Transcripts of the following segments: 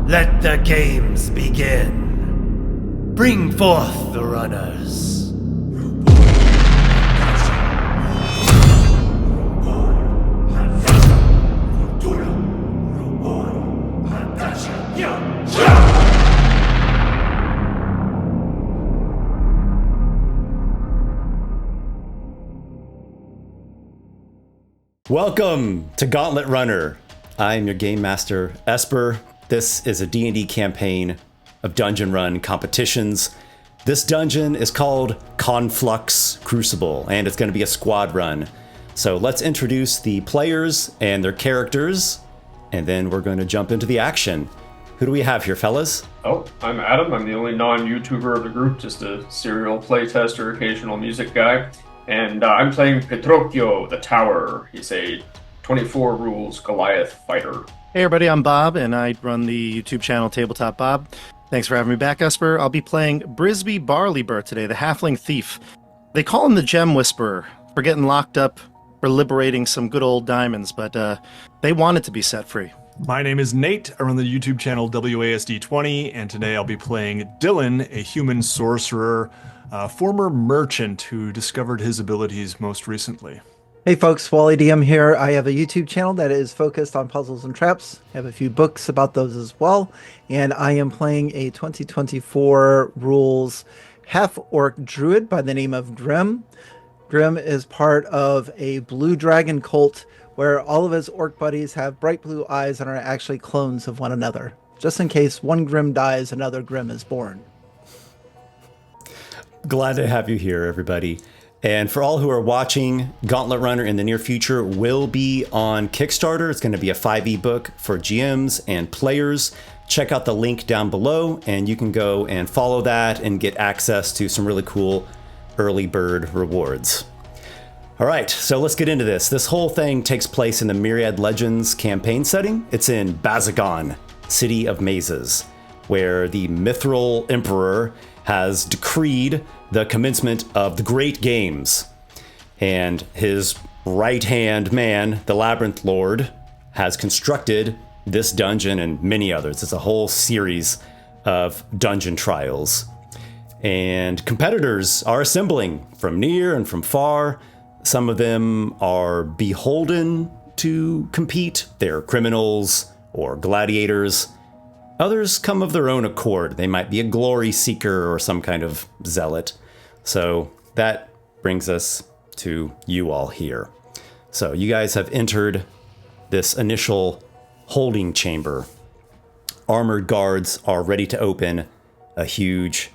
Let the games begin. Bring forth the runners. Welcome to Gauntlet Runner. I'm your game master, Esper. This is a D&D campaign of dungeon run competitions. This dungeon is called Conflux Crucible, and it's going to be a squad run. So let's introduce the players and their characters, and then we're going to jump into the action. Who do we have here, fellas? Oh, I'm Adam. I'm the only non-YouTuber of the group, just a serial playtester, occasional music guy. And I'm playing Petrocchio, the Tower. He's a 24 rules Goliath fighter. Hey everybody, I'm Bob, and I run the YouTube channel Tabletop Bob. Thanks for having me back, Esper. I'll be playing Brisby Barleybur today, the Halfling Thief. They call him the Gem Whisperer for getting locked up for liberating some good old diamonds, but they wanted to be set free. My name is Nate. I run the YouTube channel WASD20, and today I'll be playing Dylan, a human sorcerer, a former merchant who discovered his abilities most recently. Hey folks, Wally DM here. I have a YouTube channel that is focused on puzzles and traps. I have a few books about those as well. And I am playing a 2024 rules half-orc druid by the name of Grim. Grim is part of a blue dragon cult where all of his orc buddies have bright blue eyes and are actually clones of one another. Just in case one Grim dies, another Grim is born. Glad to have you here, everybody. And for all who are watching, Gauntlet Runner in the near future will be on Kickstarter. It's going to be a 5e book for GMs and players. Check out the link down below, and you can go and follow that and get access to some really cool early bird rewards. All right, so let's get into this. This whole thing takes place in the Myriad Legends campaign setting. It's in Bazagon, City of Mazes, where the Mithril Emperor has decreed the commencement of the Great Games. And his right-hand man, the Labyrinth Lord, has constructed this dungeon and many others. It's a whole series of dungeon trials. And competitors are assembling from near and from far. Some of them are beholden to compete. They're criminals or gladiators. Others come of their own accord. They might be a glory seeker or some kind of zealot. So that brings us to you all here. So you guys have entered this initial holding chamber. Armored guards are ready to open a huge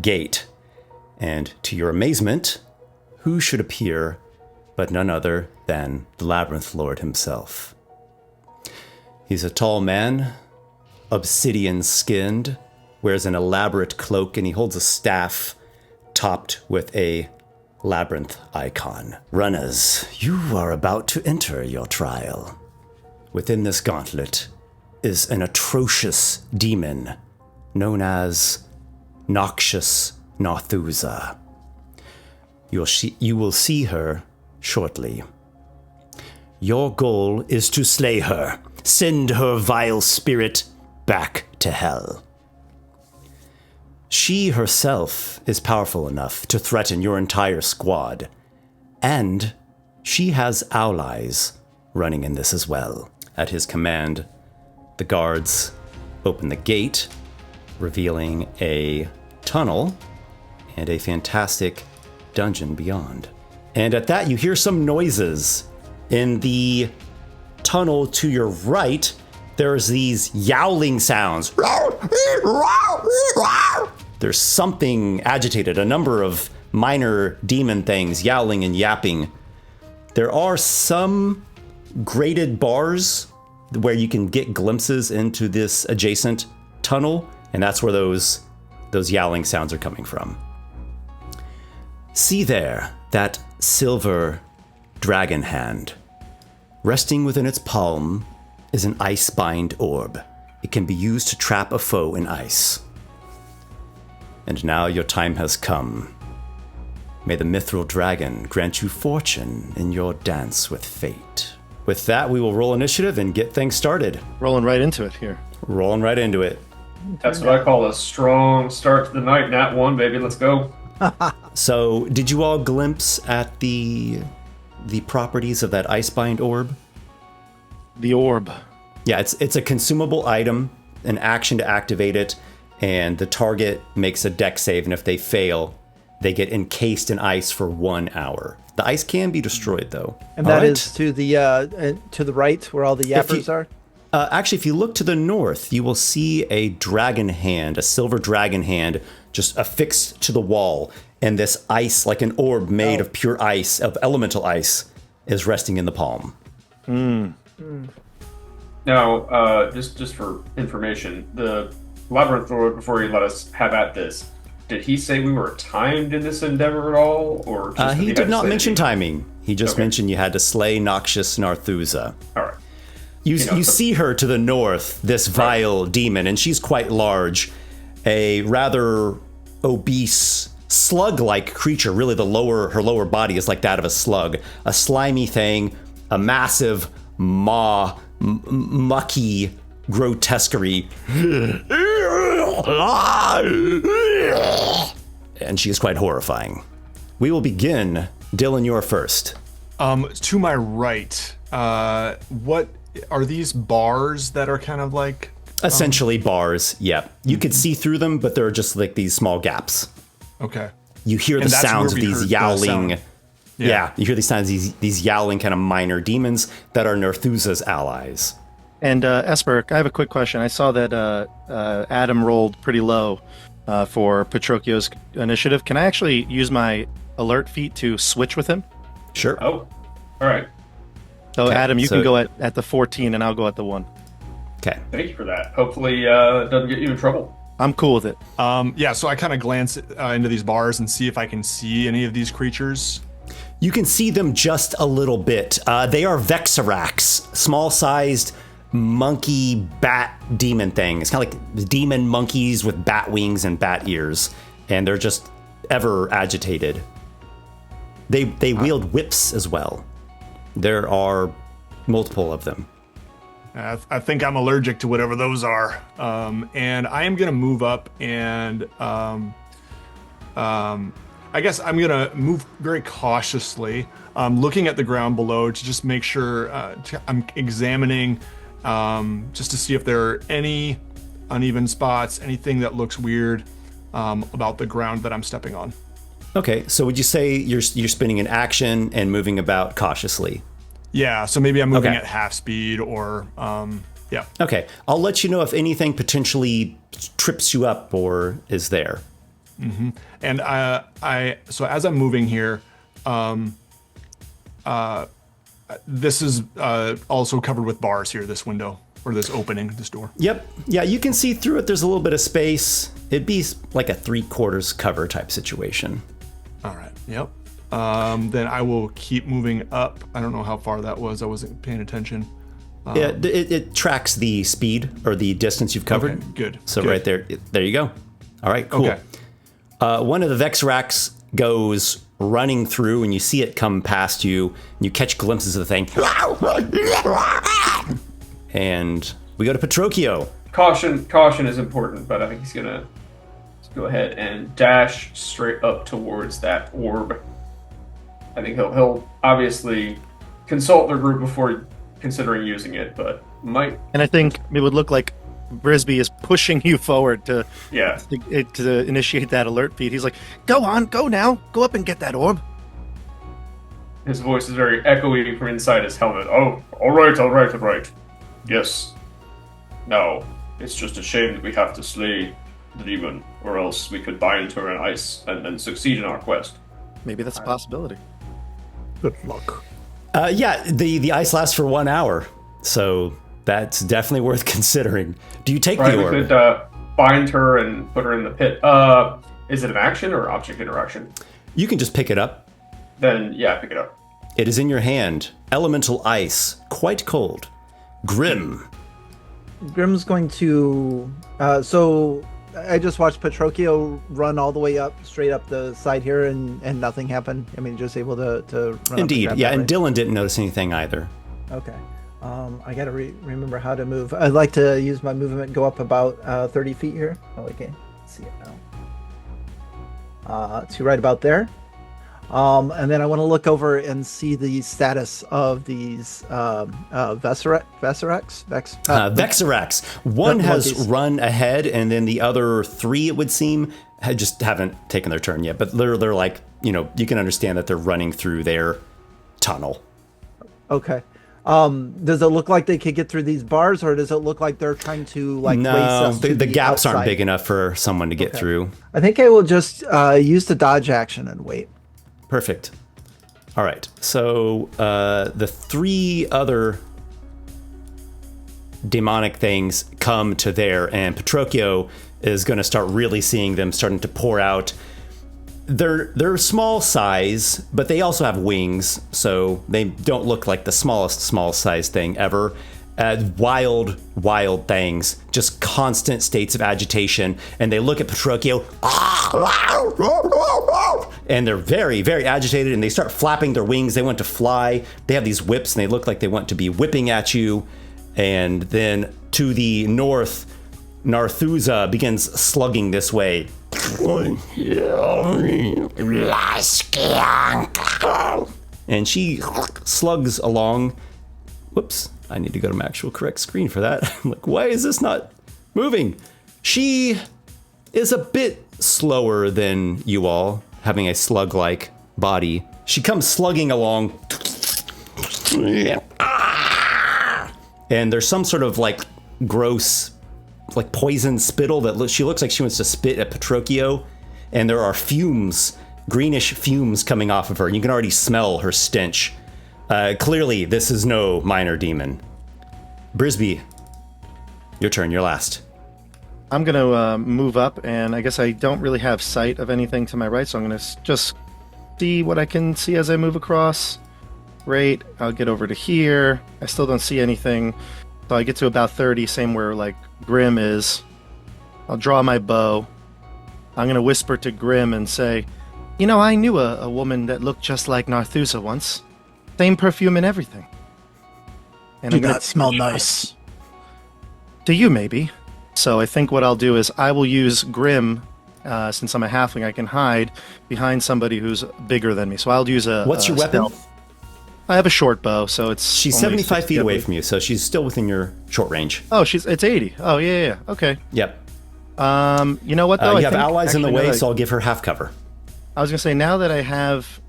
gate. And to your amazement, who should appear but none other than the Labyrinth Lord himself. He's a tall man, obsidian-skinned, wears an elaborate cloak, and he holds a staff topped with a labyrinth icon. Runners, you are about to enter your trial. Within this gauntlet is an atrocious demon known as Noxious Narzutha. You will see her shortly. Your goal is to slay her, send her vile spirit back to hell. She herself is powerful enough to threaten your entire squad, and she has allies running in this as well. At his command, the guards open the gate, revealing a tunnel and a fantastic dungeon beyond. And at that, you hear some noises. In the tunnel to your right, there's these yowling sounds. There's something agitated, a number of minor demon things yowling and yapping. There are some grated bars where you can get glimpses into this adjacent tunnel, and that's where those yowling sounds are coming from. See there, that silver dragon hand. Resting within its palm is an ice-bind orb. It can be used to trap a foe in ice. And now your time has come. May the mithril dragon grant you fortune in your dance with fate. With that, we will roll initiative and get things started. Rolling right into it here. Rolling right into it. That's what I call a strong start to the night. Nat 1, baby. Let's go. So, did you all glimpse at the properties of that Icebind orb? The orb. Yeah, it's a consumable item, an action to activate it, and the target makes a dex save, and if they fail, they get encased in ice for 1 hour. The ice can be destroyed, though. And that is to the right, where all the yappers are? Actually, if you look to the north, you will see a dragon hand, a silver dragon hand, just affixed to the wall. And this ice, like an orb made of pure ice, of elemental ice, is resting in the palm. Now, just for information, the Labyrinth Lord, before he let us have at this, did he say we were timed in this endeavor at all? Or just he did not mention timing. He just mentioned you had to slay Noxious Narzutha. All right. You see her to the north, this vile demon, and she's quite large. A rather obese, slug-like creature. Really, her lower body is like that of a slug. A slimy thing, a massive mucky grotesquerie. And she is quite horrifying. We will begin. Dylan, you're first. To my right, what are these bars that are kind of like... Essentially bars, yeah. You could see through them, but there are just like these small gaps. Okay. You hear the sounds of these yowling... Yeah, you hear these sounds, these yowling kind of minor demons that are Narzutha's allies. And Esper, I have a quick question. I saw that Adam rolled pretty low for Petrocchio's initiative. Can I actually use my alert feat to switch with him? Sure. Oh, all right. So okay, Adam, you can go at the 14 and I'll go at the 1. Okay. Thank you for that. Hopefully it doesn't get you in trouble. I'm cool with it. Yeah, so I kind of glance into these bars and see if I can see any of these creatures. You can see them just a little bit. They are Vexarax, small-sized monkey bat demon thing. It's kind of like demon monkeys with bat wings and bat ears, and they're just ever agitated. They wield whips as well. There are multiple of them. I think I'm allergic to whatever those are. And I am going to move up and I guess I'm going to move very cautiously, looking at the ground below to just make sure I'm examining just to see if there are any uneven spots, anything that looks weird about the ground that I'm stepping on. Okay, so would you say you're spinning an action and moving about cautiously? Yeah, so maybe I'm moving at half speed or, yeah. Okay, I'll let you know if anything potentially trips you up or is there. Mm-hmm. And so as I'm moving here, this is also covered with bars here, this window, or this opening, this door. Yep, yeah, you can see through it. There's a little bit of space. It'd be like a 3/4 cover type situation. All right, yep. Then I will keep moving up. I don't know how far that was. I wasn't paying attention. Yeah, it tracks the speed or the distance you've covered. Okay, good. So good. right there you go. All right, cool. Okay. One of the Vexarax goes running through, and you see it come past you, and you catch glimpses of the thing. And we go to Petrocchio. Caution is important, but I think he's gonna go ahead and dash straight up towards that orb. I think he'll obviously consult their group before considering using it, but might. And I think it would look like Brisby is pushing you forward to initiate that alert feed. He's like, "Go on, go now, go up and get that orb." His voice is very echoey from inside his helmet. Oh, all right. Yes. No, it's just a shame that we have to slay the demon, or else we could bind her in ice and then succeed in our quest. Maybe that's a possibility. Good luck. Yeah, the ice lasts for 1 hour, so that's definitely worth considering. Do you take the orb? We could bind her and put her in the pit. Is it an action or object interaction? You can just pick it up. Then, yeah, pick it up. It is in your hand. Elemental ice, quite cold. Grim. Grim's going to... so I just watched Petrocchio run all the way up, straight up the side here, and nothing happened. I mean, just able to run Indeed, up yeah, that and way. Dylan didn't notice anything either. Okay. I gotta remember how to move. I'd like to use my movement, go up about 30 feet here. Oh, okay. Let's see it now. To right about there. And then I want to look over and see the status of these Vexarax. One has run ahead, and then the other three, it would seem, haven't taken their turn yet. But they're like, you can understand that they're running through their tunnel. Okay. Does it look like they could get through these bars, or does it look like they're trying to race us to the gaps outside? aren't big enough for someone to get through. I think I will just use the dodge action and wait. Perfect. All right. So the three other demonic things come to there, and Petrocchio is going to start really seeing them starting to pour out. They're small size, but they also have wings, so they don't look like the smallest small size thing ever. Wild things, just constant states of agitation, and they look at Petrocchio, and they're very, very agitated, and they start flapping their wings. They want to fly. They have these whips, and they look like they want to be whipping at you. And then to the north, Narzutha begins slugging this way. And she slugs along. Whoops, I need to go to my actual correct screen for that. I'm like, why is this not moving? She is a bit slower than you all, having a slug-like body. She comes slugging along. And there's some sort of gross poison spittle that she looks like she wants to spit at Petrocchio, and there are fumes, greenish fumes coming off of her. You can already smell her stench. Clearly, this is no minor demon. Brisby, your turn. You're last. I'm going to move up, and I guess I don't really have sight of anything to my right, so I'm going to just see what I can see as I move across. Great. I'll get over to here. I still don't see anything. So I get to about 30, same where Grim is. I'll draw my bow. I'm going to whisper to Grim and say, I knew a woman that looked just like Narzutha once. Same perfume and everything. And Did not smell nice. To you, maybe. So I think what I'll do is I will use Grim. Since I'm a halfling, I can hide behind somebody who's bigger than me. So I'll use a What's your weapon? Stealth. I have a short bow, so it's... She's 75 feet away from you, so she's still within your short range. Oh, it's 80. Oh, yeah. Okay. Yep. You know what, though? You have allies in the way, so I'll give her half cover. I was going to say, now that I have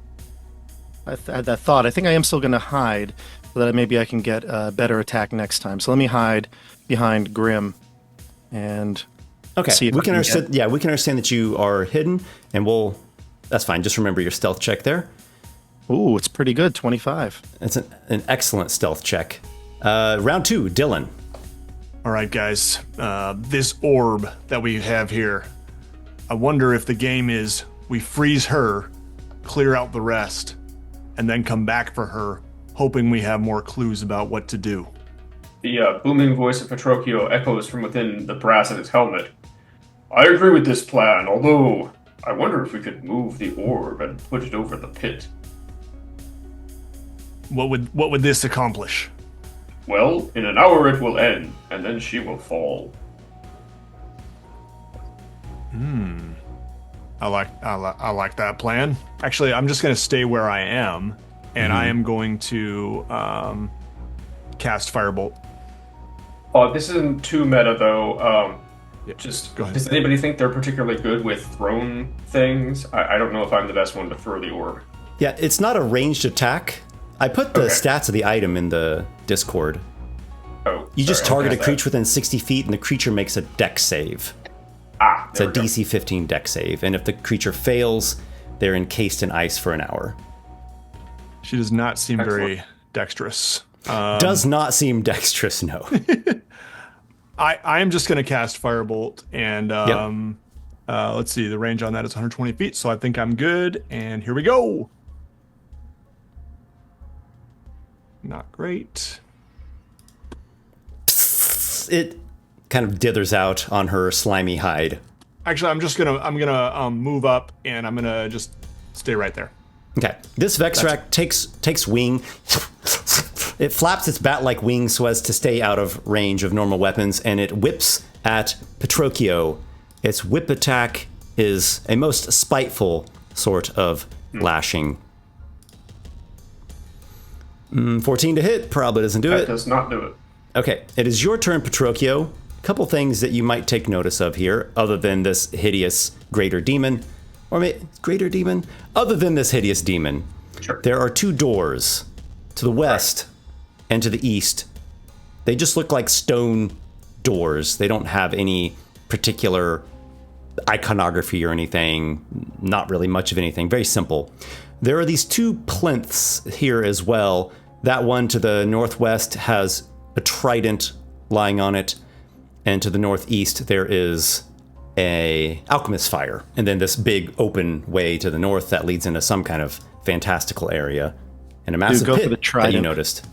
had that thought, I think I am still going to hide, so that maybe I can get a better attack next time. So let me hide behind Grim, and see if we can understand. Yeah, we can understand that you are hidden, and that's fine. Just remember your stealth check there. Ooh, it's pretty good, 25. That's an excellent stealth check. Round 2, Dylan. All right, guys. This orb that we have here, I wonder if the game is we freeze her, clear out the rest, and then come back for her, hoping we have more clues about what to do. The booming voice of Petrocchio echoes from within the brass of his helmet. I agree with this plan, although I wonder if we could move the orb and put it over the pit. What would this accomplish? Well, in an hour it will end, and then she will fall. I like that plan. Actually, I'm just going to stay where I am, and I am going to cast Firebolt. This isn't too meta, though. Just go ahead. Does anybody think they're particularly good with thrown things? I don't know if I'm the best one to throw the orb. Yeah, it's not a ranged attack. I put the stats of the item in the Discord. Oh, you just target a creature within 60 feet, and the creature makes a dex save. It's a DC 15 dex save, and if the creature fails, they're encased in ice for an hour. She does not seem very dexterous. Does not seem dexterous, no. I am just going to cast Firebolt, and let's see, the range on that is 120 feet, so I think I'm good, and here we go! Not great. It kind of dithers out on her slimy hide. Actually, I'm gonna move up, and I'm gonna just stay right there. Okay, this Vexrac takes wing. It flaps its bat-like wings so as to stay out of range of normal weapons, and it whips at Petrocchio. Its whip attack is a most spiteful sort of lashing. 14 to hit probably doesn't do That it. does not do it. Okay, it is your turn, Petrocchio. A couple things that you might take notice of here, other than this hideous greater demon. Greater demon? Other than this hideous demon. Sure. There are 2 doors to the west and to the east. They just look like stone doors. They don't have any particular iconography or anything. Not really much of anything. Very simple. There are these 2 plinths here as well. That one to the northwest has a trident lying on it, and to the northeast there is a alchemist fire, and then this big open way to the north that leads into some kind of fantastical area, and a massive go for pit the that you trident. noticed.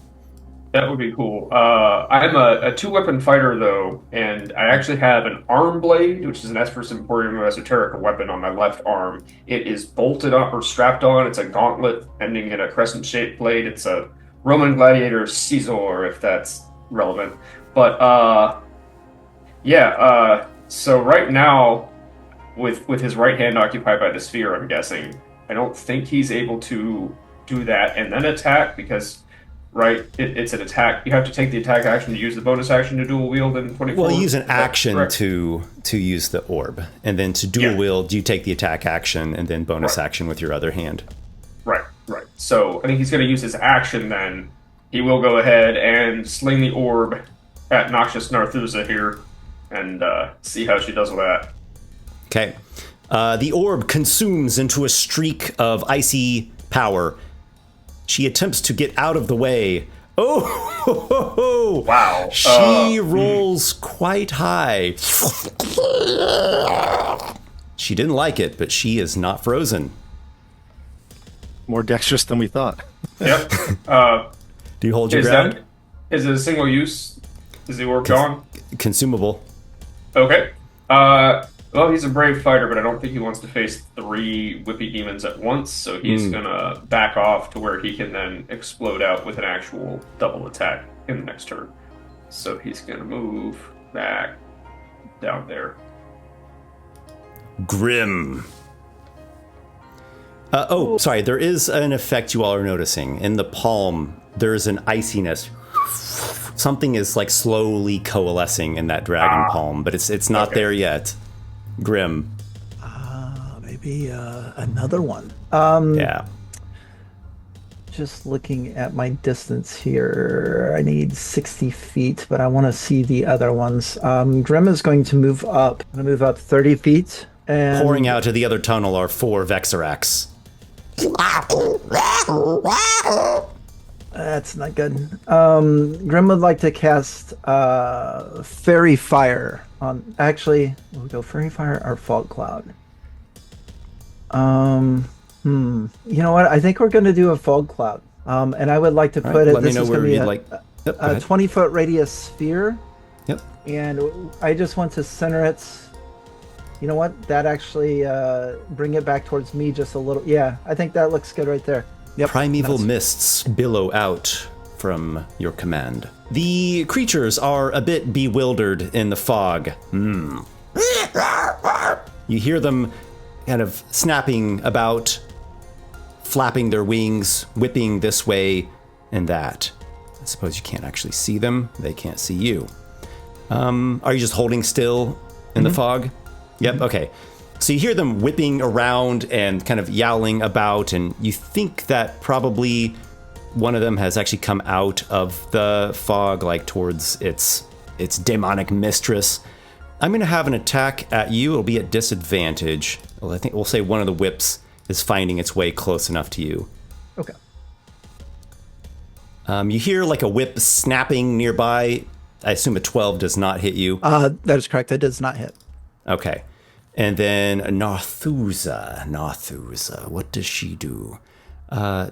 That would be cool. I'm a 2-weapon fighter, though, and I actually have an arm blade, which is an Esper's Emporium of Esoteric weapon on my left arm. It is bolted up or strapped on. It's a gauntlet ending in a crescent-shaped blade. It's a Roman gladiator Caesar, if that's relevant. But, so right now, with his right hand occupied by the sphere, I'm guessing, I don't think he's able to do that and then attack, because... Right, it's an attack. You have to take the attack action to use the bonus action to dual wield in 24. Well, you use an Is that action correct? to use the orb, and then to dual wield, you take the attack action and then bonus action with your other hand. Right. So I think he's going to use his action then. He will go ahead and sling the orb at Noxious Narzutha here and see how she does with that. Okay. The orb consumes into a streak of icy power. She attempts to get out of the way. Oh! Wow. She rolls quite high. She didn't like it, but she is not frozen. More dexterous than we thought. Yep. Do you hold your Is ground? is it a single use? Is the orb gone? Consumable. Okay. Well, he's a brave fighter, but I don't think he wants to face 3 whippy demons at once, so he's gonna back off to where he can then explode out with an actual double attack in the next turn. So he's gonna move back down there. Grim. Sorry. There is an effect you all are noticing. In the palm, there's an iciness. Something is like slowly coalescing in that dragon palm, but it's not there yet. Grim. Maybe another one. Yeah. Just looking at my distance here, I need 60 feet, but I want to see the other ones. Grim is going to move up. I'm going to move up 30 feet. And Pouring out to the other tunnel are 4 Vexarax. That's not good. Grim would like to cast Fairy Fire on. Actually, we'll go Fairy Fire or Fog Cloud. You know what? I think we're going to do a Fog Cloud. And I would like to put it. Let me This know is where going to be you'd like. Yep, go a ahead. 20-foot radius sphere, Yep. and I just want to center it. You know what? That actually bring it back towards me just a little. Yeah, I think that looks good right there. Yep. Primeval that's- mists billow out from your command. The creatures are a bit bewildered in the fog. You hear them kind of snapping about, flapping their wings, whipping this way and that. I suppose you can't actually see them. They can't see you. Are you just holding still in the fog? Yep, okay. So you hear them whipping around and kind of yowling about, and you think that probably one of them has actually come out of the fog, like towards its demonic mistress. I'm going to have an attack at you. It'll be at disadvantage. Well, I think we'll say one of the whips is finding its way close enough to you. Okay. You hear like a whip snapping nearby. I assume a 12 does not hit you. That is correct. It does not hit. Okay. And then Narzutha, what does she do? No.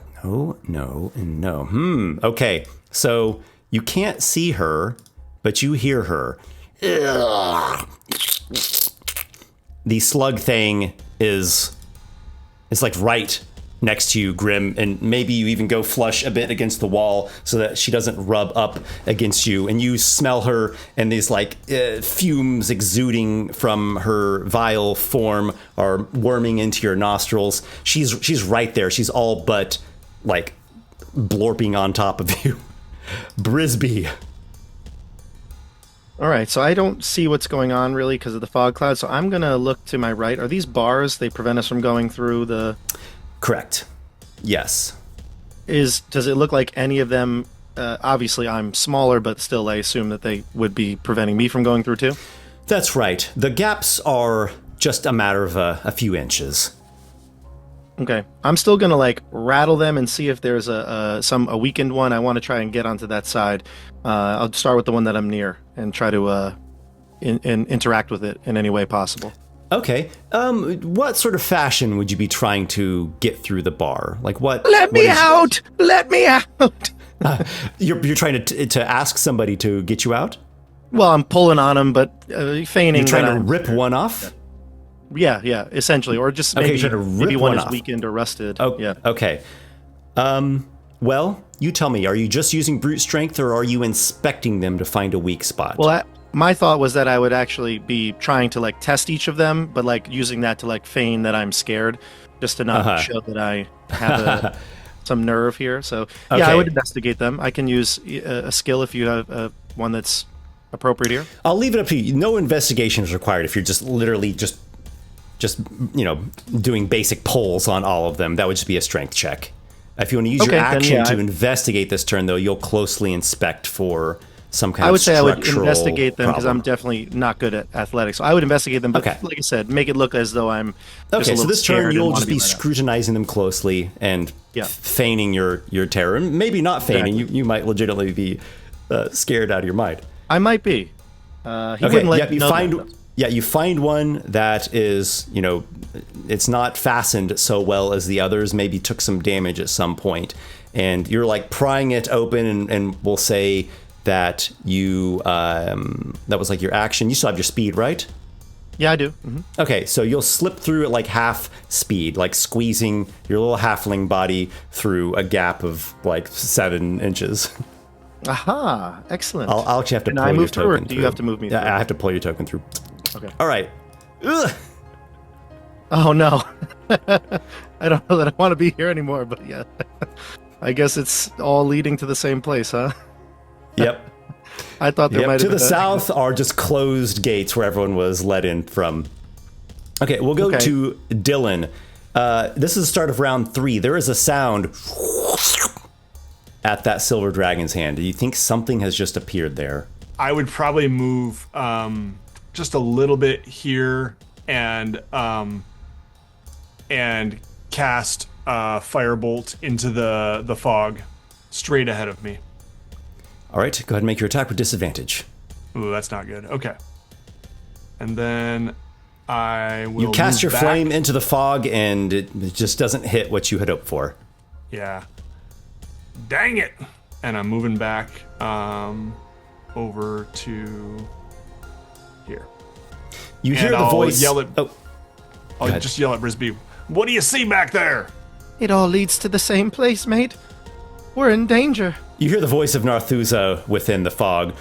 Okay. So you can't see her, but you hear her. The slug thing is like right next to you, Grim, and maybe you even go flush a bit against the wall so that she doesn't rub up against you. And you smell her, and these fumes exuding from her vile form are worming into your nostrils. She's right there. She's all but blorping on top of you. Brisby. All right, so I don't see what's going on really because of the fog cloud. So I'm gonna look to my right. Are these bars? They prevent us from going through the. Correct. Yes. Does it look like any of them? Obviously, I'm smaller, but still, I assume that they would be preventing me from going through too. That's right. The gaps are just a matter of a few inches. Okay, I'm still gonna rattle them and see if there's a weakened one. I want to try and get onto that side. I'll start with the one that I'm near and try to interact with it in any way possible. Okay. What sort of fashion would you be trying to get through the bar? Let me out! Let me out! You're trying to ask somebody to get you out? Well, I'm pulling on him, but feigning. You're trying that to I'm- rip one off? Yeah, essentially, or just Okay, maybe, you're trying to rip maybe one one is off. weakened or rusted. Oh, yeah. Okay. Well, you tell me. Are you just using brute strength, or are you inspecting them to find a weak spot? Well, my thought was that I would actually be trying to test each of them, but using that to feign that I'm scared, just to not show that I have some nerve here. So yeah, Okay. I would investigate them. I can use a skill if you have one that's appropriate here. I'll leave it up to you. No investigation is required if you're just literally just doing basic pulls on all of them. That would just be a strength check. If you want to use your Okay, then, action yeah, to investigate this turn, though, you'll closely inspect for some kind I of would say I would structural investigate them because I'm problem. definitely not good at athletics. So I would investigate them, but Okay. like I said, make it look as though I'm just a Okay, so little this scared turn and you'll wanna just be let out. scrutinizing them closely and Yeah. feigning your terror. And maybe not feigning. Exactly. You might legitimately be scared out of your mind. I might be. He wouldn't let me know that, though. You find one that is, it's not fastened so well as the others, maybe took some damage at some point. And you're prying it open and we'll say that you, that was your action. You still have your speed, right? Yeah, I do. Mm-hmm. Okay, so you'll slip through at half speed, squeezing your little halfling body through a gap of 7 inches. Aha! Excellent. I'll actually have to Can pull I your move through, or token do you have to move me Yeah, through? I have to pull your token through. Okay. All right. Ugh. Oh no! I don't know that I want to be here anymore, but yeah, I guess it's all leading to the same place, huh? Yep. I thought there Yep. might To have the been south are just closed gates where everyone was let in from. Okay, we'll go Okay. to Dylan. This is the start of round 3. There is a sound at that silver dragon's hand. Do you think something has just appeared there? I would probably move just a little bit here and cast firebolt into the fog straight ahead of me. All right, go ahead and make your attack with disadvantage. Ooh, that's not good. Okay. And then I will You cast move your back. flame into the fog, and it just doesn't hit what you had hoped for. Yeah. Dang it! And I'm moving back over to here. You hear And the I'll voice. yell at- Oh, I'll ahead. just yell at Brisby. What do you see back there? It all leads to the same place, mate. We're in danger. you hear the voice of Narzutha within the fog.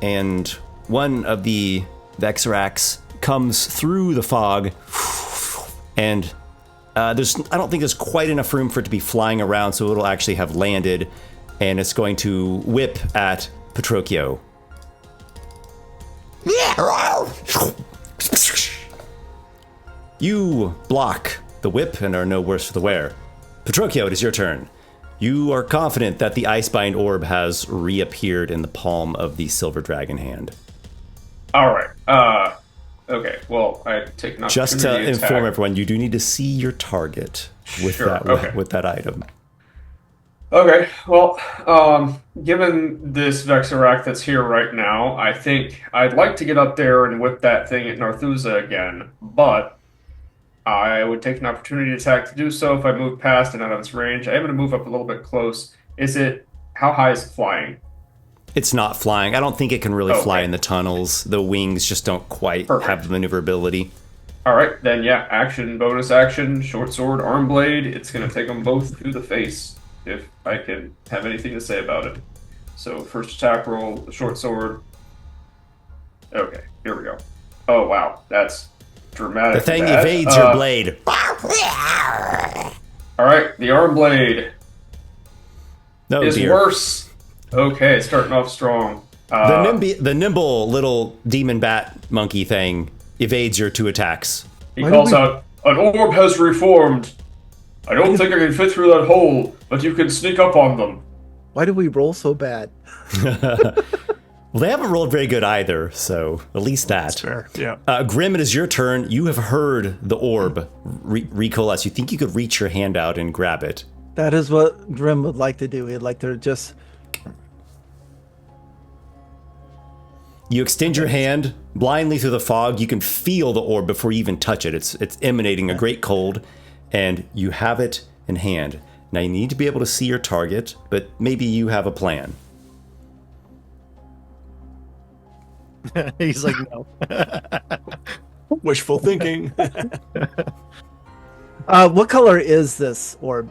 And one of the Vexarax comes through the fog, and I don't think there's quite enough room for it to be flying around, so it'll actually have landed, and it's going to whip at Petrocchio. You block the whip and are no worse for the wear. Petrocchio, it is your turn. You are confident that the Icebind orb has reappeared in the palm of the silver dragon hand. All right. Okay. Well, I take an opportunity Just to attack. inform everyone, you do need to see your target with Sure, that okay. with that item. Okay, well, given this Vexarac that's here right now, I think I'd like to get up there and whip that thing at Narzutha again, but I would take an opportunity attack to do so if I move past and out of its range. I am going to move up a little bit close. How high is it flying? It's not flying. I don't think it can really fly Okay. in the tunnels. The wings just don't quite Perfect. have the maneuverability. All right, then yeah, action, bonus action, short sword, arm blade. It's gonna take them both to the face if I can have anything to say about it. So first attack roll, the short sword. Okay, here we go. Oh wow, that's dramatic. The thing evades your blade. All right, the arm blade No, is dear. worse. Okay, starting off strong. The nimble little demon bat monkey thing evades your 2 attacks. He Why calls do we- out, "An orb has reformed. I don't think I can fit through that hole, but you can sneak up on them." Why do we roll so bad? Well, they haven't rolled very good either, so at least that. Fair. Yeah. Grim, it is your turn. You have heard the orb recoalesce. You think you could reach your hand out and grab it. That is what Grim would like to do. He'd like to just. You extend your hand blindly through the fog. You can feel the orb before you even touch it. It's emanating a great cold, and you have it in hand. Now you need to be able to see your target, but maybe you have a plan. He's like, no. Wishful thinking. What color is this orb?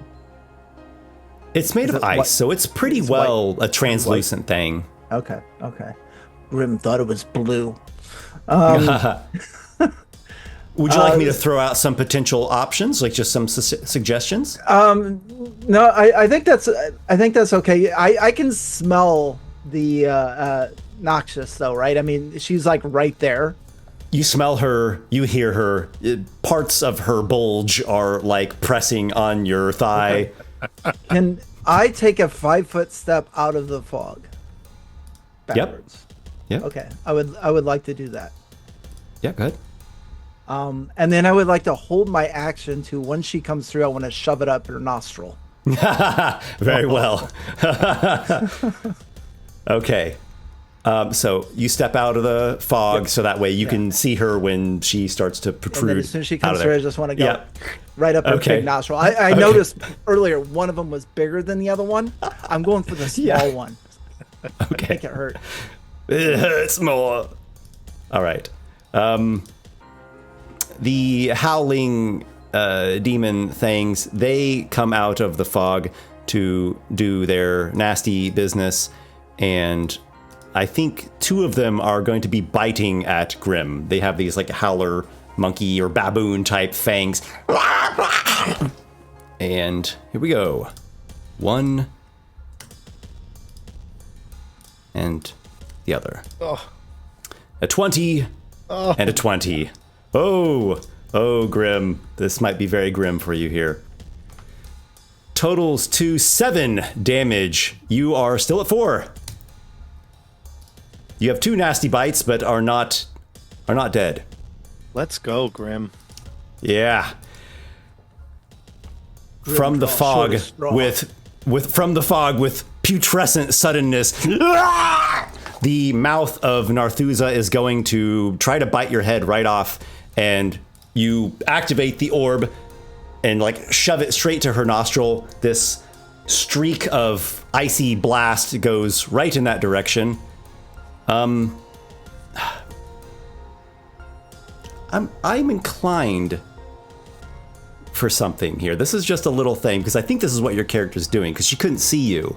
It's made Is of it ice, white? so it's pretty It's well white. a translucent thing. Okay. Grim thought it was blue. Would you like me to throw out some potential options, like just some suggestions? No, I think that's okay. I can smell the Noxious though, right? I mean, she's like right there. You smell her, you hear her. Parts of her bulge are like pressing on your thigh. Can I take a 5-foot step out of the fog? Backwards. Yep. Okay. I would like to do that. Yeah, go ahead. And then I would like to hold my action to when she comes through, I want to shove it up her nostril. Very well. Okay. So you step out of the fog so that way you can see her when she starts to And protrude. then as soon as she out comes of through, there. I just want to go Yeah. right up her Okay. big nostril. I noticed earlier one of them was bigger than the other one. I'm going for the small Yeah. one. Okay. Make it hurt. It hurts more. All right. The howling demon things, they come out of the fog to do their nasty business, and I think 2 of them are going to be biting at Grim. They have these like howler monkey or baboon type fangs. And here we go. 1 and the other. A 20 and a 20. Oh, Grim. This might be very grim for you here. Totals to 7 damage. You are still at 4. You have 2 nasty bites, but are not dead. Let's go, Grim. Yeah. From the draw, fog short straw. with putrescent suddenness. The mouth of Narzutha is going to try to bite your head right off, and you activate the orb and like shove it straight to her nostril. This streak of icy blast goes right in that direction. I'm inclined for something here. This is just a little thing because I think this is what your character's doing because she couldn't see you.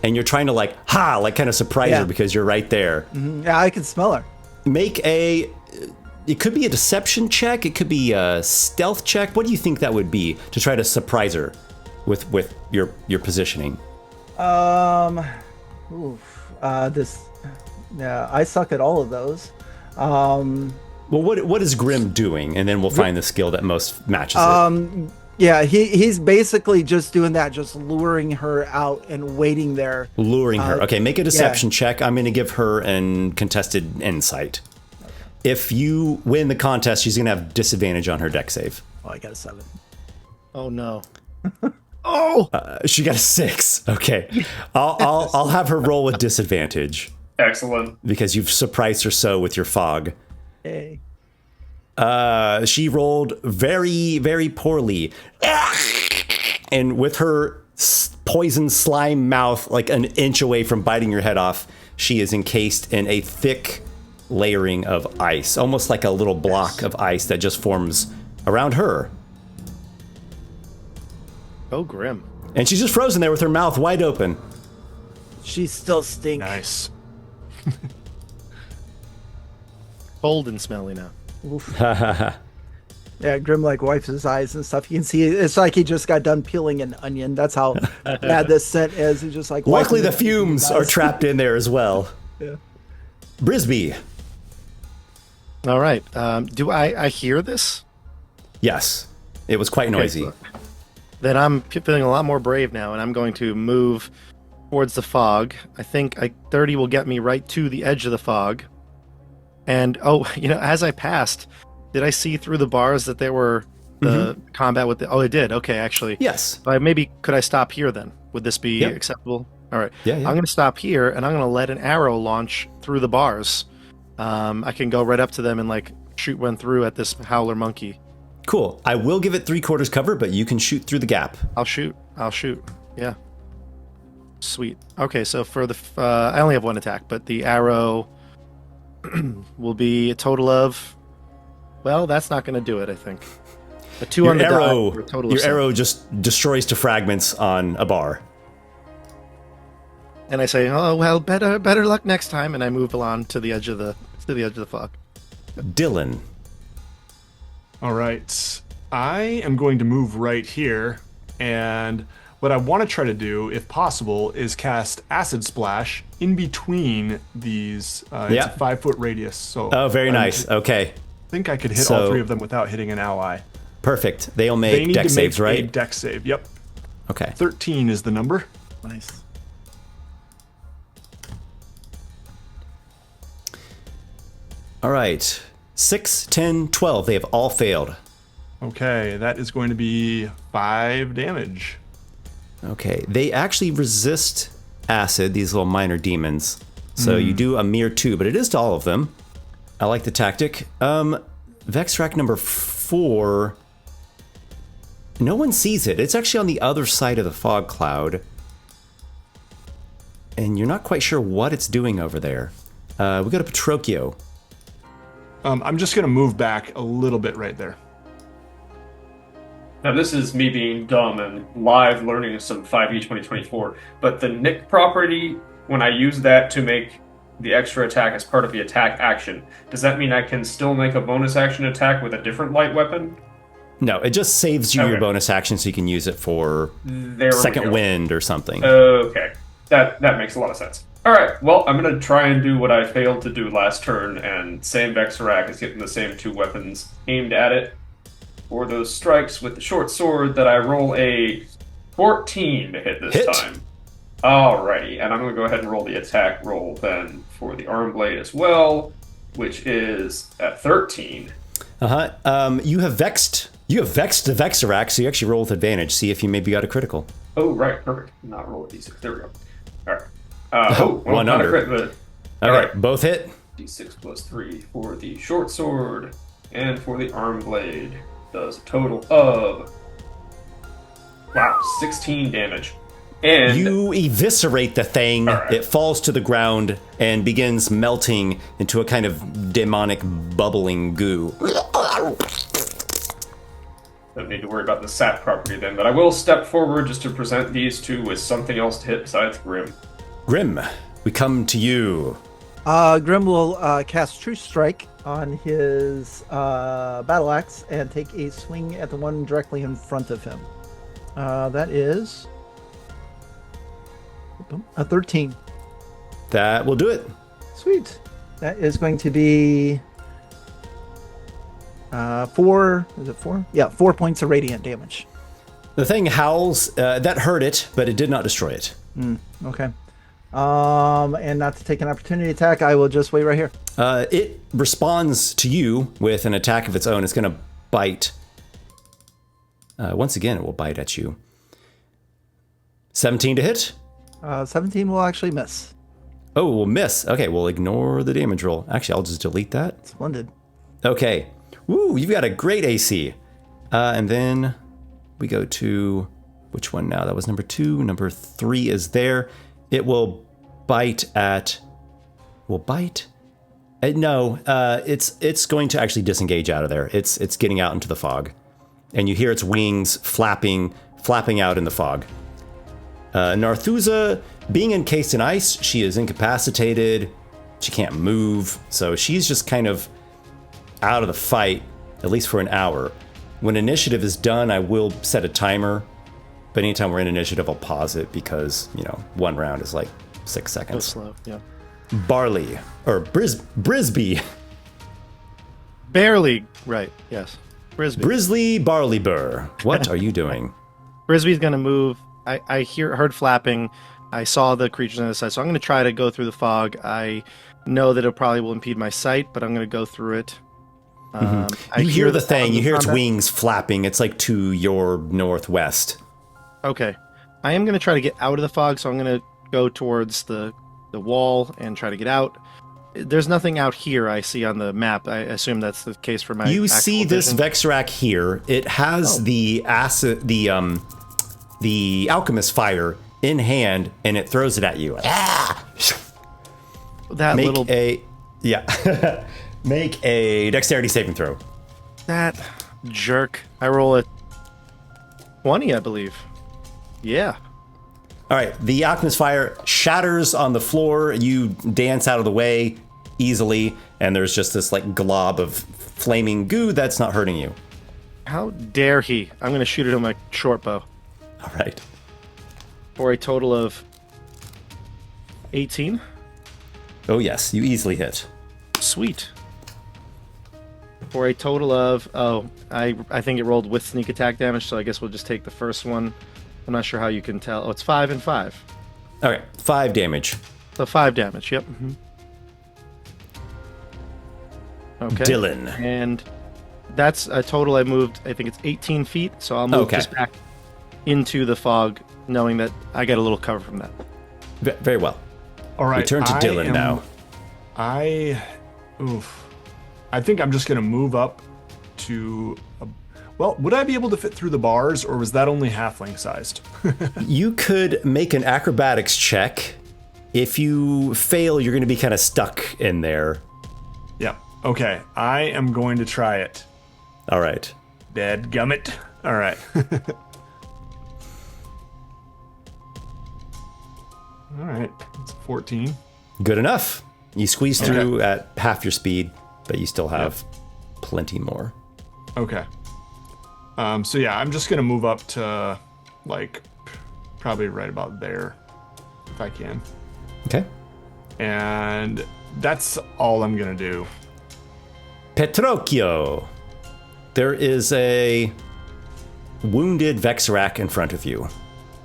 And you're trying to like kind of surprise Yeah. her because you're right there. Yeah, I can smell her. It could be a deception check. It could be a stealth check. What do you think that would be to try to surprise her with your positioning? Yeah, I suck at all of those. Well, what is Grim doing? And then we'll find the skill that most matches it. Yeah, he's basically just doing that, just luring her out and waiting there. Luring her. Okay, make a deception check. I'm going to give her an contested insight. If you win the contest, she's going to have disadvantage on her deck save. Oh, I got a 7. Oh no. She got a 6. Okay, I'll have her roll with disadvantage Excellent. because you've surprised her so with your fog. Hey. She rolled very, very poorly. And with her poison slime mouth, like an inch away from biting your head off. She is encased in a thick layering of ice, almost like a little block of ice that just forms around her. Oh, grim. And she's just frozen there with her mouth wide open. She still stinks. Nice. Cold and smelly now. Oof. Yeah, Grim like wipes his eyes and stuff. You can see it's like he just got done peeling an onion. That's how bad this scent is. He's just like Luckily the fumes are trapped in there as well. Yeah. Brisby. All right. Do I hear this? Yes. It was quite noisy. Okay, then I'm feeling a lot more brave now, and I'm going to move towards the fog. I think 30 will get me right to the edge of the fog. And, as I passed, did I see through the bars that there were the combat with the... Oh, it did. Okay, actually. Yes. But could I stop here then? Would this be acceptable? All right. Yeah. I'm going to stop here, and I'm going to let an arrow launch through the bars. I can go right up to them and, shoot one through at this howler monkey. Cool. I will give it 3/4 cover, but you can shoot through the gap. I'll shoot. Yeah. Sweet. Okay, so for the... I only have one attack, but the arrow will be a total of... Well, that's not going to do it, I think. A 2 on the die for a total of 7. Your arrow just destroys to fragments on a bar. And I say, "Oh well, better luck next time." And I move along to the edge of the fog. Dylan. All right. I am going to move right here, and what I want to try to do, if possible, is cast Acid Splash in between these. It's a 5-foot radius. So. Oh, very nice. Okay. I think I could hit all 3 of them without hitting an ally. Perfect. They'll make dex saves, right? A dex save. Yep. Okay. 13 is the number. Nice. All right. 6, 10, 12. They have all failed. Okay, that is going to be 5 damage. Okay. They actually resist acid, these little minor demons. So you do a mere 2, but it is to all of them. I like the tactic. Vexrack number 4. No one sees it. It's actually on the other side of the fog cloud. And you're not quite sure what it's doing over there. We go to Petrocchio. I'm just going to move back a little bit right there. Now, this is me being dumb and live learning some 5e 2024, but the Nick property, when I use that to make the extra attack as part of the attack action, does that mean I can still make a bonus action attack with a different light weapon? No, it just saves you your bonus action so you can use it for second wind or something. Okay, that makes a lot of sense. All right, well, I'm going to try and do what I failed to do last turn, and same Vexarak is getting the same 2 weapons aimed at it for those strikes with the short sword that I roll a 14 to hit this time. Alrighty, and I'm going to go ahead and roll the attack roll then for the arm blade as well, which is at 13. You have vexed the Vexarak, so you actually roll with advantage. See if you maybe got a critical. Oh, right, perfect. Not roll a d6. There we go. All right. One not under. a crit, but... Okay, all right. both hit. D6 plus 3 for the short sword, and for the arm blade does a total of... Wow, 16 damage. And you eviscerate the thing. Right. It falls to the ground and begins melting into a kind of demonic bubbling goo. Don't need to worry about the sap property then, but I will step forward just to present these 2 with something else to hit besides Grim. Grim, we come to you. Grim will cast True Strike on his battle axe and take a swing at the one directly in front of him. That is a 13. That will do it. Sweet. That is going to be 4. Is it 4? Yeah, 4 points of radiant damage. The thing howls. That hurt it, but it did not destroy it. Okay. And not to take an opportunity attack, I will just wait right here. It responds to you with an attack of its own. It's going to bite. Once again, it will bite at you. 17 to hit. 17 will actually miss. Oh, we'll miss. Okay, we'll ignore the damage roll. Actually, I'll just delete that. Splendid. Okay. Woo, you've got a great AC. And then we go to which one now? That was number 2. Number 3 is there. It will bite at... Will bite? No, it's going to actually disengage out of there. It's getting out into the fog. And you hear its wings flapping out in the fog. Narzutha, being encased in ice, she is incapacitated. She can't move, so she's just kind of out of the fight, at least for an hour. When initiative is done, I will set a timer, but anytime we're in initiative, I'll pause it because, one round is like 6 seconds. So slow, yeah. Barley, or Brisby. Barely, right, yes. Brisby. Brisley Barleyburr, what are you doing? Brisby's going to move. I heard flapping. I saw the creatures on the side, so I'm going to try to go through the fog. I know that it probably will impede my sight, but I'm going to go through it. You hear the thing. You hear its wings flapping. It's like to your northwest. Okay. I am going to try to get out of the fog, so I'm going to go towards the wall and try to get out. There's nothing out here I see on the map. I assume that's the case for my You see this vision. Vexrac here. It has the acid, the alchemist fire in hand, and it throws it at you. That Make little... Make a dexterity saving throw. That jerk. I roll a 20, I believe. Yeah. All right, the alchemist fire shatters on the floor. You dance out of the way easily, and there's just this like glob of flaming goo that's not hurting you. How dare he? I'm going to shoot it with my short bow. All right. For a total of 18. Oh yes, you easily hit. Sweet. For a total of... Oh, I think it rolled with sneak attack damage, so I guess we'll just take the first one. I'm not sure how you can tell. Oh, it's 5 and 5. Okay, 5 damage. So 5 damage, yep. Mm-hmm. Okay. Dylan. And that's a total I moved, I think it's 18 feet, so I'll move just back into the fog, knowing that I got a little cover from that. Very well. All right. Return to Dylan now. I think I'm just going to move up to... Well, would I be able to fit through the bars, or was that only halfling sized? You could make an acrobatics check. If you fail, you're going to be kind of stuck in there. Yeah. Okay. I am going to try it. All right. Dadgummit. All right. All right. It's 14. Good enough. You squeeze through at half your speed, but you still have plenty more. Okay. So yeah, I'm just gonna move up to like probably right about there if I can. Okay. And that's all I'm gonna do. Petrocchio. There is a wounded Vexrac in front of you.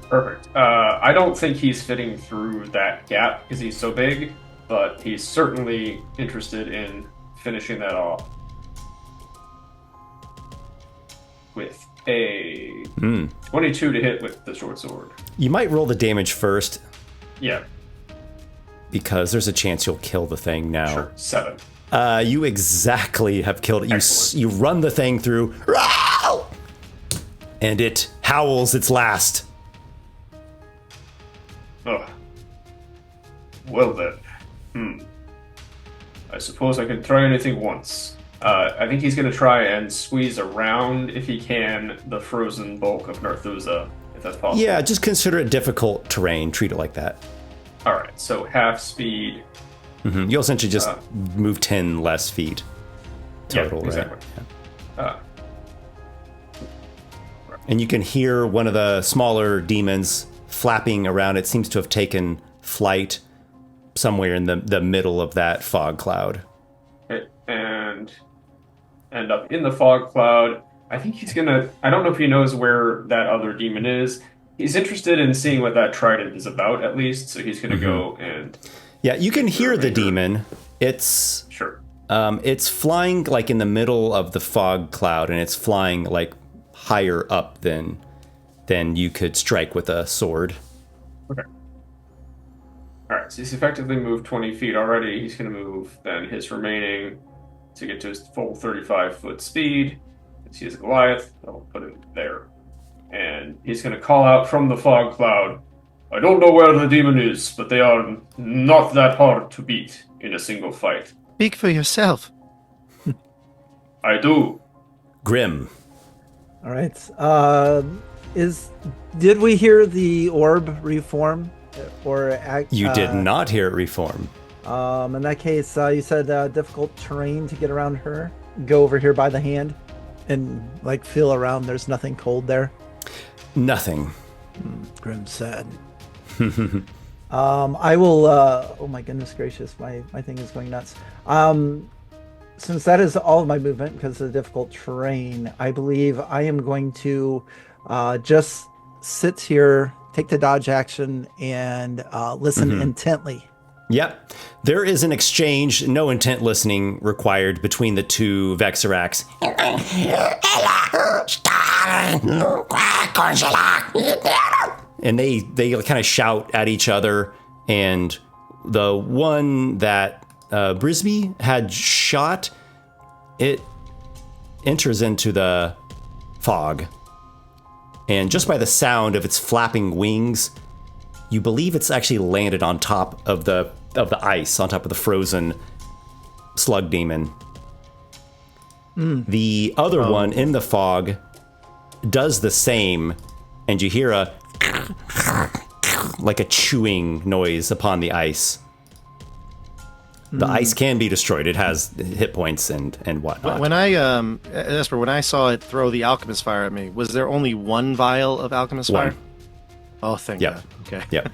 Perfect. I don't think he's fitting through that gap because he's so big, but he's certainly interested in finishing that off. With a 22 to hit with the short sword. You might roll the damage first. Yeah. Because there's a chance you'll kill the thing now. Sure. 7. You exactly have killed it. Excellent. You run the thing through, and it howls its last. Ugh. Well then. I suppose I can try anything once. I think he's going to try and squeeze around, if he can, the frozen bulk of Narzutha, if that's possible. Yeah, just consider it difficult terrain. Treat it like that. Alright, so half speed. You'll essentially just move 10 less feet total, yeah, exactly. Right? And you can hear one of the smaller demons flapping around. It seems to have taken flight somewhere in the middle of that fog cloud. Okay, and end up in the fog cloud. I think he's gonna... I don't know if he knows where that other demon is. He's interested in seeing what that trident is about, at least, so he's gonna go and... Yeah, you can hear the demon. It's... Sure. It's flying like in the middle of the fog cloud, and it's flying like higher up than you could strike with a sword. Okay. Alright, so he's effectively moved 20 feet already. He's going to move then his remaining to get to his full 35-foot speed. Since he is a Goliath, I'll put it there. And he's going to call out from the fog cloud, I don't know where the demon is, but they are not that hard to beat in a single fight. Speak for yourself. I do. Grim. All right. Did we hear the orb reform? You did not hear it reform. In that case, you said difficult terrain to get around her. Go over here by the hand and like feel around. There's nothing cold there. Nothing. Grim said. I will. Oh my goodness gracious! My thing is going nuts. Since that is all of my movement because of the difficult terrain, I believe I am going to just sit here, take the dodge action, and listen intently. Yep. There is an exchange, no intent listening required between the two Vexirax. And they kind of shout at each other, and the one that Brisby had shot, it enters into the fog. And just by the sound of its flapping wings, you believe it's actually landed on top of the ice, on top of the frozen slug demon. The other one in the fog does the same, and you hear a like a chewing noise upon the ice. The ice can be destroyed. It has hit points and whatnot. When I Esper, when I saw it throw the alchemist fire at me, was there only one vial of alchemist fire? Oh, thank God. Okay. Yep.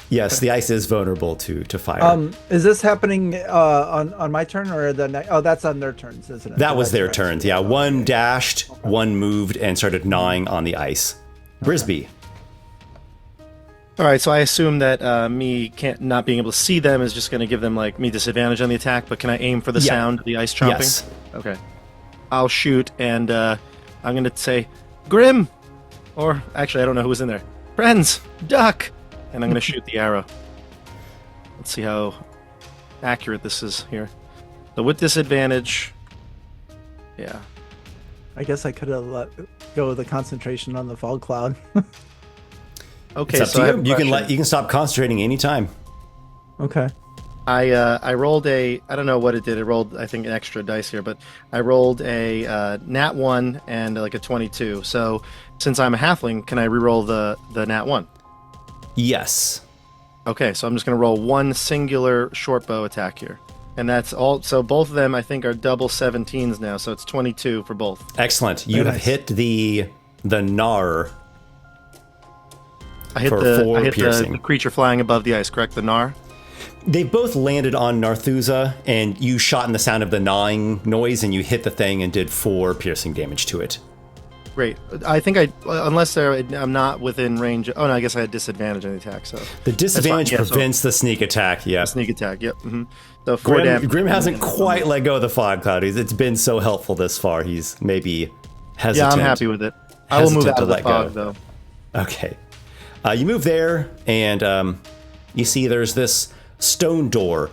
Yes, the ice is vulnerable to fire. Is this happening on my turn or that's on their turns, isn't it? That was their turns. Yeah, one dashed, one moved and started gnawing on the ice. Brisby. All right, so I assume that me not being able to see them is just going to give them like me disadvantage on the attack. But can I aim for the sound of the ice chomping? Yes. Okay. I'll shoot, and I'm going to say, Grim, or actually I don't know who was in there. Friends, duck, and I'm going to shoot the arrow. Let's see how accurate this is here. So with disadvantage, yeah. I guess I could have let go of the concentration on the fog cloud. Okay, it's up to you. You can stop concentrating anytime. Okay. I rolled I don't know what it did. It rolled, I think, an extra dice here, but I rolled a nat 1 and like a 22. So since I'm a halfling, can I re-roll the nat 1? Yes. Okay, so I'm just going to roll one singular short bow attack here. And that's all. So both of them, I think, are double 17s now. So it's 22 for both. Excellent. You have hit the Nar. I hit the creature flying above the ice, correct? The Nar? They both landed on Narzutha, and you shot in the sound of the gnawing noise, and you hit the thing and did 4 piercing damage to it. Great. I think unless I'm not within range. Oh no, I guess I had disadvantage on the attack. So the disadvantage prevents the sneak attack. Yeah, sneak attack. Yep. Mm-hmm. So 4 damage. Grim hasn't quite let go of the fog cloud. It's been so helpful this far. He's maybe hesitant. Yeah, I'm happy with it. I will move out of the fog though. Okay. You move there, and you see there's this stone door.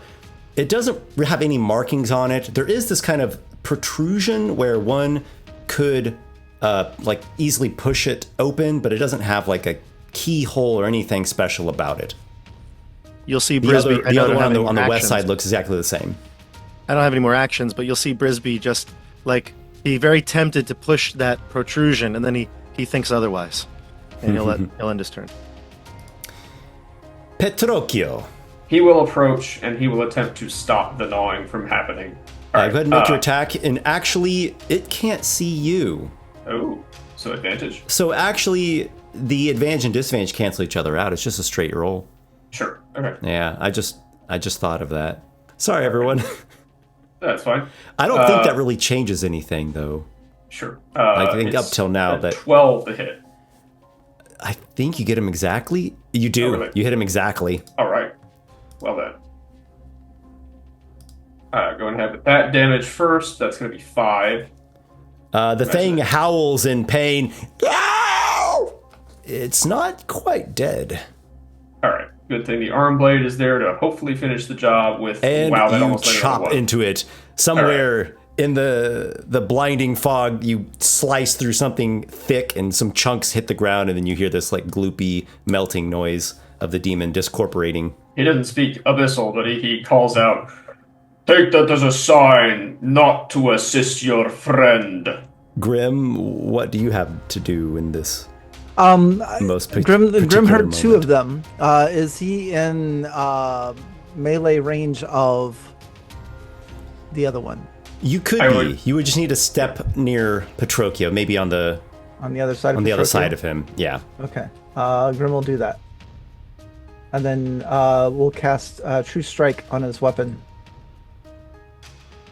It doesn't have any markings on it. There is this kind of protrusion where one could like easily push it open, but it doesn't have like a keyhole or anything special about it. You'll see Brisby. The other one on the west side looks exactly the same. I don't have any more actions, but you'll see Brisby just like be very tempted to push that protrusion, and then he thinks otherwise, and he'll end his turn. Petrocchio. He will approach and he will attempt to stop the gnawing from happening. Go ahead and make your attack, and actually, it can't see you. Oh, so advantage? So actually, the advantage and disadvantage cancel each other out. It's just a straight roll. Sure. Okay. Yeah, I just thought of that. Sorry, everyone. That's fine. I don't think that really changes anything, though. Sure. I think up till now that 12 to hit. I think you get him exactly. You do. Oh, really? You hit him exactly. All right. Well then. Go and have that damage first. That's going to be 5. The thing howls in pain. Ow! It's not quite dead. All right. Good thing the arm blade is there to hopefully finish the job with. And wow, that you almost chop into it somewhere In the blinding fog, you slice through something thick and some chunks hit the ground, and then you hear this like gloopy melting noise of the demon discorporating. He doesn't speak Abyssal, but he calls out, "Take that as a sign not to assist your friend." Grim, what do you have to do in this? Most Grim heard moment? two of them. Is he in melee range of the other one? You could be. You would just need to step near Petrocchio, maybe on the other side. On the other side of him. Yeah. Okay. Grim will do that, and then we'll cast True Strike on his weapon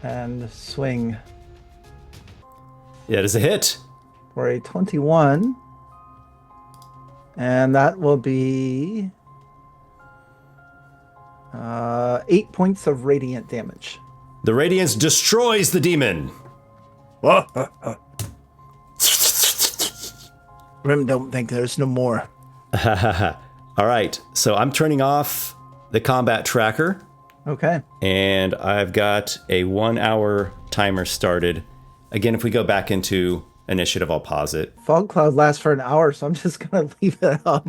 and swing. Yeah, it is a hit. For a 21. And that will be 8 points of radiant damage. The radiance destroys the demon. Grim don't think there's no more. All right, so I'm turning off the combat tracker. Okay. And I've got a 1 hour timer started. Again, if we go back into initiative, I'll pause it. Fog cloud lasts for an hour, so I'm just going to leave it up.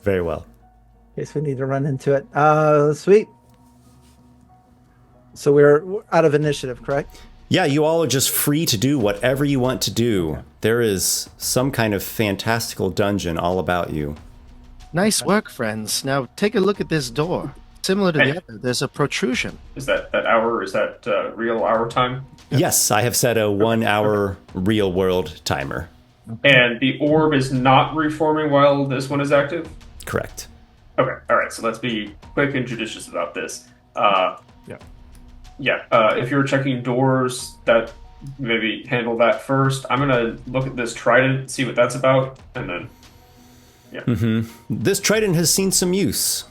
Very well. In case we need to run into it. Sweet. So we're out of initiative, correct? Yeah, you all are just free to do whatever you want to do. Okay. There is some kind of fantastical dungeon all about you. Nice work, friends. Now take a look at this door. Similar to the other, there's a protrusion. Is that hour? Is that real hour time? Yes, I have set a 1 hour real world timer. And the orb is not reforming while this one is active? Correct. Okay, all right, so let's be quick and judicious about this. If you're checking doors, that maybe handle that first. I'm going to look at this trident, see what that's about, and then, This trident has seen some use.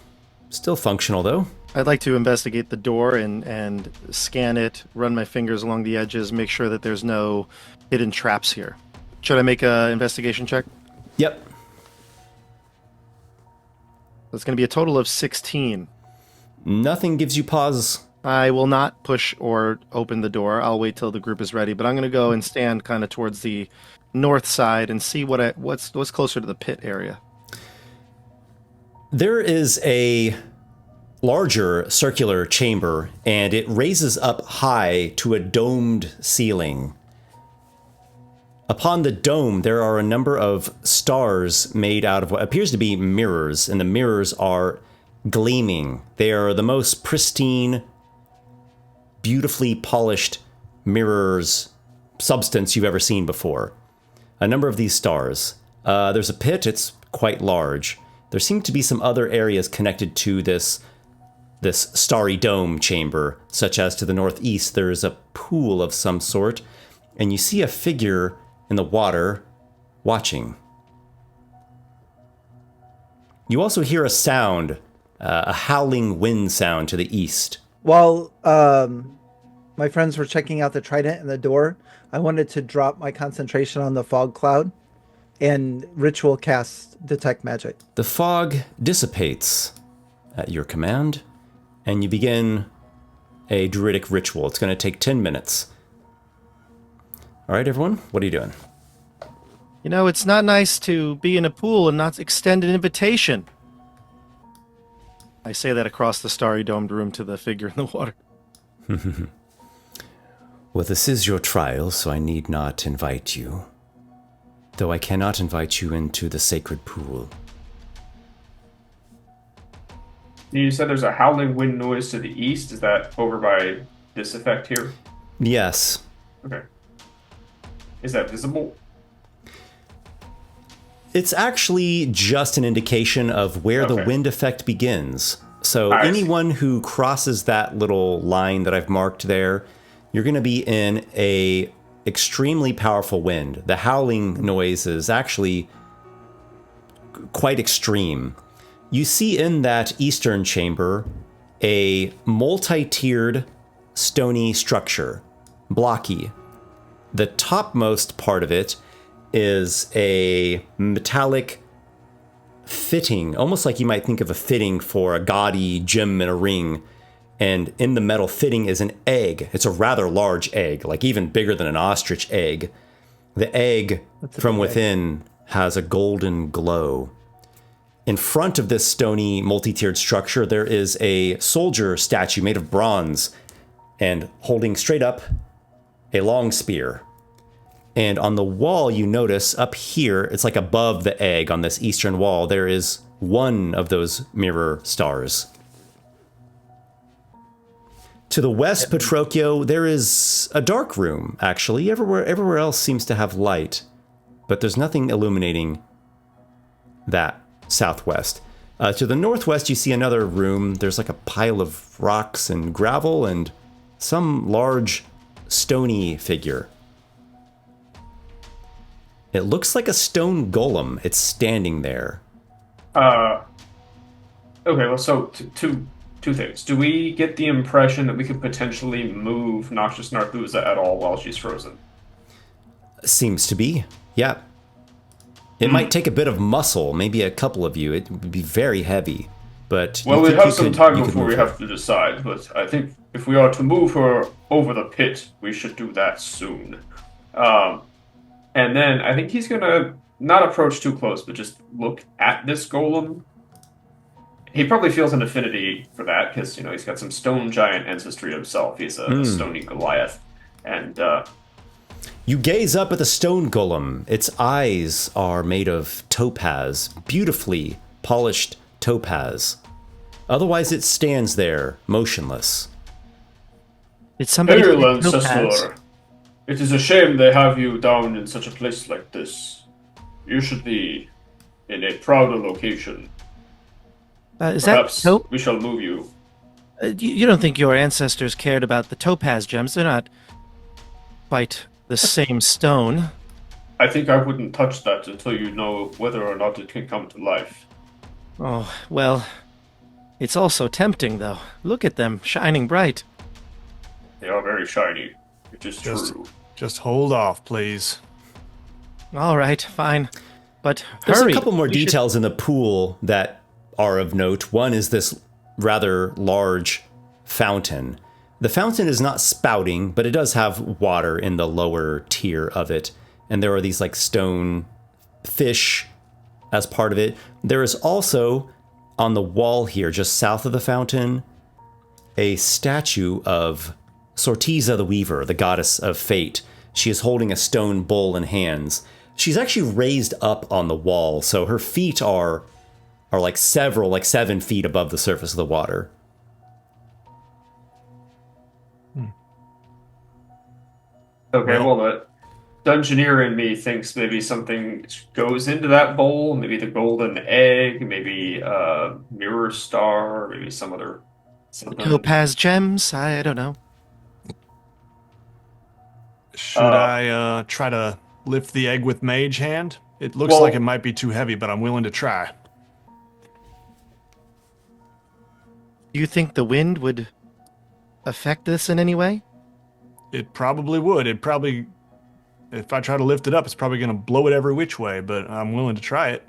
Still functional, though. I'd like to investigate the door and scan it, run my fingers along the edges, make sure that there's no hidden traps here. Should I make an investigation check? Yep. That's going to be a total of 16. Nothing gives you pause. I will not push or open the door. I'll wait till the group is ready, but I'm going to go and stand kind of towards the north side and see what's closer to the pit area. There is a larger circular chamber, and it raises up high to a domed ceiling. Upon the dome, there are a number of stars made out of what appears to be mirrors, and the mirrors are gleaming. They are the most pristine, beautifully polished mirrors substance you've ever seen before. A number of these stars. There's a pit, it's quite large. There seem to be some other areas connected to this starry dome chamber, such as to the northeast there is a pool of some sort, and you see a figure in the water watching. You also hear a sound, a howling wind sound to the east. While my friends were checking out the trident and the door, I wanted to drop my concentration on the fog cloud and ritual cast detect magic. The fog dissipates at your command, and you begin a druidic ritual. It's going to take 10 minutes. All right, everyone, what are you doing? You know, it's not nice to be in a pool and not extend an invitation. I say that across the starry domed room to the figure in the water. Well, this is your trial, so I need not invite you. Though I cannot invite you into the sacred pool. You said there's a howling wind noise to the east. Is that over by this effect here? Yes. Okay. Is that visible? It's actually just an indication of where the wind effect begins. So anyone who crosses that little line that I've marked there, you're going to be in a extremely powerful wind. The howling noise is actually quite extreme. You see in that eastern chamber a multi-tiered stony structure, blocky. The topmost part of it is a metallic fitting, almost like you might think of a fitting for a gaudy gem in a ring. And in the metal fitting is an egg. It's a rather large egg, like even bigger than an ostrich egg. The egg from within has a golden glow. In front of this stony, multi-tiered structure, there is a soldier statue made of bronze and holding straight up a long spear. And on the wall, you notice up here, it's like above the egg on this eastern wall, there is one of those mirror stars. To the west, Petrocchio, there is a dark room, actually. Everywhere else seems to have light, but there's nothing illuminating that southwest. To the northwest, you see another room. There's like a pile of rocks and gravel and some large stony figure. It looks like a stone golem. It's standing there. Okay, well, so two things. Do we get the impression that we could potentially move Noxious Narzutha at all while she's frozen? Seems to be, yeah. It might take a bit of muscle, maybe a couple of you. It would be very heavy, but... Well, we have some time before we have to decide, but I think if we are to move her over the pit, we should do that soon. And then I think he's gonna not approach too close, but just look at this golem. He probably feels an affinity for that because, he's got some stone giant ancestry himself. He's a stony Goliath. And you gaze up at the stone golem. Its eyes are made of topaz, beautifully polished topaz. Otherwise, it stands there, motionless. Did somebody Hail, take topaz? ancestor. It is a shame they have you down in such a place like this. You should be in a prouder location. Is Perhaps that we shall move you. You don't think your ancestors cared about the topaz gems? They're not quite the same stone. I think I wouldn't touch that until you know whether or not it can come to life. Oh, well, it's also tempting, though. Look at them, shining bright. They are very shiny. It is true. Just hold off, please. All right, fine. But There's hurry. a couple more We should- details in the pool that are of note. One is this rather large fountain. The fountain is not spouting, but it does have water in the lower tier of it. And there are these like stone fish as part of it. There is also on the wall here, just south of the fountain, a statue of Sortiza the Weaver, the goddess of fate. She is holding a stone bowl in hands. She's actually raised up on the wall, so her feet are like 7 feet above the surface of the water. Okay, well, the Dungeoneer in me thinks maybe something goes into that bowl, maybe the golden egg, maybe a mirror star, maybe some other something. Topaz gems? I don't know. Should I try to lift the egg with Mage Hand? It looks like it might be too heavy, but I'm willing to try. Do you think the wind would affect this in any way? It probably would. If I try to lift it up, it's probably going to blow it every which way, but I'm willing to try it.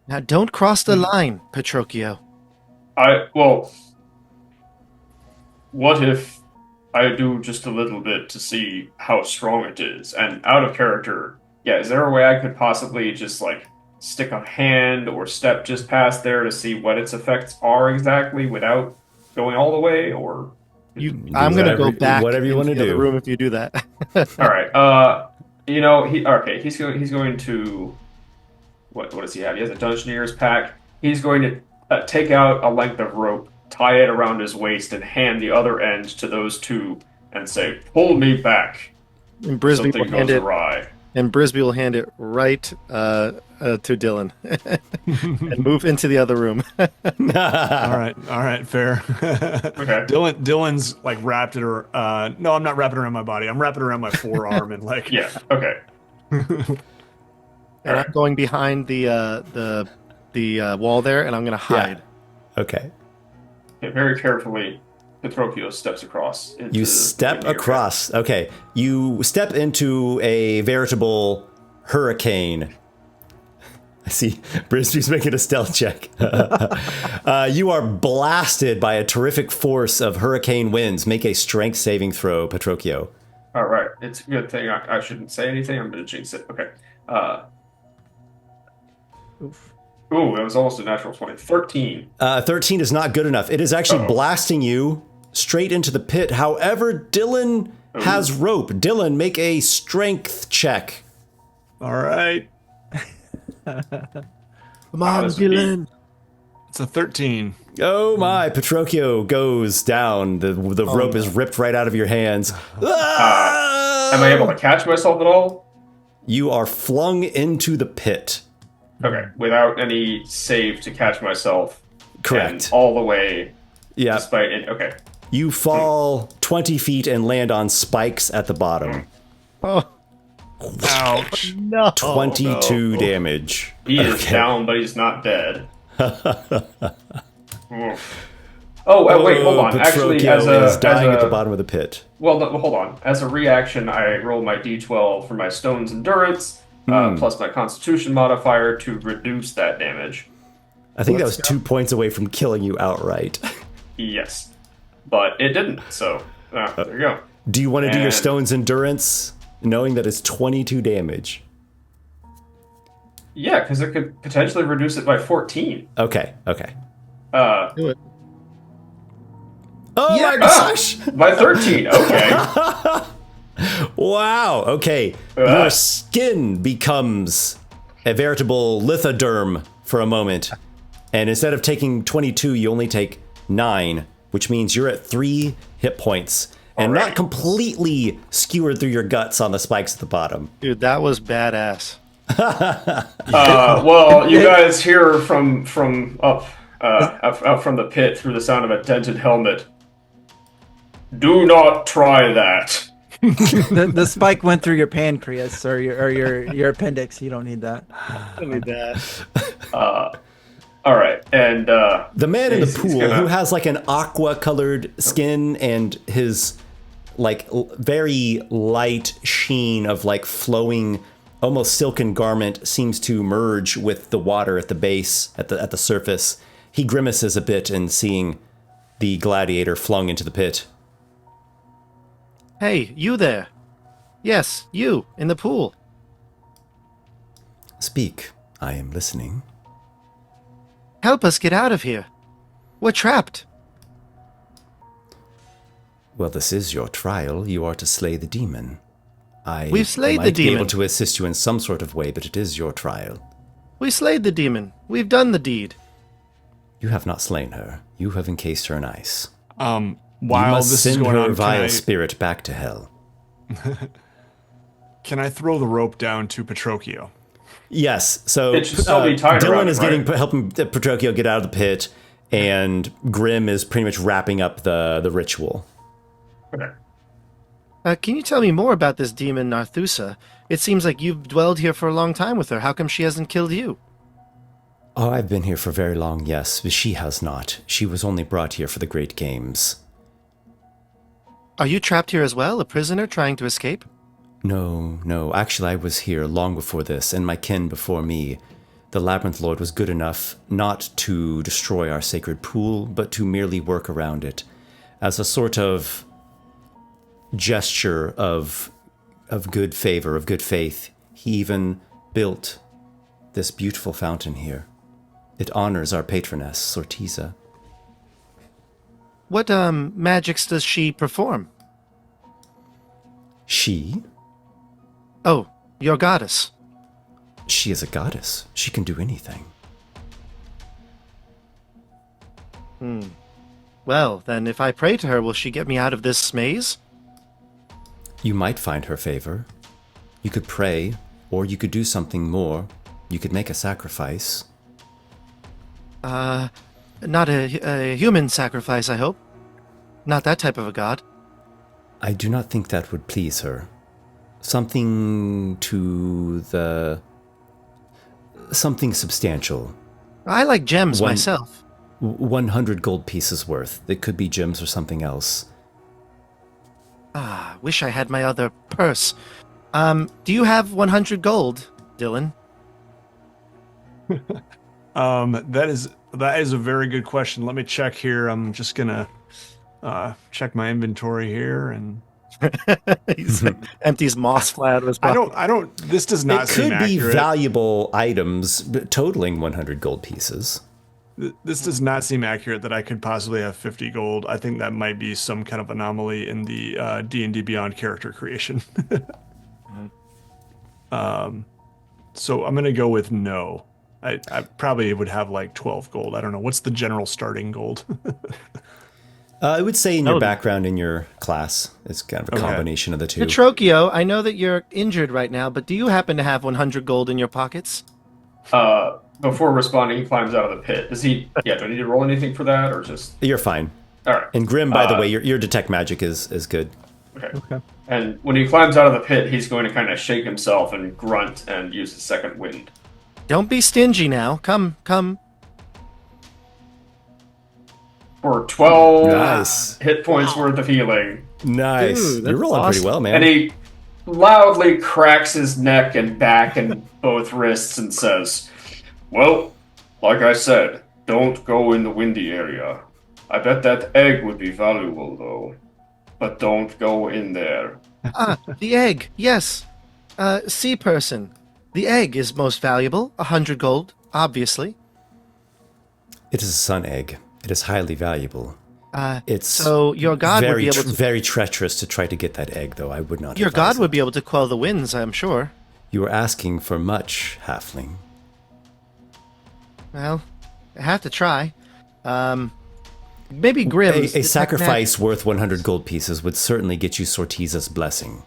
Now, don't cross the line, Petrocchio. What if I do just a little bit to see how strong it is? And out of character, is there a way I could possibly just stick a hand or step just past there to see what its effects are exactly without going all the way? Or I'm going to go back whatever you want to into the do. room if you do that. all right, he's going to what does he have? He has a Dungeoneer's pack. He's going to take out a length of rope, tie it around his waist, and hand the other end to those two and say, "Pull me back." And Brisby Something will hand goes it. awry. And Brisby will hand it right to Dylan and move into the other room. All right, fair. Okay. Dylan's wrapped it around. No, I'm not wrapping it around my body. I'm wrapping it around my forearm and Yeah. Okay. And I'm going behind the wall there, and I'm going to hide. Okay. Okay, very carefully, Petrocchio steps across. You step across. Okay. You step into a veritable hurricane I see Brisby's making a stealth check. You are blasted by a terrific force of hurricane winds. Make a strength saving throw, Petrocchio. All right. It's a good thing I shouldn't say anything. I'm going to jinx it. Okay. Oof. Ooh, that was almost a natural 20. 13. 13 is not good enough. It is actually blasting you straight into the pit. However, Dylan has rope. Dylan, make a strength check. All right. Come on, Dylan. It's a 13. Oh my, Petrocchio goes down. The rope is ripped right out of your hands. Am I able to catch myself at all? You are flung into the pit. Okay, without any save to catch myself. Correct. And all the way. Yeah. Despite it. Okay. You fall 20 feet and land on spikes at the bottom. Oh, Ouch. no. 22 damage. He is down, but he's not dead. Wait, hold on. Actually, Petrocchio is dying at the bottom of the pit. Well, no, hold on. As a reaction, I roll my d12 for my stone's endurance, plus my constitution modifier to reduce that damage. I think that was 2 points away from killing you outright. Yes. But it didn't, so there you go. Do you want to do your And- stone's endurance, knowing that it's 22 damage? Yeah, because it could potentially reduce it by 14. Okay. Do it. Oh my gosh! By 13, okay. Wow, okay. Your skin becomes a veritable lithoderm for a moment. And instead of taking 22, you only take 9, which means you're at 3 hit points. And not completely skewered through your guts on the spikes at the bottom. Dude, that was badass. Well, you guys hear from up from the pit through the sound of a dented helmet. Do not try that. The spike went through your pancreas or your appendix. You don't need that. Don't need that. All right, and The man in the he's pool gonna- who has like an aqua-colored skin and his like very light sheen of like flowing, almost silken garment seems to merge with the water at the base, at the surface. He grimaces a bit in seeing the gladiator flung into the pit. Hey, you there. Yes, you, in the pool. Speak, I am listening. Help us get out of here. We're trapped. Well, this is your trial. You are to slay the demon. We've slayed the might be able demon. to assist you in some sort of way, but it is your trial. We slayed the demon. We've done the deed. You have not slain her. You have encased her in ice. While You must this is send going her on, vile spirit back to hell. can I throw the rope down to Petrocchio? Yes, so It should still be tied Dylan around is it, right? helping Petrocchio get out of the pit, and Grim is pretty much wrapping up the ritual. Okay. Can you tell me more about this demon Narzutha? It seems like you've dwelled here for a long time with her. How come she hasn't killed you? Oh, I've been here for very long, yes, but she has not. She was only brought here for the Great Games. Are you trapped here as well, a prisoner trying to escape? No. Actually, I was here long before this, and my kin before me. The Labyrinth Lord was good enough not to destroy our sacred pool, but to merely work around it. As a sort of gesture of good favor, of good faith, he even built this beautiful fountain here. It honors our patroness, Sortiza. What magics does she perform? She? Oh, your goddess. She is a goddess. She can do anything. Well, then if I pray to her, will she get me out of this maze? You might find her favor. You could pray, or you could do something more. You could make a sacrifice. Not a human sacrifice, I hope. Not that type of a god. I do not think that would please her. Something something substantial. I like gems One- myself. 100 gold pieces worth. It could be gems or something else. Wish I had my other purse. Do you have 100 gold, Dylan? That is a very good question. Let me check here. I'm just gonna check my inventory here, and He's empties moss flat out of his I pocket. don't. This does not It seem could be accurate. valuable items totaling 100 gold pieces. This does not seem accurate that I could possibly have 50 gold. I think that might be some kind of anomaly in the D&D Beyond character creation. So I'm gonna go with no. I probably would have like 12 gold. I don't know. What's the general starting gold? I would say in your Oh. background in your class, it's kind of a combination of the two. Petrocchio, I know that you're injured right now, but do you happen to have 100 gold in your pockets? Before responding, he climbs out of the pit. Does he? Yeah. Do I need to roll anything for that, or just? You're fine. All right. And Grim, by the way, your detect magic is good. Okay. And when he climbs out of the pit, he's going to kind of shake himself and grunt and use his second wind. Don't be stingy now. Come. For 12 Nice. hit points worth of healing. Nice. Dude, that's You're rolling pretty awesome. well, man. And he loudly cracks his neck and back and both wrists and says, "Well, like I said, don't go in the windy area. I bet that egg would be valuable, though. But don't go in there." The egg. Yes. Sea person. The egg is most valuable. 100 gold, obviously. It is a sun egg. It is highly valuable. It's So your god would very, be able to. very treacherous to try to get that egg, though. I would not. Your advise god would it. be able to quell the winds, I'm sure. You are asking for much, halfling. Well, I have to try. Maybe Grimm's. A sacrifice worth 100 gold pieces would certainly get you Sortiza's blessing.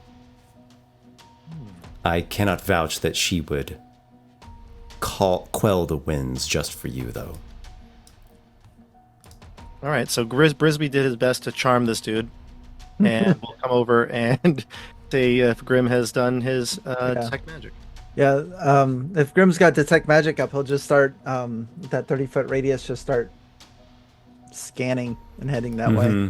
I cannot vouch that she would quell the winds just for you, though. All right, so Brisby did his best to charm this dude, and we'll come over and see if Grim has done his detect magic. Yeah, if Grim's got detect magic up, he'll just start that 30-foot radius. Just start scanning and heading that way.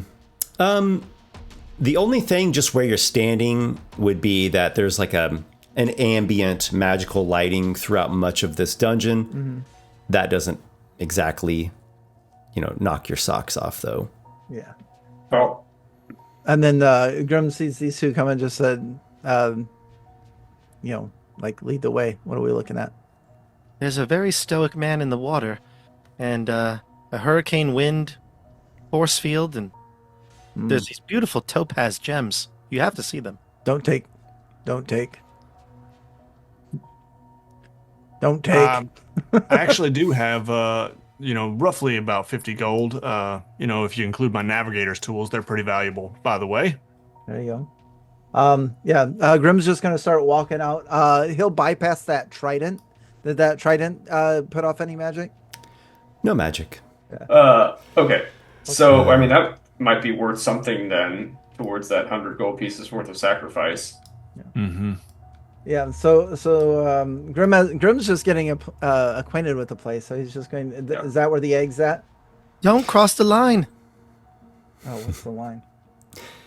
The only thing just where you're standing would be that there's like an ambient magical lighting throughout much of this dungeon. That doesn't exactly, knock your socks off, though. Yeah. Well, And then Grim sees these two come and just said, like, lead the way. What are we looking at? There's a very stoic man in the water, and a hurricane wind, force field, and there's these beautiful topaz gems. You have to see them. Don't take. I actually do have, roughly about 50 gold. If you include my navigator's tools, they're pretty valuable, by the way. There you go. Grim's just gonna start walking out. He'll bypass that trident. Did that trident put off any magic? No magic. okay. So, I mean, that might be worth something then towards that 100 gold pieces worth of sacrifice. Yeah. So Grim's just getting acquainted with the place. So he's just going. Is that where the egg's at? Don't cross the line. Oh, what's the line?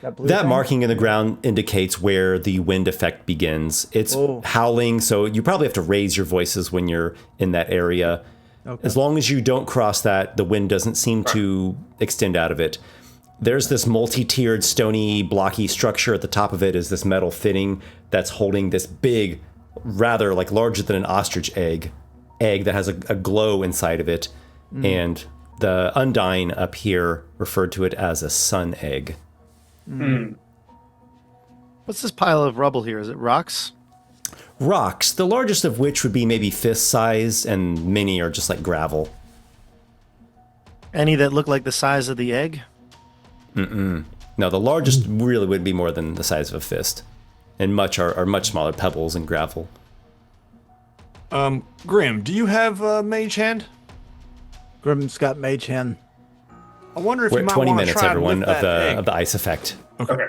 That blue That thing? marking in the ground indicates where the wind effect begins. It's howling, so you probably have to raise your voices when you're in that area. Okay. As long as you don't cross that, the wind doesn't seem to extend out of it. There's this multi-tiered, stony, blocky structure. At the top of it is this metal fitting that's holding this big, rather like larger than an ostrich egg that has a glow inside of it. And the Undyne up here referred to it as a sun egg. What's this pile of rubble here? Is it rocks? Rocks, the largest of which would be maybe fist size, and many are just like gravel. Any that look like the size of the egg? No, the largest really would be more than the size of a fist. And much are much smaller pebbles and gravel. Grim, do you have Mage Hand? Grim's got mage hand. I wonder if We're you at might 20 want to minutes, try everyone, and lift that egg. of the ice effect. Okay.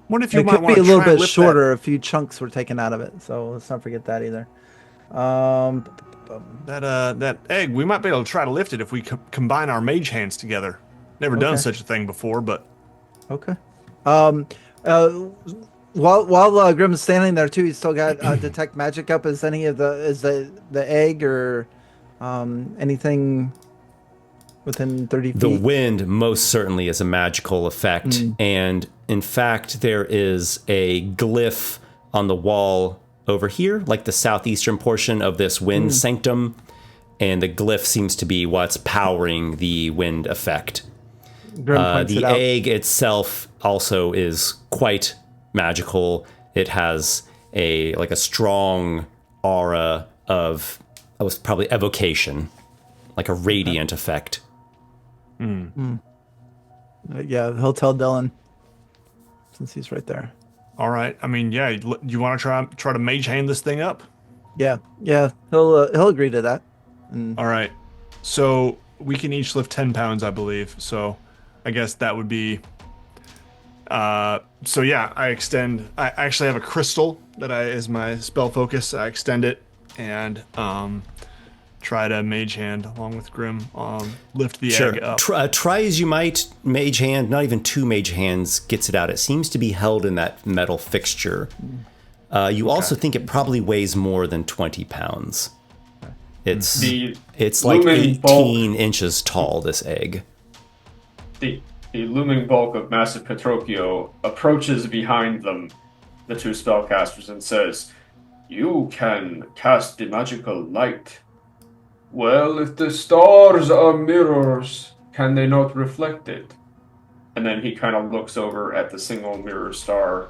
Wonder if you It might could want be a to little try and bit lift shorter. A few chunks were taken out of it, so let's not forget that either. That egg. We might be able to try to lift it if we combine our mage hands together. Never done Okay. such a thing before, but Okay. While Grim's standing there too, he's still got detect magic up. Is any of the egg or Anything within 30 feet? The wind most certainly is a magical effect, and in fact, there is a glyph on the wall over here, like the southeastern portion of this wind sanctum, and the glyph seems to be what's powering the wind effect. Grim points The it out. egg itself also is quite magical. It has a strong aura of probably evocation, like a radiant effect. Yeah, he'll tell Dylan since he's right there. All right. I mean, yeah. You want to try to mage hand this thing up? Yeah, he'll agree to that. All right. So we can each lift 10 pounds, I believe. So I guess that would be. So yeah, I actually have a crystal that is my spell focus. I extend it and try to mage hand along with Grim. Lift the egg up. Try as you might, mage hand, not even two mage hands gets it out. It seems to be held in that metal fixture. You also think it probably weighs more than 20 pounds. It's like looming 18 inches tall, this egg. The looming bulk of Massive Petrocchio approaches behind them, the two spellcasters, and says, "You can cast the magical light. Well, if the stars are mirrors, can they not reflect it?" And then he kind of looks over at the single mirror star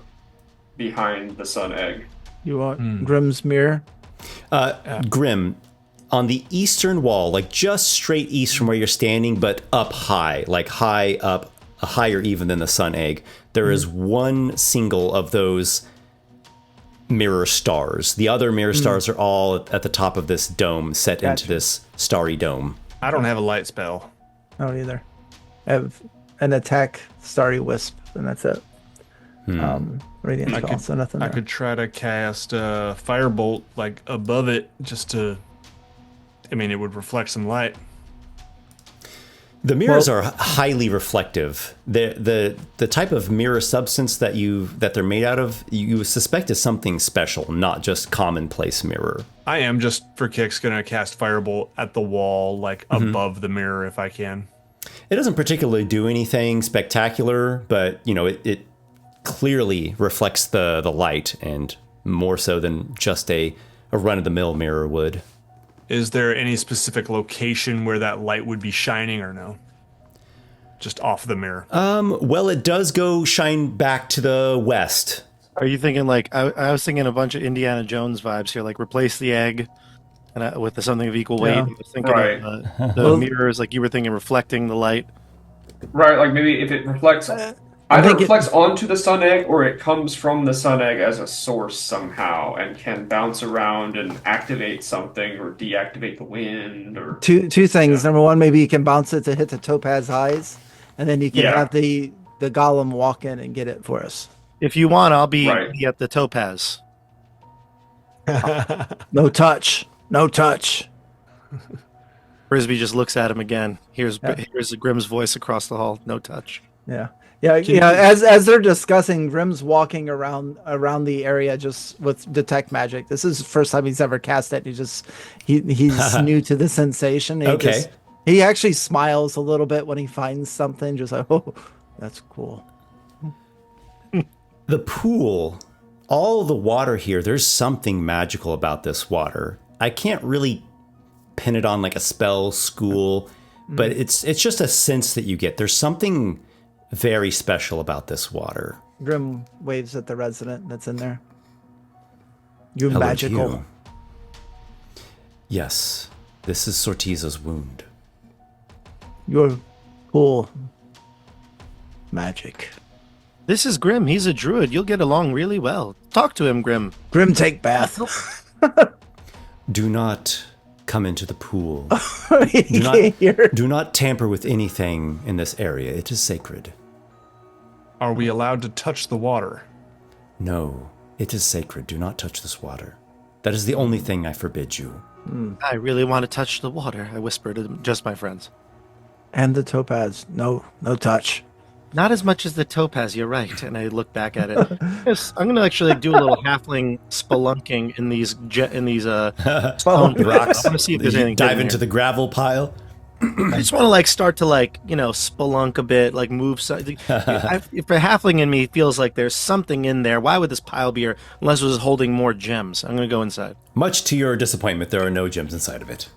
behind the sun egg. You want Grim's mirror? Grim, on the eastern wall, like just straight east from where you're standing, but up high, like high up, higher even than the sun egg, there is one single of those mirror stars. The other mirror stars are all at the top of this dome, set into this starry dome. I don't have a light spell. I don't either. I have an attack, starry wisp, and that's it. Radiant spell, so nothing I there. could try to cast a firebolt like above it, just to. I mean, it would reflect some light. The mirrors are highly reflective. The type of mirror substance that they're made out of, you suspect is something special, not just commonplace mirror. I am just for kicks gonna cast firebolt at the wall, like above the mirror, if I can. It doesn't particularly do anything spectacular, but it clearly reflects the light, and more so than just a run-of-the-mill mirror would. Is there any specific location where that light would be shining, or no? Just off the mirror. Well, it does go shine back to the west. Are you thinking like I was thinking a bunch of Indiana Jones vibes here, like replace the egg and with something of equal weight? Yeah. I was thinking Right. of the mirrors, like you were thinking, reflecting the light. Right, like maybe if it reflects, either it reflects onto the sun egg or it comes from the sun egg as a source somehow and can bounce around and activate something or deactivate the wind or Two things. Number one, maybe you can bounce it to hit the topaz eyes, and then you can have the golem walk in and get it for us. If you want, I'll be at the topaz. No touch. No touch. Frisbee just looks at him again. Here's Grim's voice across the hall. No touch. Yeah. As they're discussing, Grim's walking around the area just with detect magic. This is the first time he's ever cast it. He's new to the sensation. He actually smiles a little bit when he finds something. Just like, oh, that's cool. The pool, all the water here, there's something magical about this water. I can't really pin it on like a spell school, but it's just a sense that you get. There's something very special about this water. Grim waves at the resident that's in there. You're Hello to magical. you. Yes, this is Sortiza's wound. You're cool. Magic. This is Grim. He's a druid. You'll get along really well. Talk to him, Grim. Grim, take bath. Do not come into the pool. He can't hear. Do not tamper with anything in this area. It is sacred. Are we allowed to touch the water? No, it is sacred. Do not touch this water. That is the only thing I forbid you. I really want to touch the water, I whispered to just my friends. And the topaz. No touch. Not as much as the topaz, you're right. And I look back at it. Yes, I'm going to actually do a little halfling spelunking in these stone rocks. I want to see if there's You anything. dive into the gravel pile. I just want to start to spelunk a bit, move. If a halfling in me feels like there's something in there, why would this pile be here unless it was holding more gems? I'm going to go inside. Much to your disappointment, there are no gems inside of it.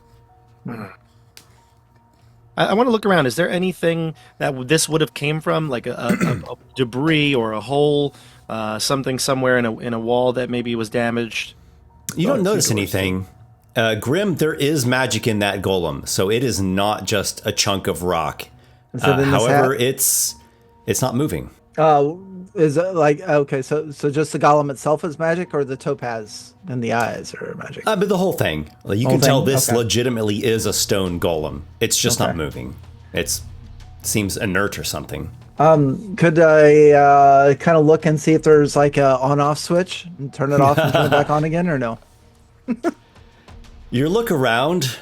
I want to look around. Is there anything that this would have came from, like a debris or a hole, something somewhere in a wall that maybe was damaged? You don't notice anything. Grim, there is magic in that golem, so it is not just a chunk of rock. However, it's not moving. Is it okay? So just the golem itself is magic, or the topaz in the eyes are magic? But the whole thing. You can tell this legitimately is a stone golem. It's just not moving. It seems inert or something. Could I kind of look and see if there's a on-off switch and turn it off and turn it back on again, or no? You look around.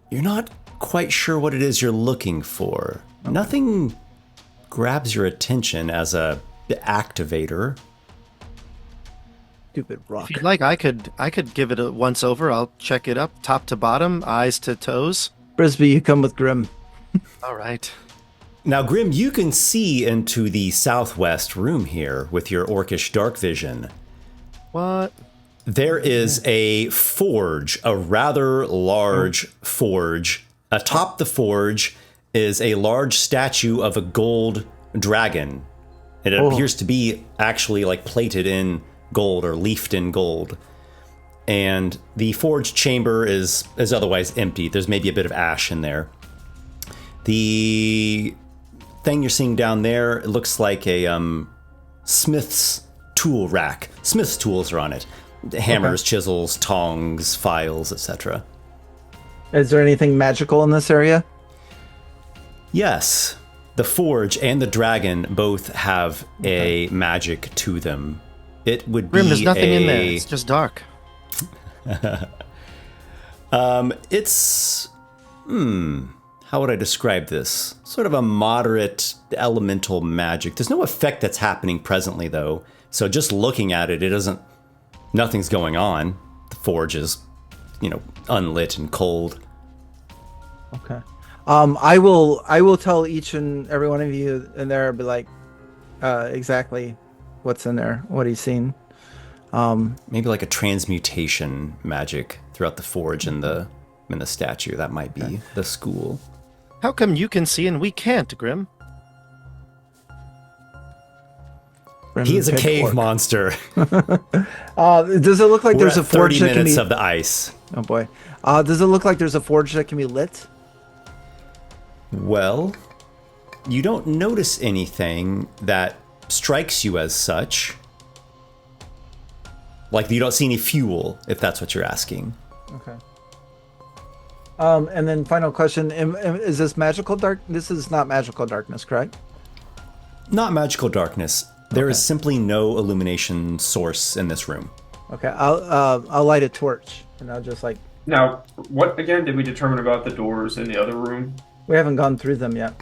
You're not quite sure what it is you're looking for. Okay. Nothing grabs your attention as a activator. Stupid rock. If you'd like, I could give it a once over. I'll check it up, top to bottom, eyes to toes. Brisby, you come with Grim. All right. Now, Grim, you can see into the southwest room here with your orcish dark vision. What? There is a forge, a rather large forge. Atop the forge is a large statue of a gold dragon. It appears to be actually plated in gold or leafed in gold. And the forge chamber is otherwise empty. There's maybe a bit of ash in there. The thing you're seeing down there, it looks like a smith's tool rack. Smith's tools are on it. Hammers, chisels, tongs, files, etc. Is there anything magical in this area? Yes. The forge and the dragon both have a magic to them. It would be there's nothing in there. It's just dark. It's how would I describe this? Sort of a moderate elemental magic. There's no effect that's happening presently though. So just looking at it, nothing's going on. The forge is, unlit and cold. Okay. I will tell each and every one of you in there, be exactly what's in there, what he's seen. Maybe like a transmutation magic throughout the forge and the statue. That might be the school. How come you can see and we can't, Grim? He is a cave monster. Does it look like there's a forge 30 that can minutes be... of the ice. Oh boy. Does it look like there's a forge that can be lit? Well, you don't notice anything that strikes you as such. You don't see any fuel, if that's what you're asking. Okay. And then final question, is this magical dark? This is not magical darkness, correct? Not magical darkness. There is simply no illumination source in this room. Okay, I'll light a torch, and I'll just Now, what again did we determine about the doors in the other room? We haven't gone through them yet.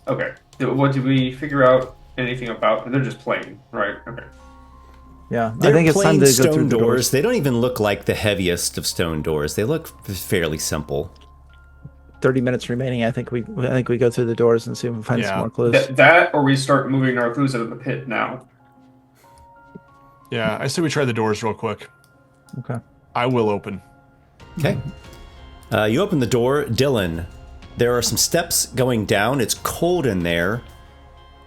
Okay. What did we figure out anything about? They're just plain, right? Okay. Yeah, They're I think it's time to go stone through the doors. They don't even look like the heaviest of stone doors. They look fairly simple. 30 minutes remaining. I think we go through the doors and see if we can find some more clues. That or we start moving Narzutha to the pit now. Yeah, I say we try the doors real quick. Okay. I will open. Okay. You open the door. Dylan, there are some steps going down. It's cold in there.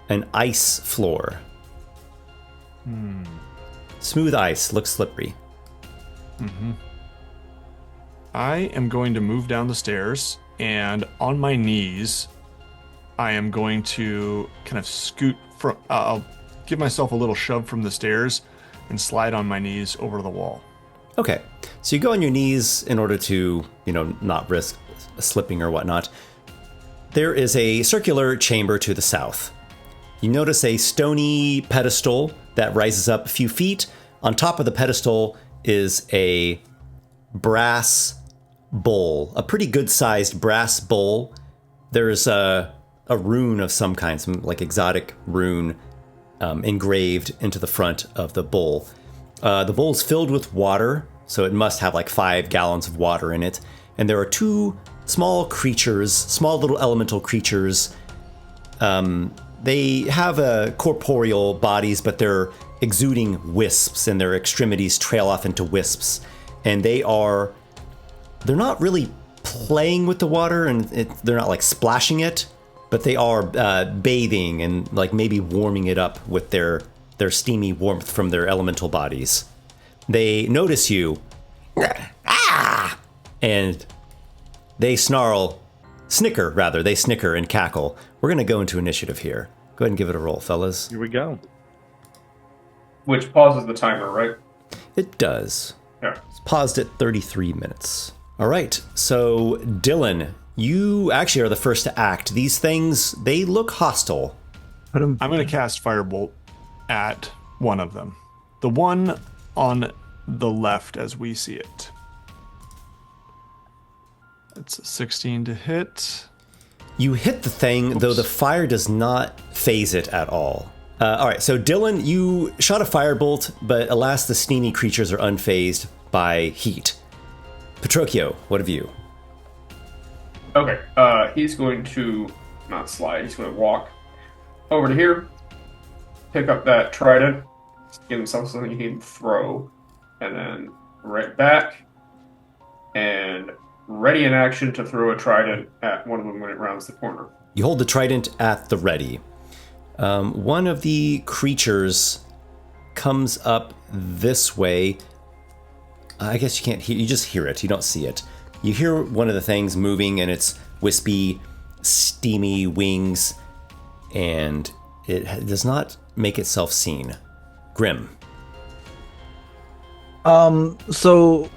An ice floor. Smooth ice. Looks slippery. I am going to move down the stairs, and on my knees, I am going to kind of scoot from... I'll give myself a little shove from the stairs and slide on my knees over the wall. Okay. So you go on your knees in order to, not risk slipping or whatnot. There is a circular chamber to the south. You notice a stony pedestal that rises up a few feet. On top of the pedestal is a brass bowl, a pretty good-sized brass bowl. There's a a rune of some kind, some like exotic rune engraved into the front of the bowl. The bowl's filled with water, so it must have like 5 gallons of water in it. And there are 2 small creatures, small little elemental creatures. They have corporeal bodies, but they're exuding wisps, and their extremities trail off into wisps. And they're not really playing with the water, and they're not like splashing it, but they are bathing and like maybe warming it up with their steamy warmth from their elemental bodies. They notice you, and they snicker and cackle. We're going to go into initiative here. Go ahead and give it a roll, fellas. Here we go. Which pauses the timer, right? It does. Yeah. It's paused at 33 minutes. All right, so Dylan, you actually are the first to act. These things, they look hostile. I'm going to cast Firebolt at one of them. The one on the left as we see it. It's a 16 to hit. You hit the thing, though the fire does not phase it at all. All right, so Dylan, you shot a firebolt, but alas, the steamy creatures are unfazed by heat. Petrocchio, what have you? Okay, he's going to not slide, he's going to walk over to here, pick up that trident, give himself something he can throw, and then right back, and ready in action to throw a trident at one of them when it rounds the corner. You hold the trident at the ready. One of the creatures comes up this way. I guess you can't hear, you just hear it, you don't see it. You hear one of the things moving and its wispy, steamy wings, and it does not make itself seen. Grim. So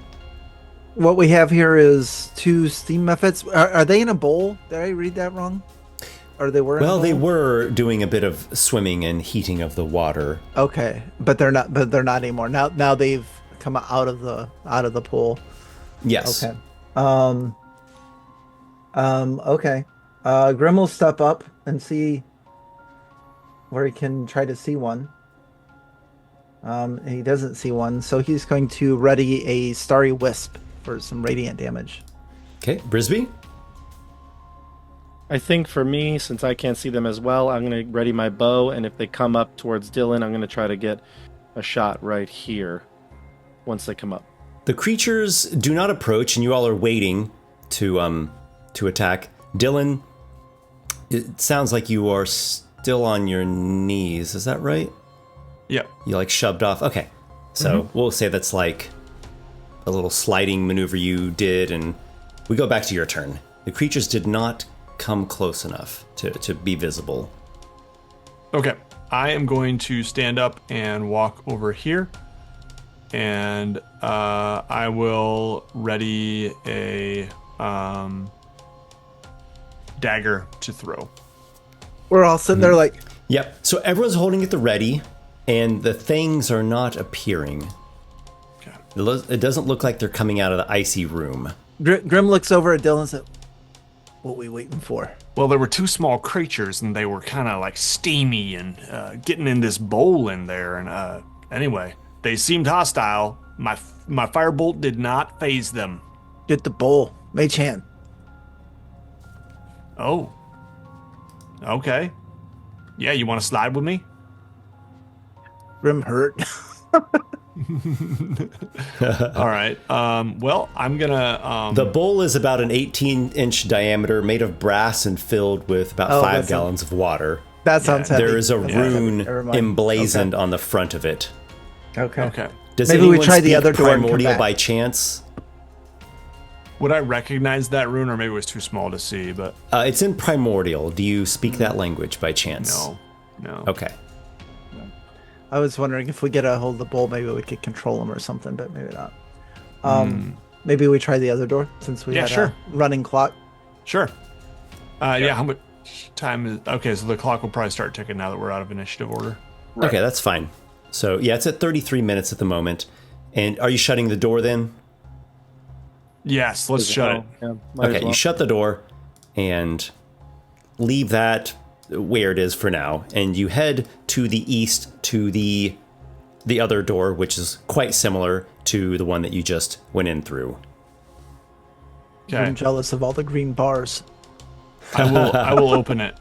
what we have here is 2 steam methods. Are they in a bowl? Did I read that wrong? Or they were in a bowl? They were doing a bit of swimming and heating of the water. Okay, but they're not anymore. Now they've come out of the pool. Yes. Okay. Okay. Grim will step up and see where he can try to see one. He doesn't see one, so he's going to ready a starry wisp for some radiant damage. Okay, Brisby? I think for me, since I can't see them as well, I'm going to ready my bow, and if they come up towards Dylan, I'm going to try to get a shot right here once they come up. The creatures do not approach, and you all are waiting to attack. Dylan, it sounds like you are still on your knees. Is that right? Yep. You like shoved off? Okay. So we'll say that's like a little sliding maneuver you did, and we go back to your turn. The creatures did not come close enough to be visible. Okay. I am going to stand up and walk over here. And I will ready a dagger to throw. We're all sitting there like... Yep. So everyone's holding at the ready, and the things are not appearing. Okay. It doesn't look like they're coming out of the icy room. Grim looks over at Dylan and says, "What are we waiting for?" Well, there were 2 small creatures, and they were kind of like steamy and getting in this bowl in there. And anyway, they seemed hostile. My firebolt did not phase them. Get the bowl. Mage hand. Oh. Okay. Yeah, you want to slide with me? Grim hurt. All right. Well, I'm gonna. The bowl is about an 18-inch diameter, made of brass and filled with about 5 gallons of water. That sounds heavy. There is a That sounds rune heavy. Never mind. emblazoned on the front of it. Okay. Okay. Does Maybe we anyone try the speak other door and come primordial back. by chance? Would I recognize that rune, or maybe it was too small to see? But It's in primordial. Do you speak that language by chance? no. Okay. I was wondering if we get a hold of the bowl, maybe we could control them or something, but maybe not. Maybe we try the other door since we Yeah, had sure. a running clock. Sure. Yeah. How much time is? Okay, so the clock will probably start ticking now that we're out of initiative order. Right. Okay, that's fine. So, yeah, it's at 33 minutes at the moment. And are you shutting the door then? Yes. Let's shut it. Yeah, might as Okay, well. you shut the door, and leave that where it is for now, and you head to the east to the other door, which is quite similar to the one that you just went in through. I'm jealous of all the green bars. I will open it.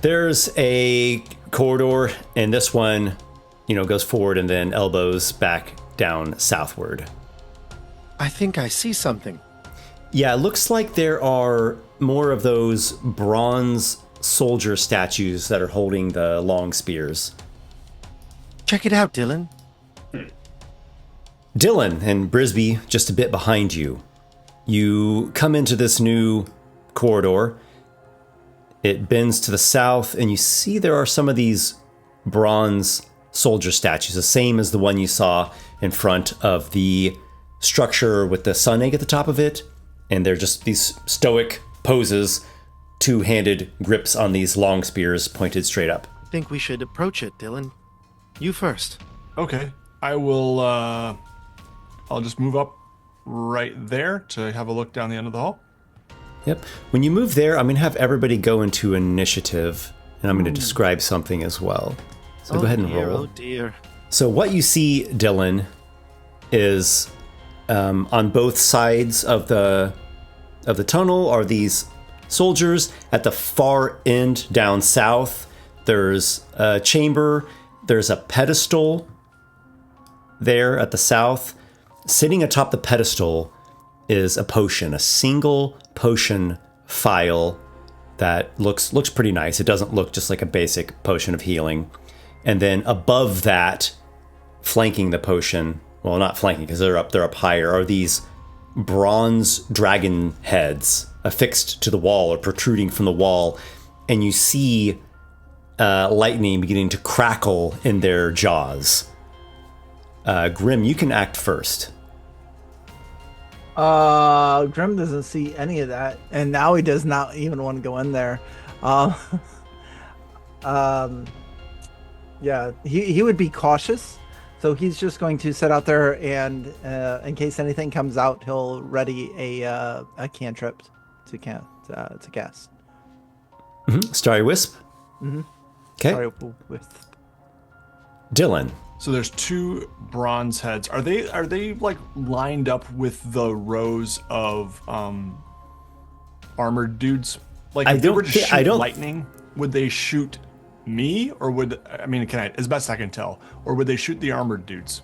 There's a corridor, and this one, goes forward and then elbows back down southward. I think I see something. Yeah, it looks like there are more of those bronze soldier statues that are holding the long spears. Check it out, Dylan. Dylan and Brisby, just a bit behind you. You come into this new corridor. It bends to the south, and you see there are some of these bronze soldier statues, the same as the one you saw in front of the structure with the sun egg at the top of it. And they're just these stoic poses, two-handed grips on these long spears pointed straight up. I think we should approach it, Dylan. You first. Okay. I will, I'll just move up right there to have a look down the end of the hall. Yep. When you move there, I'm going to have everybody go into initiative, and I'm going to describe something as well. So go ahead and roll. Oh dear. So what you see, Dylan, is on both sides of the tunnel are these soldiers. At the far end down south, there's a chamber. There's a pedestal there at the south. Sitting atop the pedestal is a potion, a single potion phial that looks pretty nice. It doesn't look just like a basic potion of healing. And then above that, flanking the potion, well, not flanking because they're up higher, are these bronze dragon heads affixed to the wall or protruding from the wall. And you see lightning beginning to crackle in their jaws. Grim, you can act first. Grim doesn't see any of that, and now he does not even want to go in there. Yeah, he would be cautious, so he's just going to sit out there, and in case anything comes out, he'll ready a cantrip to cast. Mm-hmm. Starry Wisp. Mm-hmm. Okay. Starry Wisp. Dylan. So there's two bronze heads. Are they like lined up with the rows of armored dudes? Like if they were to shoot lightning, would they shoot me, or as best I can tell, or would they shoot the armored dudes?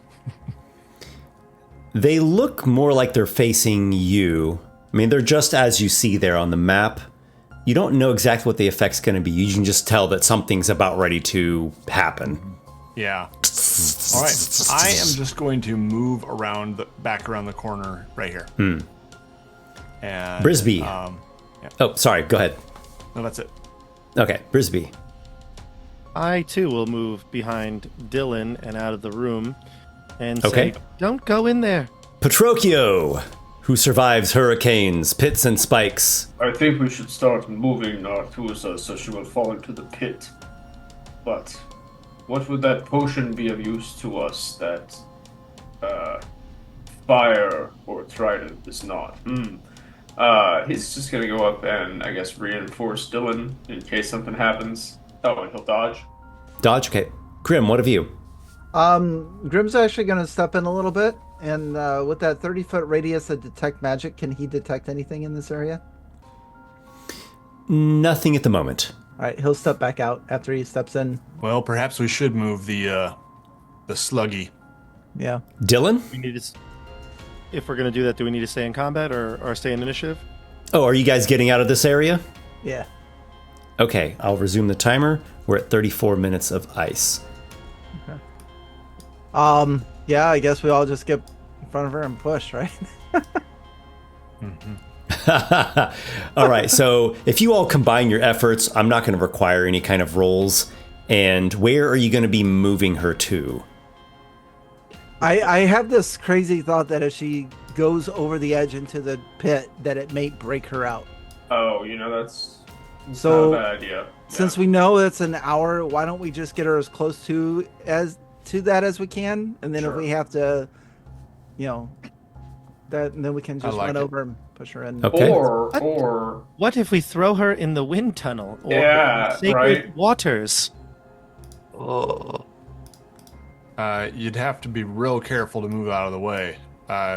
They look more like they're facing you. I mean, they're just as you see there on the map. You don't know exactly what the effect's going to be. You can just tell that something's about ready to happen. Yeah. All right. I am just going to move back around the corner right here. And Brisby. Yeah. Oh, sorry. Go ahead. No, that's it. Okay, Brisby. I too will move behind Dylan and out of the room and say, "Don't go in there." Petrocchio, who survives hurricanes, pits, and spikes. I think we should start moving Narzutha so she will fall into the pit. But what would that potion be of use to us that fire or trident is not? He's just gonna go up and, I guess, reinforce Dylan in case something happens. Oh, and he'll dodge. Dodge? Okay. Grim, what have you? Grim's actually going to step in a little bit, and with that 30-foot radius of detect magic, can he detect anything in this area? Nothing at the moment. All right, he'll step back out after he steps in. Well, perhaps we should move the sluggy. Yeah. Dylan? If we're going to do that, do we need to stay in combat or stay in initiative? Oh, are you guys getting out of this area? Yeah. Okay, I'll resume the timer. We're at 34 minutes of ice. Okay. Yeah, I guess we all just get in front of her and push, right? All right, so if you all combine your efforts, I'm not going to require any kind of rolls. And where are you going to be moving her to? I have this crazy thought that if she goes over the edge into the pit, that it may break her out. Oh, that's so not a bad idea. Since we know it's an hour, why don't we just get her as close to that as we can, and then if we have to, then we can just run over and Push her in. Okay. Or What if we throw her in the wind tunnel or Yeah, sacred right. waters? Oh. You'd have to be real careful to move out of the way,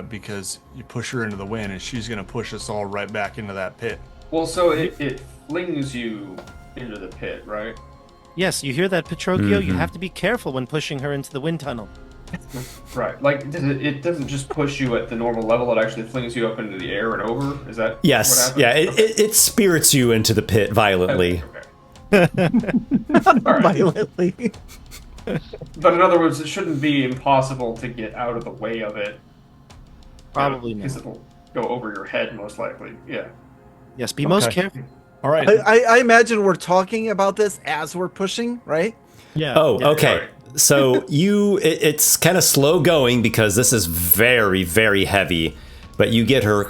because you push her into the wind, and she's going to push us all right back into that pit. well, so it flings you into the pit, right? Yes, you hear that, Petrocchio? You have to be careful when pushing her into the wind tunnel. Right. Like it doesn't just push you at the normal level; it actually flings you up into the air and over. Is that Yes, what happens? yeah, it spirits you into the pit violently. Okay. All right. Violently. But in other words, it shouldn't be impossible to get out of the way of it. Probably Because not. it'll go over your head, most likely. Yeah. Yes, be most Okay. careful. All right. I imagine we're talking about this as we're pushing, right? Yeah. Oh, okay. right. So it's kind of slow going because this is very, very heavy, but you get her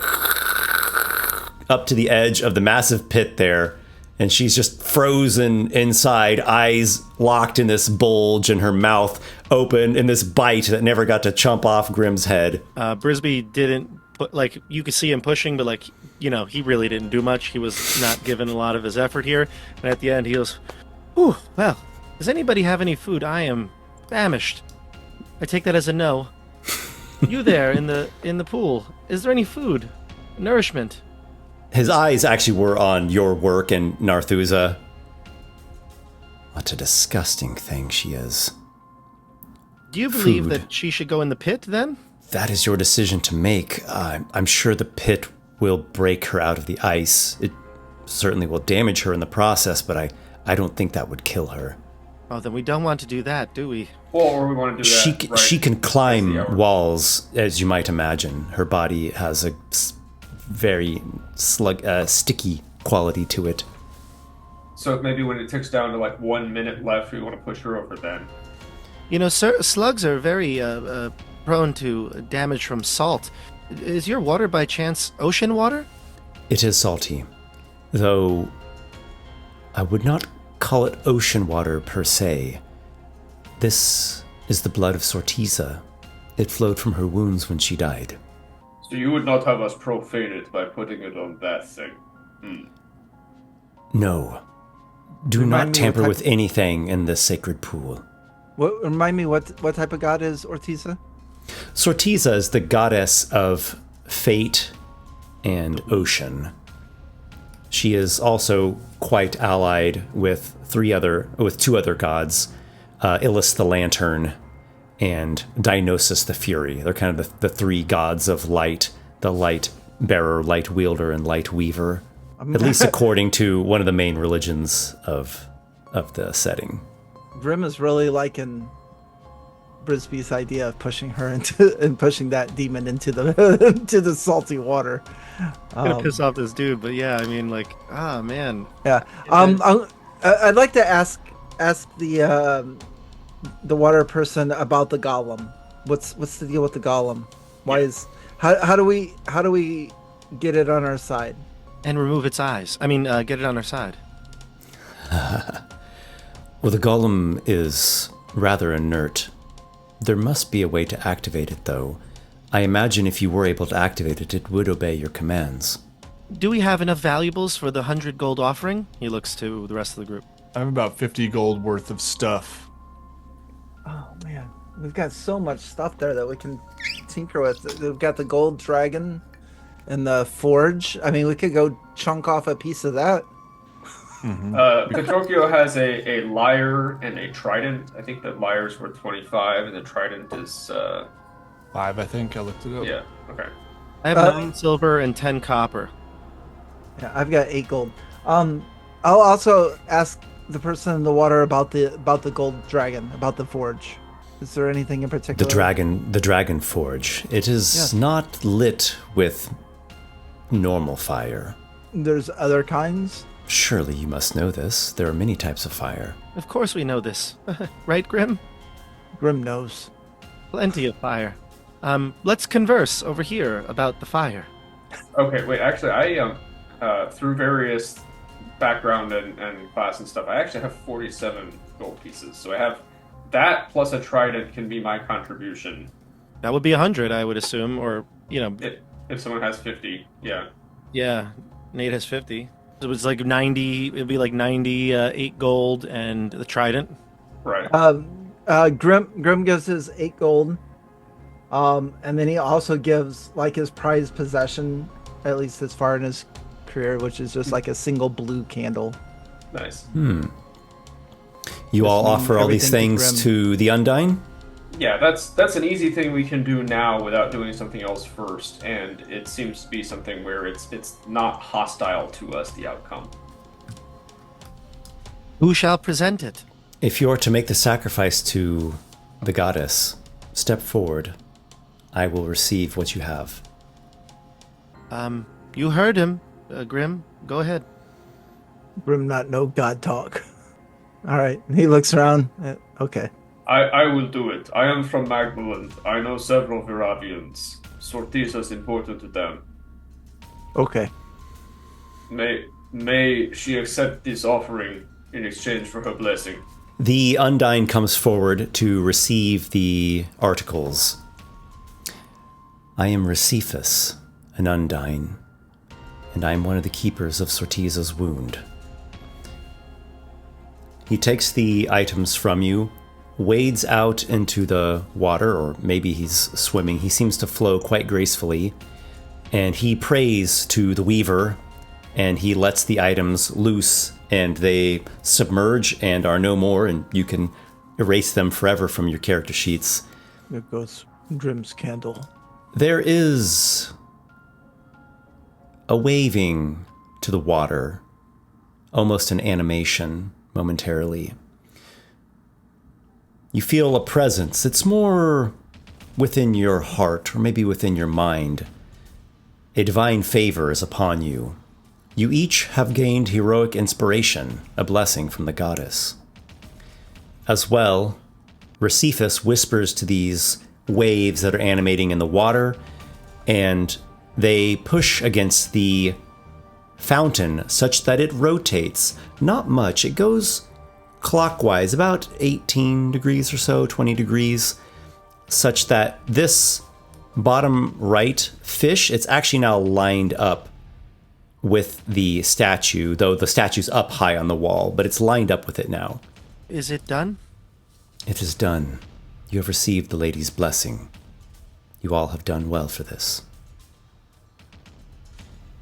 up to the edge of the massive pit there, and she's just frozen inside, eyes locked in this bulge, and her mouth open in this bite that never got to chomp off Grimm's head. Brisby didn't put, like, you could see him pushing, but, like, you know, he really didn't do much. He was not giving a lot of his effort here. And at the end, he goes, "Whew, well, does anybody have any food? I am famished." I take that as a no. You there in the pool, is there any food? Nourishment? His eyes actually were on your work and Narzutha. What a disgusting thing she is. Do you believe Food. that she should go in the pit, then? That is your decision to make. I'm sure the pit will break her out of the ice. It certainly will damage her in the process, but I don't think that would kill her. Oh, then we don't want to do that, do we? Or we want to do that. right? She can climb That's the hour. walls, as you might imagine. Her body has a very sticky quality to it. So maybe when it ticks down to like 1 minute left, we want to push her over then. You know, slugs are very prone to damage from salt. Is your water by chance ocean water? It is salty, though I would not call it ocean water per se. This is the blood of Sortisa. It flowed from her wounds when she died. So you would not have us profane it by putting it on that thing. No. Do Remind not me tamper what type- with anything in this sacred pool. Remind me what type of god is Ortiza? Sortisa is the goddess of fate and ocean. She is also quite allied with two other gods, Illis the Lantern and Dionysus the Fury. They're kind of the three gods of light, the light bearer, light wielder, and light weaver. At least according to one of the main religions of the setting. Grim is really liking Brisby's idea of pushing her into and pushing that demon into the into the salty water. Gonna piss off this dude, but yeah, I mean, like, man. Yeah. I'd like to ask the water person about the golem. What's the deal with the golem? Why is how do we get it on our side? And remove its eyes. I mean, get it on our side. Well, the golem is rather inert. There must be a way to activate it, though. I imagine if you were able to activate it, it would obey your commands. Do we have enough valuables for the 100 gold offering? He looks to the rest of the group. I have about 50 gold worth of stuff. Oh man, we've got so much stuff there that we can tinker with. We've got the gold dragon and the forge. I mean, we could go chunk off a piece of that. Petrocchio has a lyre and a trident. I think the lyre's worth 25 and the trident is 5, I think. I looked it up. yeah, okay. I have 9 silver and 10 copper. Yeah, I've got 8 gold. I'll also ask the person in the water about the gold dragon, about the forge. Is there anything in particular? The dragon forge. It is Yes. not lit with normal fire. There's other kinds. Surely you must know this. There are many types of fire. Of course we know this. Right, Grim? Grim knows. Plenty of fire. Let's converse over here about the fire. Okay, wait, actually, I, through various background and class and stuff, I actually have 47 gold pieces. So I have that plus a trident can be my contribution. That would be 100, I would assume, or, you know, If someone has 50, yeah. Yeah, Nate has 50. It was like 90. It'd be like 98 gold and the trident. Right. Grim gives his 8 gold. And then he also gives like his prized possession, at least this far in his career, which is just like a single blue candle. Nice. You all offer all these everything to things to the Undyne? Yeah, that's an easy thing we can do now without doing something else first, and it seems to be something where it's not hostile to us, the outcome. Who shall present it? If you're to make the sacrifice to the goddess, step forward. I will receive what you have. You heard him, Grim. Go ahead. Grim not know God talk. All right. He looks around. Okay. I will do it. I am from Magdalene. I know several Viravians. Sorties is important to them. Okay. May she accept this offering in exchange for her blessing. The Undyne comes forward to receive the articles. I am Recephus, an Undyne, and I am one of the keepers of Sortiza's wound. He takes the items from you, wades out into the water, or maybe he's swimming. He seems to flow quite gracefully, and he prays to the Weaver, and he lets the items loose, and they submerge and are no more, and you can erase them forever from your character sheets. There goes Grim's candle. There is a waving to the water, almost an animation momentarily. You feel a presence. It's more within your heart, or maybe within your mind. A divine favor is upon you. You each have gained heroic inspiration, a blessing from the goddess. As well, Recephus whispers to these waves that are animating in the water, and they push against the fountain such that it rotates. Not much. It goes clockwise, about 18 degrees or so, 20 degrees, such that this bottom right fish, it's actually now lined up with the statue, though the statue's up high on the wall, but it's lined up with it now. Is it done? It is done. You have received the lady's blessing. You all have done well for this.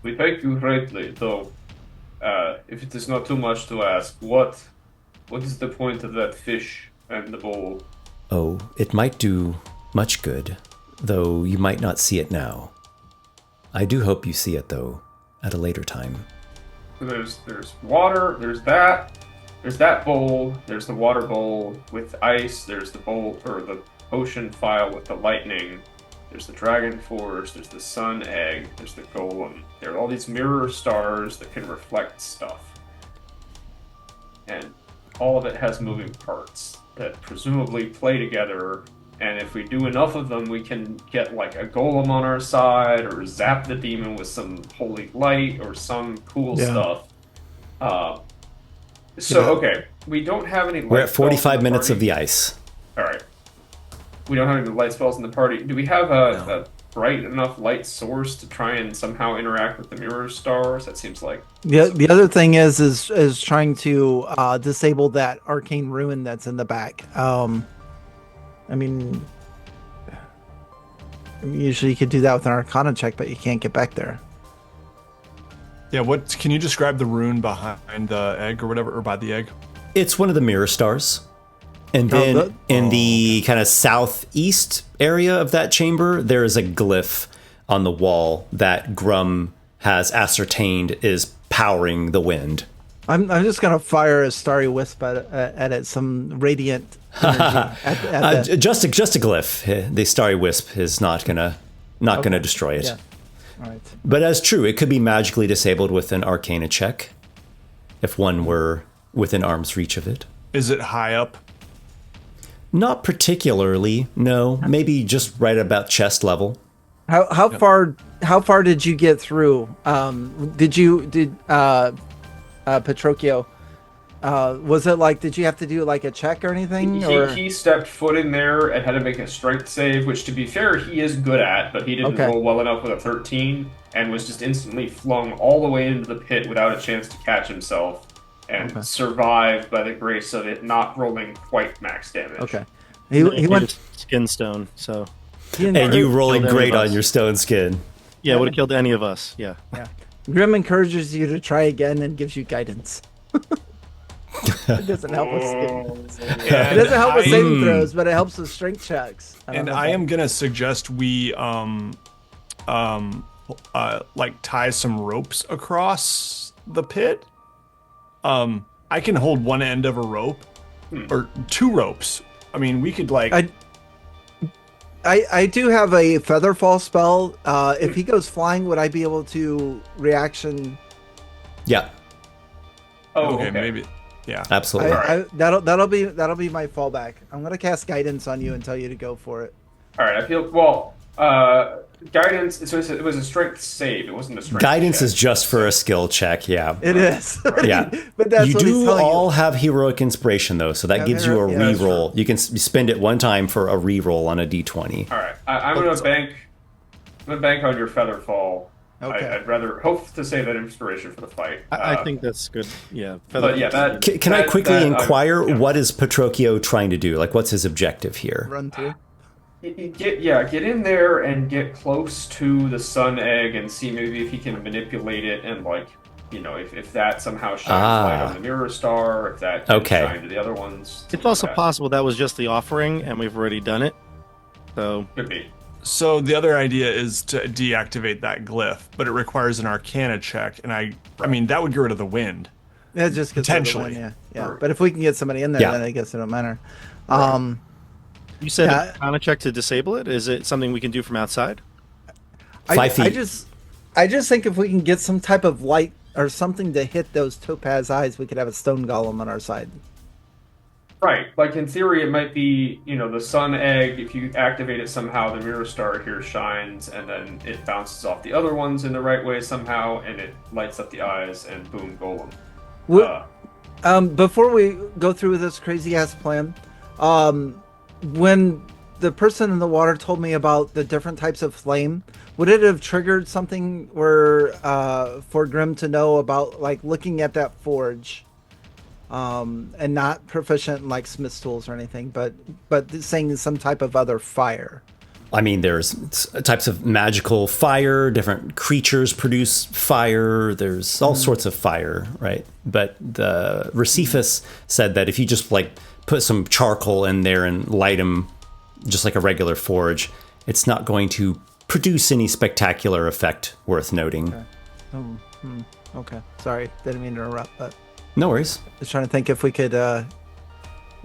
We thank you greatly, though. If it is not too much to ask, what is the point of that fish and the bowl? Oh, it might do much good, though you might not see it now. I do hope you see it, though, at a later time. There's water, there's that bowl, there's the water bowl with ice, there's the bowl, or the ocean file with the lightning, there's the dragon forge, there's the sun egg, there's the golem. There are all these mirror stars that can reflect stuff. And all of it has moving parts that presumably play together, and if we do enough of them, we can get like a golem on our side, or zap the demon with some holy light, or some cool stuff. Okay, we don't have any light We're at spells in 45 minutes party. of the ice. Alright. We don't have any light spells in the party. Do we have a bright enough light source to try and somehow interact with the mirror stars? That seems like... The other thing is trying to disable that arcane ruin that's in the back. I mean, usually you could do that with an Arcana check, but you can't get back there. Yeah, what can you describe the rune behind the egg or whatever, or by the egg? It's one of the mirror stars. And then in the kind of southeast area of that chamber, there is a glyph on the wall that Grum has ascertained is powering the wind. I'm just gonna fire a starry wisp at it, some radiant energy. Just a glyph. The starry wisp is not gonna destroy it. Yeah. All right. But as true, it could be magically disabled with an Arcana check, if one were within arm's reach of it. Is it high up? Not particularly. No, maybe just right about chest level. How far did you get through? Did Petrocchio, Was it like, did you have to do like a check or anything? Or He stepped foot in there and had to make a strength save, which to be fair, he is good at, but he didn't Okay. roll well enough with a 13 and was just instantly flung all the way into the pit without a chance to catch himself and survived by the grace of it not rolling quite max damage. Okay. He went. skin stone, so And you rolling Killed any great of on us. your stone skin. yeah, would have killed any of us. Yeah. Yeah. Grim encourages you to try again and gives you guidance. It doesn't help with it doesn't help with saving throws, but it helps with strength checks. And I am gonna suggest we like tie some ropes across the pit. I can hold one end of a rope or two ropes. I mean, we could like. I do have a feather fall spell. If he goes flying, would I be able to reaction? Yeah, Oh, okay, maybe. Yeah. absolutely. That'll be my fallback. I'm gonna cast guidance on you and tell you to go for it. All right, I feel guidance. So it was a strength save. It wasn't a strength. Guidance check. is just for a skill check. Yeah. It is. Yeah, But that's you what he's do telling all you. have heroic inspiration though, so that Yeah, gives you a yeah, that's reroll. You can spend it one time for a reroll on a d20. All right, I'm gonna bank. I'm gonna bank on your feather fall. Okay. I'd rather hope to save that inspiration for the fight. I think that's good. Yeah. But yeah, that. Can I that- quickly that, inquire yeah. what is Petrocchio trying to do? Like, what's his objective here? Run through. Get in there and get close to the sun egg and see maybe if he can manipulate it and if that somehow shines light on the mirror star, if that can Okay. shine to the other ones. It's also possible that was just the offering, and we've already done it. So Could be. So the other idea is to deactivate that glyph, but it requires an Arcana check, and I mean that would get rid of the wind. Yeah, just gets rid of the Potentially. wind, yeah. Right. But if we can get somebody in there, Yeah. then I guess it don't matter. you said Yeah. on a check to disable it. Is it something we can do from outside? 5 feet. I just think if we can get some type of light or something to hit those topaz eyes, we could have a stone golem on our side. Right. Like in theory, it might be the sun egg. If you activate it somehow, the mirror star here shines, and then it bounces off the other ones in the right way somehow, and it lights up the eyes, and boom, golem. Before we go through with this crazy ass plan, when the person in the water told me about the different types of flame, would it have triggered something where for Grim to know about like looking at that forge, and not proficient in like smith's tools or anything, but saying some type of other fire? I mean, there's types of magical fire, different creatures produce fire, there's all sorts of fire, right? But the Recephus said that if you just like put some charcoal in there and light them just like a regular forge, it's not going to produce any spectacular effect worth noting. Okay, sorry, didn't mean to interrupt, but No worries. I was trying to think if we could.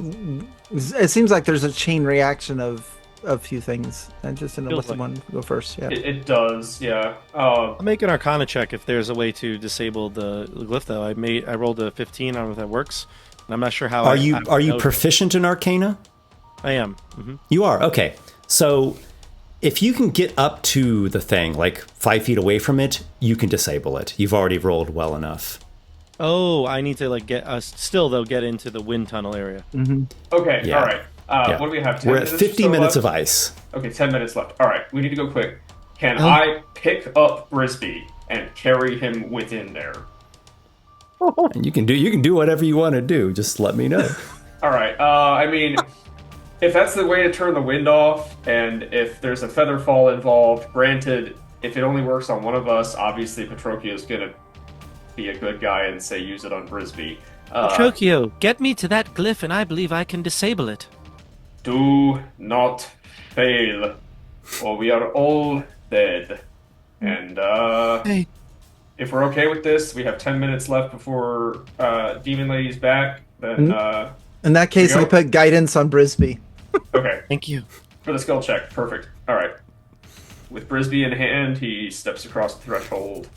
It seems like there's a chain reaction of a few things. I just didn't know Feels which one go first. Yeah. It does, yeah. I'll make an Arcana check if there's a way to disable the glyph. Though I rolled a 15. I don't know if that works. And I'm not sure how. Are you proficient in Arcana? I am. Mm-hmm. You are, okay. So if you can get up to the thing, like 5 feet away from it, you can disable it. You've already rolled well enough. Oh, I need to like get get into the wind tunnel area. Okay, Yeah. all right. Yeah. What do we have? 10 We're at minutes 50 or so minutes left? of ice. Okay, 10 minutes left. All right, we need to go quick. Can I pick up Brisby and carry him within there? And you can do whatever you want to do. Just let me know. All right. I mean, if that's the way to turn the wind off, and if there's a feather fall involved, granted, if it only works on one of us, obviously Petrocchio is gonna be a good guy and say use it on Brisby. Petrocchio, get me to that glyph and I believe I can disable it. Do not fail, or we are all dead. And Hey. if we're okay with this, we have 10 minutes left before Demon Lady's back. Then In that case, There I you go. put guidance on Brisby. okay. Thank you. For the skill check, perfect. All right. With Brisby in hand, he steps across the threshold.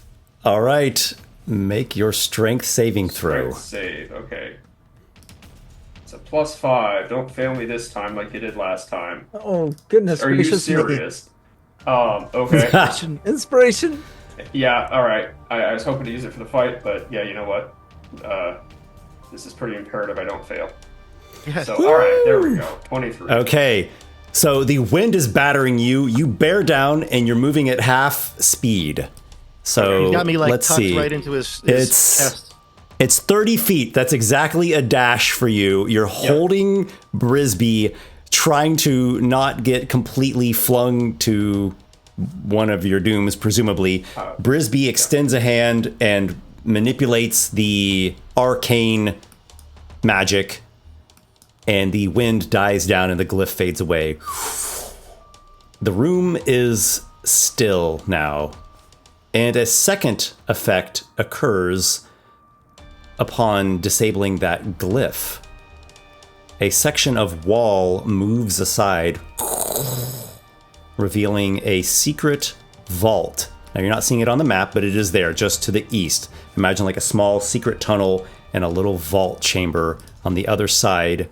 All right. Make your strength saving throw. Strength save, okay. It's a +5. Don't fail me this time like you did last time. Oh goodness Are you gracious me. serious? Okay. Inspiration. Yeah, alright. I was hoping to use it for the fight, but yeah, you know what? this is pretty imperative I don't fail. Yes. So, alright, there we go. 23. Okay. So the wind is battering you. You bear down and you're moving at half speed. So He got me like let's tucked see. right into his It's chest. It's 30 feet. That's exactly a dash for you. You're holding Brisby, trying to not get completely flung to one of your dooms, presumably. Brisby extends a hand and manipulates the arcane magic, and the wind dies down and the glyph fades away. The room is still now, and a second effect occurs upon disabling that glyph. A section of wall moves aside, revealing a secret vault. Now you're not seeing it on the map, but it is there just to the east. Imagine like a small secret tunnel and a little vault chamber on the other side,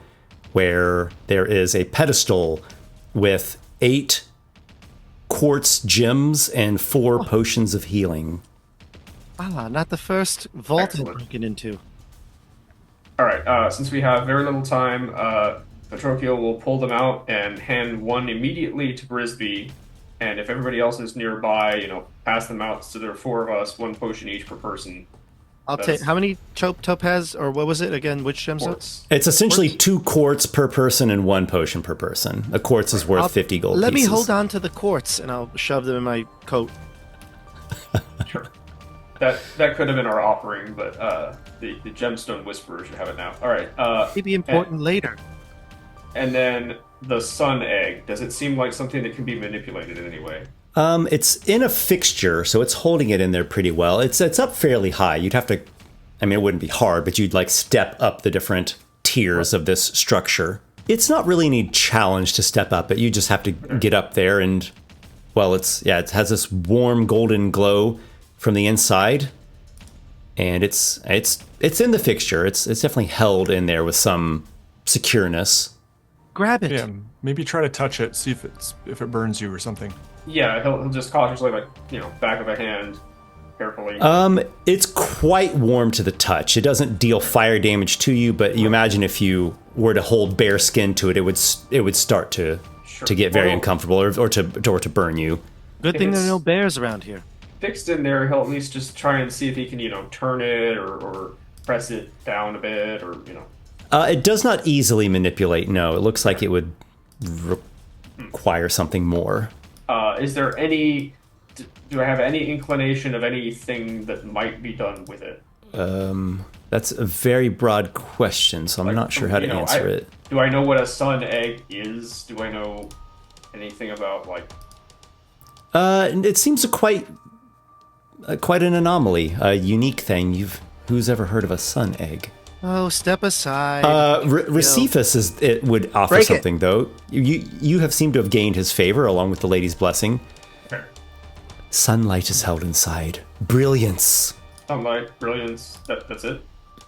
where there is a pedestal with 8 quartz gems and 4 potions of healing. Ah, not the first vault I've Excellent. broken into. Alright, since we have very little time, Petrocchio will pull them out and hand one immediately to Brisby, and if everybody else is nearby, pass them out. So there are 4 of us, 1 potion each per person. I'll take how many topaz, or what was it again? Which gemstones? Quartz. It's essentially 2 quartz per person and 1 potion per person. A quartz is worth 50 gold Let pieces. me hold on to the quartz, and I'll shove them in my coat. Sure. That could have been our offering, but the gemstone whisperer should have it now. Alright, Maybe important later. and then the sun egg. Does it seem like something that can be manipulated in any way? It's in a fixture, so it's holding it in there pretty well. It's up fairly high. You'd have to, I mean, it wouldn't be hard, but you'd like step up the different tiers of this structure. It's not really any challenge to step up it. You just have to get up there and, well, it has this warm golden glow from the inside, and it's in the fixture. It's definitely held in there with some secureness. Grab it. Yeah, maybe try to touch it, see if it burns you or something. Yeah, he'll just cautiously, back of a hand, carefully. It's quite warm to the touch. It doesn't deal fire damage to you, but you imagine if you were to hold bare skin to it, it would start to get very uncomfortable or to burn you. Good thing there are no bears around here. Fixed in there, he'll at least just try and see if he can, turn it or press it down a bit, or. It does not easily manipulate. No, it looks like it would require something more. Is there any? Do I have any inclination of anything that might be done with it? That's a very broad question, so I'm not sure how to answer it. Do I know what a sun egg is? Do I know anything about It seems quite an anomaly, a unique thing. Who's ever heard of a sun egg? Oh, step aside. Recephus would offer Break it. something, though. You have seemed to have gained his favor along with the lady's blessing. Okay. Sunlight is held inside. Brilliance. Sunlight, brilliance? That's it?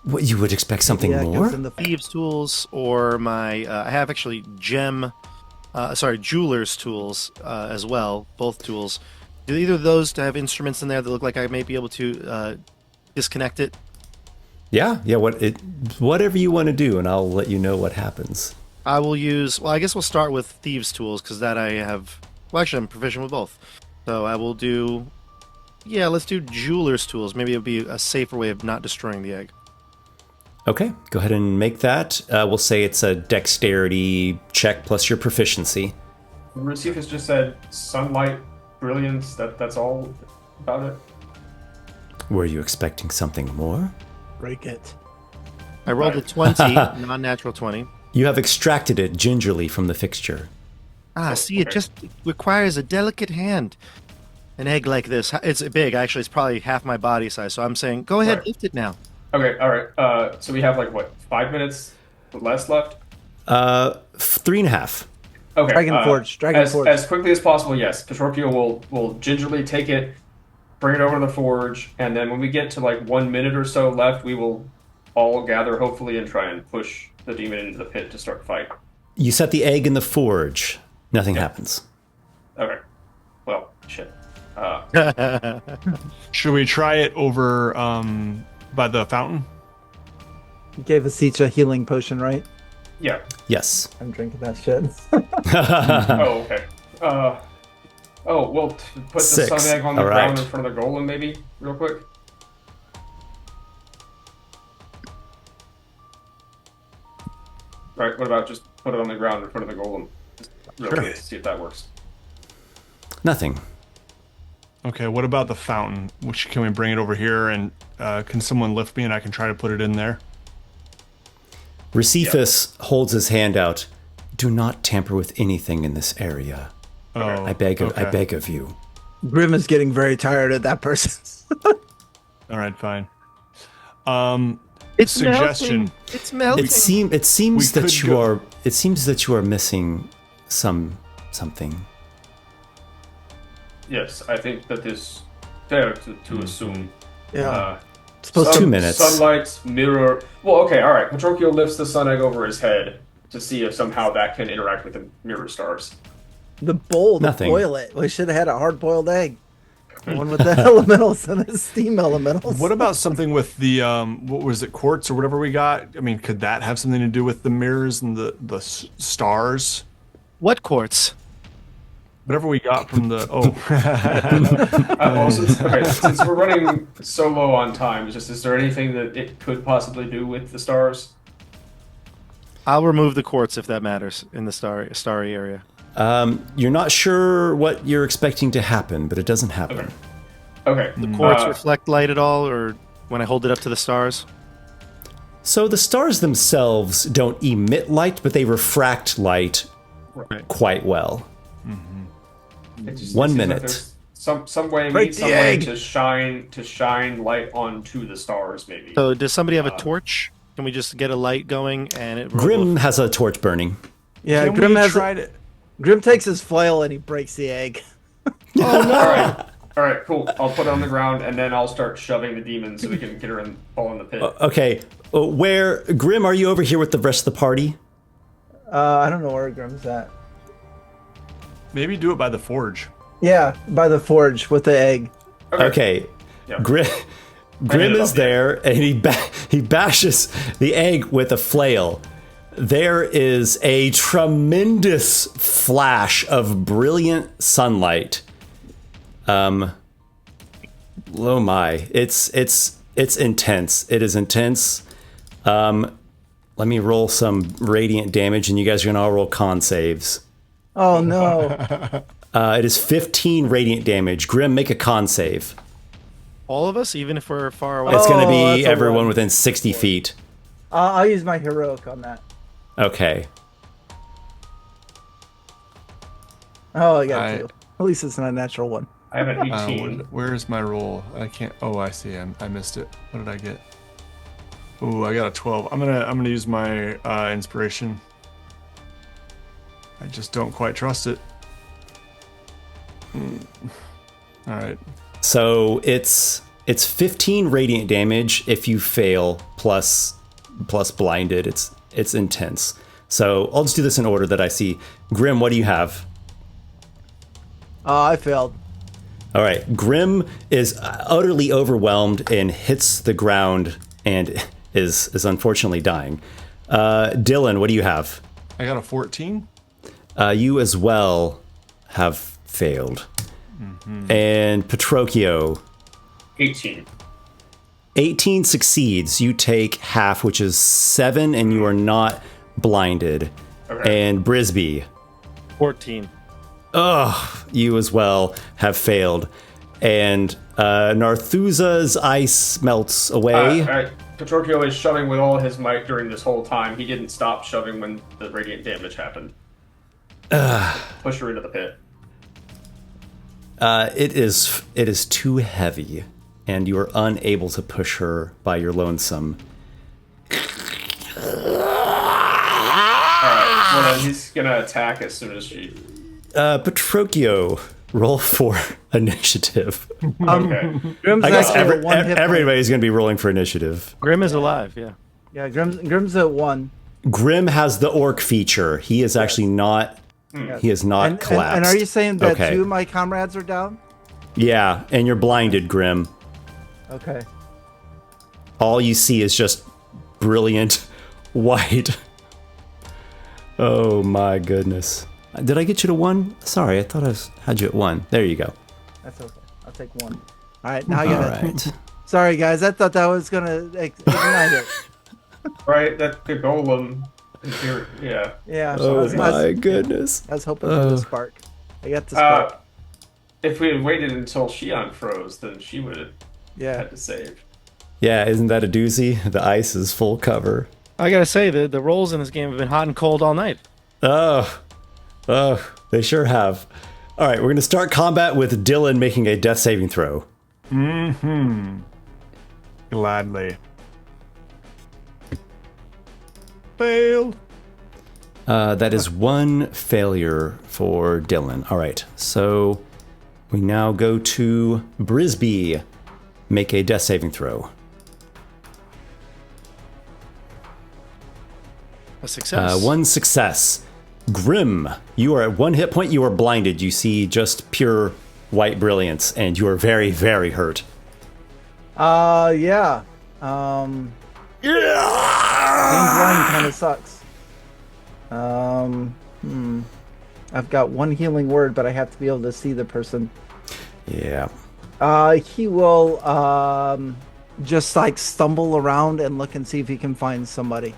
What, you would expect something Yeah, it more? goes in the Thieves' tools, or my I have actually jeweler's tools as well. Both tools. Do either of those have instruments in there that look like I may be able to disconnect it? Yeah. Whatever you want to do, and I'll let you know what happens. I will use. Well, I guess we'll start with thieves' tools because that I have. Well, actually, I'm proficient with both. So I will do. Yeah, let's do jeweler's tools. Maybe it'll be a safer way of not destroying the egg. Okay, go ahead and make that. We'll say it's a dexterity check plus your proficiency. Recephus just said sunlight, brilliance. That's all about it. Were you expecting something more? break it. I rolled a 20, non-natural 20. You have extracted it gingerly from the fixture. Ah, see, it just requires a delicate hand. An egg like this, it's big. Actually, it's probably half my body size. So I'm saying, go ahead, lift it now. Okay, all right. So we have 5 minutes less left? 3.5. Okay. Dragonforge. As quickly as possible, yes. Petrocchio will gingerly take it, bring it over to the forge, and then when we get to 1 minute or so left, we will all gather, hopefully, and try and push the demon into the pit to start the fight. You set the egg in the forge. Nothing happens. Okay. Well, shit. Should we try it over by the fountain? You gave us each a healing potion, right? Yeah. Yes. I'm drinking that shit. Oh, okay. Put the 6. sun egg on the All ground right. in front of the golem, maybe, real quick. Right. What about just put it on the ground in front of the golem? Just real quick to see if that works. Nothing. Okay, what about the fountain? Which can we bring it over here and can someone lift me and I can try to put it in there? Recephus holds his hand out. Do not tamper with anything in this area. Oh, I beg okay. of you. Grim is getting very tired of that person. All right, fine. It's Suggestion. melting. It's melting. It seems We that could you go- are. It seems that you are missing something. Yes, I think that is fair to assume. Yeah. Supposed 2 minutes. Sunlight, mirror. Well, okay, all right. Petrocchio lifts the sun egg over his head to see if somehow that can interact with the mirror stars. The bowl to Nothing. boil it. We should have had a hard-boiled egg. One with the elementals and the steam elementals. What about something with the what was it, quartz or whatever we got? I mean, could that have something to do with the mirrors and the stars? What quartz? Whatever we got from the Since we're running so low on time, is there anything that it could possibly do with the stars? I'll remove the quartz if that matters in the starry area. You're not sure what you're expecting to happen, but it doesn't happen. Okay. Quartz reflect light at all, or when I hold it up to the stars? So the stars themselves don't emit light, but they refract light quite well. It just 1 seems like minute. there's some way, Break maybe the some way egg. to shine light onto the stars, maybe. So does somebody have a torch? Can we just get a light going and it Grim has a torch burning. Yeah, Can Grim we has. try to? Grim takes his flail and he breaks the egg. All right, cool. I'll put it on the ground and then I'll start shoving the demon so we can get her and fall in the pit. Okay, where Grim? Are you over here with the rest of the party? I don't know where Grim's at. Maybe do it by the forge. Yeah, by the forge with the egg. Okay, Yeah. Grim is there, and he bashes the egg with a flail. There is a tremendous flash of brilliant sunlight. Oh my, it's intense. It is intense. Let me roll some radiant damage, and you guys are gonna all roll con saves. Oh no. It is 15 radiant damage. Grim, make a con save. all of us, even if we're far away? It's going to that's be a everyone one. within 60 feet. I'll use my heroic on that. Okay. Oh, I got I- two. At least it's not a natural one. I have an 18. Where's my roll? I can't. Oh, I see. I missed it. What did I get? Ooh, I got a 12. I'm gonna use my inspiration. I just don't quite trust it. All right. So it's 15 radiant damage if you fail plus blinded. It's intense. So I'll just do this in order that I see. Grim, what do you have? I failed. All right. Grim is utterly overwhelmed and hits the ground and is unfortunately dying. Dylan, what do you have? I got a 14. You as well have failed. And Petrocchio, 18. 18 succeeds. You take half, which is 7, and you are not blinded. Okay. And Brisby, 14. you as well have failed. And Narzutha's ice melts away. Petrocchio is shoving with all his might during this whole time. He didn't stop shoving when the radiant damage happened. Push her into the pit. It is too heavy, and you are unable to push her by your lonesome. Alright, well then he's gonna attack as soon as she... Petrocchio, roll for initiative. Okay. Grim's I guess actually at one hit point. everybody's going to be rolling for initiative. Grim is alive, yeah. Yeah, Grim's at 1. Grim has the orc feature. He is actually not. He is not collapsed. And are you saying that Okay. 2 of my comrades are down? Yeah, and you're blinded, Grim. Okay. All you see is just brilliant white. Oh my goodness. Did I get you to 1? Sorry, I thought I had you at 1. There you go. That's okay. I'll take 1. All right, now I got it. Right. Sorry, guys. I thought that was gonna ignite it. Right, that's the golem. Yeah. Yeah. Oh my goodness. I was hoping for the spark. I got the spark. If we had waited until she unfroze, then she would have Yeah. had to save. Yeah, isn't that a doozy? The ice is full cover. I gotta say, the rolls in this game have been hot and cold all night. Oh, they sure have. All right, we're going to start combat with Dylan making a death saving throw. Gladly. Failed. That is 1 failure for Dylan. All right, so we now go to Brisby. Make a death saving throw. A success. 1 success. Grim, you are at 1 hit point. You are blinded. You see just pure white brilliance, and you are very, very hurt. Yeah. Being blind kind of sucks. I've got 1 healing word, but I have to be able to see the person. Yeah. He will just like stumble around and look and see if he can find somebody.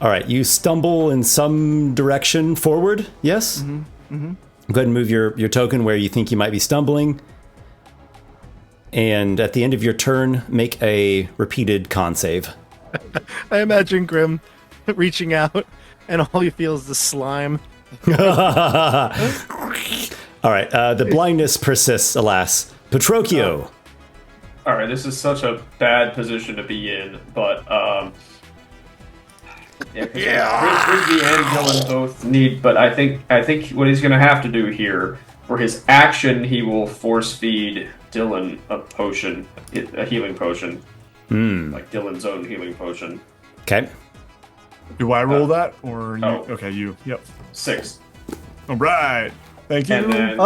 All right, you stumble in some direction forward, yes? Mm-hmm. Mm-hmm. Go ahead and move your token where you think you might be stumbling. And at the end of your turn, make a repeated con save. I imagine Grim reaching out, and all you feel is the slime. All right, the blindness persists, alas. Petrocchio. All right, this is such a bad position to be in, but Frisbee and Dylan both need. But I think what he's going to have to do here, for his action, he will force feed Dylan a potion, a healing potion, like Dylan's own healing potion. Okay. Do I roll that or you? Oh. Okay, you. Yep. 6. All right. Thank you. And then,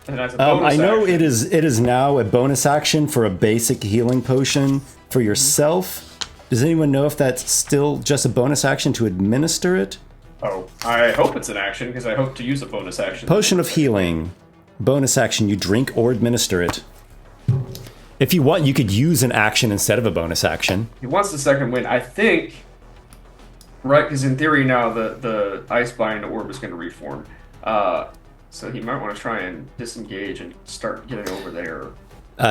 and as a bonus I know action, it is now a bonus action for a basic healing potion for yourself. Does anyone know if that's still just a bonus action to administer it? Oh, I hope it's an action because I hope to use a bonus action. Potion of healing. Bonus action, you drink or administer it. If you want, you could use an action instead of a bonus action. He wants the second win. I think, right, because in theory now the Icebind orb is going to reform. So he might want to try and disengage and start getting over there.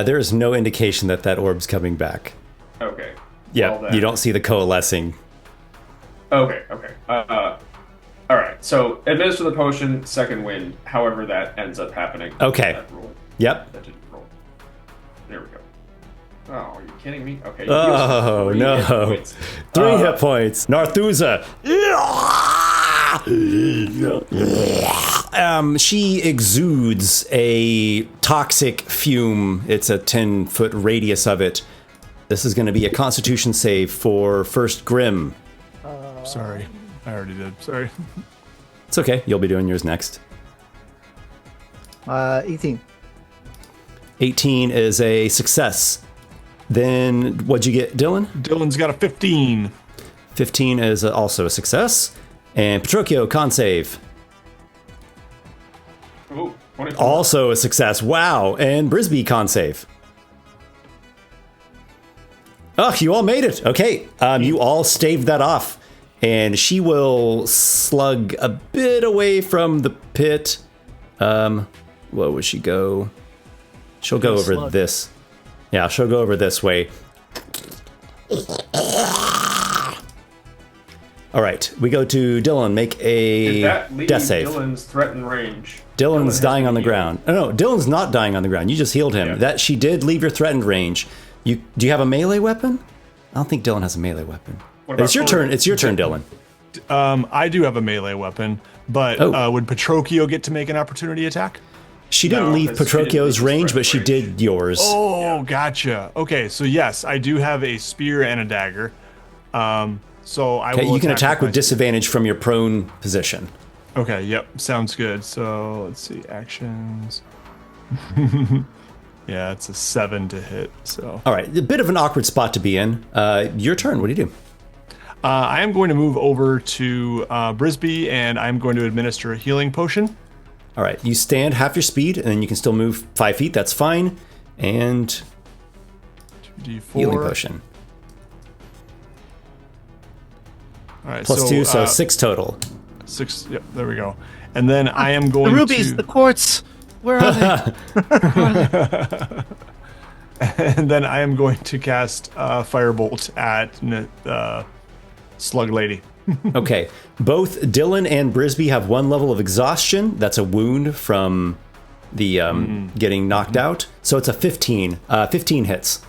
There is no indication that orb's coming back. Okay. Yeah, Well, then- you don't see the coalescing. Okay. All right. So administer the potion, second wind. However, that ends up happening. Okay. That roll. Yep. That didn't roll. There we go. Oh, are you kidding me? Okay. Oh, no. 3 hit points. Narzutha. She exudes a toxic fume. It's a 10-foot radius of it. This is going to be a Constitution save for first Grim. Sorry. I already did. Sorry. It's okay. You'll be doing yours next. 18. 18 is a success. Then what'd you get, Dylan? Dylan's got a 15. 15 is also a success. And Petrocchio, con save. Ooh, 24. Also a success. Wow. And Brisby, con save. Oh, you all made it. Okay. You all staved that off. And she will slug a bit away from the pit. Where would she go? She'll go over slug. this. Yeah, she'll go over this way. All right, we go to Dylan. Make Did a that leave death save. Dylan's threatened range? Dylan's Dylan dying has on the to be ground. No, Dylan's not dying on the ground. You just healed him. Yeah. That she did leave your threatened range. Do you have a melee weapon? I don't think Dylan has a melee weapon. What about It's your turn. It's your turn, Dylan. I do have a melee weapon, but would Petrocchio get to make an opportunity attack? She didn't No, leave 'cause she didn't Petrocchio's leave his range, but she threatened did yours. Oh, gotcha. Okay, so yes, I do have a spear and a dagger. So I Okay, will you can attack my with disadvantage from your prone position. Okay, yep, sounds good. So let's see, actions. Yeah, it's a 7 to hit. So All right, a bit of an awkward spot to be in. Your turn. What do you do? I am going to move over to Brisby, and I'm going to administer a healing potion. All right, you stand half your speed, and then you can still move 5 feet. That's fine. And 2d4. healing potion. All right, Plus 2, so 6 total. 6. Yep, there we go. And then I am going The rubies, to... the quartz. Where are they? And then I am going to cast Firebolt at Slug Lady. Okay, both Dylan and Brisby have 1 level of exhaustion. That's a wound from the getting knocked out. So it's a 15. 15 hits.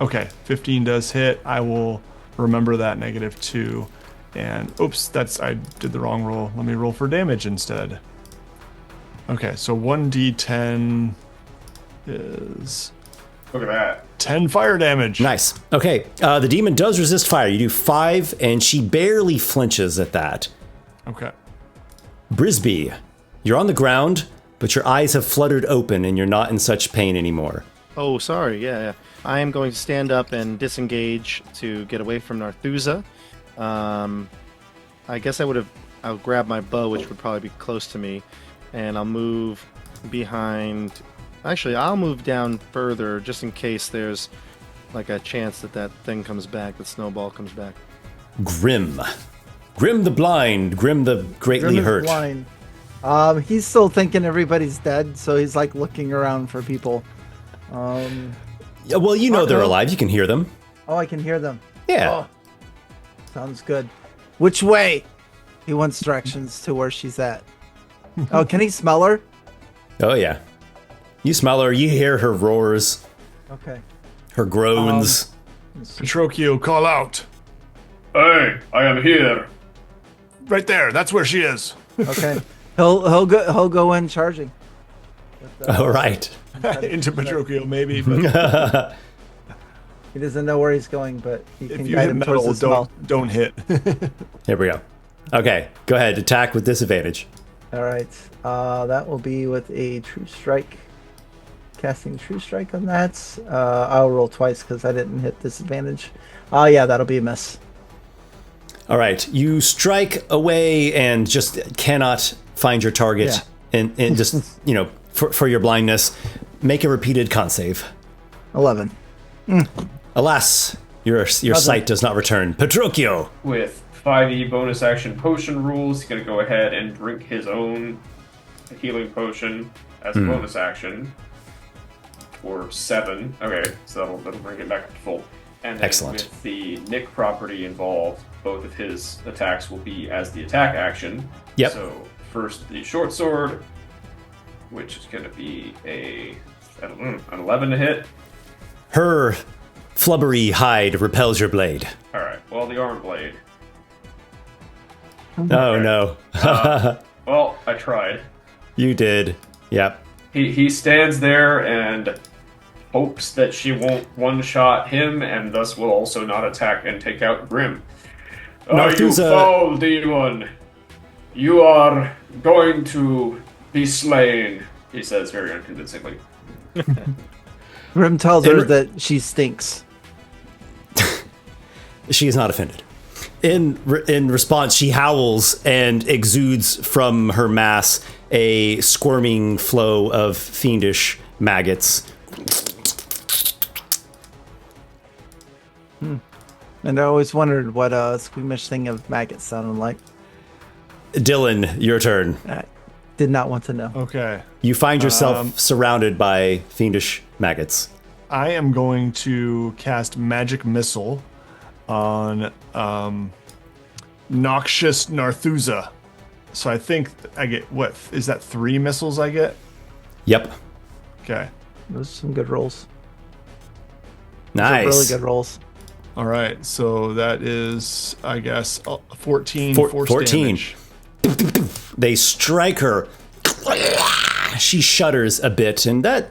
Okay, 15 does hit. I will remember that -2. And oops, I did the wrong roll. Let me roll for damage instead. Okay, so 1d10 is Look at that. 10 fire damage. Nice. Okay, the demon does resist fire. You do 5, and she barely flinches at that. Okay. Brisby, you're on the ground, but your eyes have fluttered open, and you're not in such pain anymore. Oh, sorry. Yeah. I am going to stand up and disengage to get away from Narzutha. I guess I'll grab my bow, which would probably be close to me, and I'll move behind. Actually, I'll move down further just in case there's like a chance that thing comes back, that snowball comes back. Grim. Grim the blind, Grim the greatly Grim is hurt. blind. He's still thinking everybody's dead, so he's like looking around for people. Yeah, well, you know they're Marco? alive. You can hear them. Oh, I can hear them. Yeah. Oh, sounds good. Which way? He wants directions to where she's at. Oh, can he smell her? Oh, yeah. You smell her. You hear her roars, Okay. her groans. Petrocchio, call out. Hey, I am here. Right there. That's where she is. Okay. He'll go in charging. All right. Into Petrocchio, maybe. But He doesn't know where he's going, but he if can you guide hit him towards metal, the smell. don't hit. Here we go. Okay, go ahead. Attack with disadvantage. All right. That will be with a true strike. Casting true strike on that. I'll roll twice because I didn't hit disadvantage. Yeah, that'll be a miss. All right. You strike away and just cannot find your target, and just for your blindness, make a repeated con save. 11. Alas, your sight does not return. Petrocchio. With 5e bonus action potion rules, he's going to go ahead and drink his own healing potion as a bonus action for 7. Okay, so that'll bring it back to full. And then Excellent. With the Nick property involved, both of his attacks will be as the attack action. Yep. So first the short sword, which is going to be an 11 to hit. Her flubbery hide repels your blade. All right. Well, the arm blade. Oh no. Well, I tried. You did. Yep. He stands there and hopes that she won't one-shot him, and thus will also not attack and take out Grim. You Narzutha- foul demon! You are going to be slain, he says very unconvincingly. Grim tells her that she stinks. She is not offended. In response, she howls and exudes from her mass a squirming flow of fiendish maggots. And I always wondered what a squeamish thing of maggots sounded like. Dylan, your turn. I did not want to know. Okay. You find yourself surrounded by fiendish maggots. I am going to cast Magic Missile on Noxious Narzutha. So I think I get, what, is that 3 missiles I get? Yep. Okay. Those are some good rolls. Nice. Really good rolls. All right. So that is, I guess, 14 Four- force 14. damage. They strike her. She shudders a bit, and that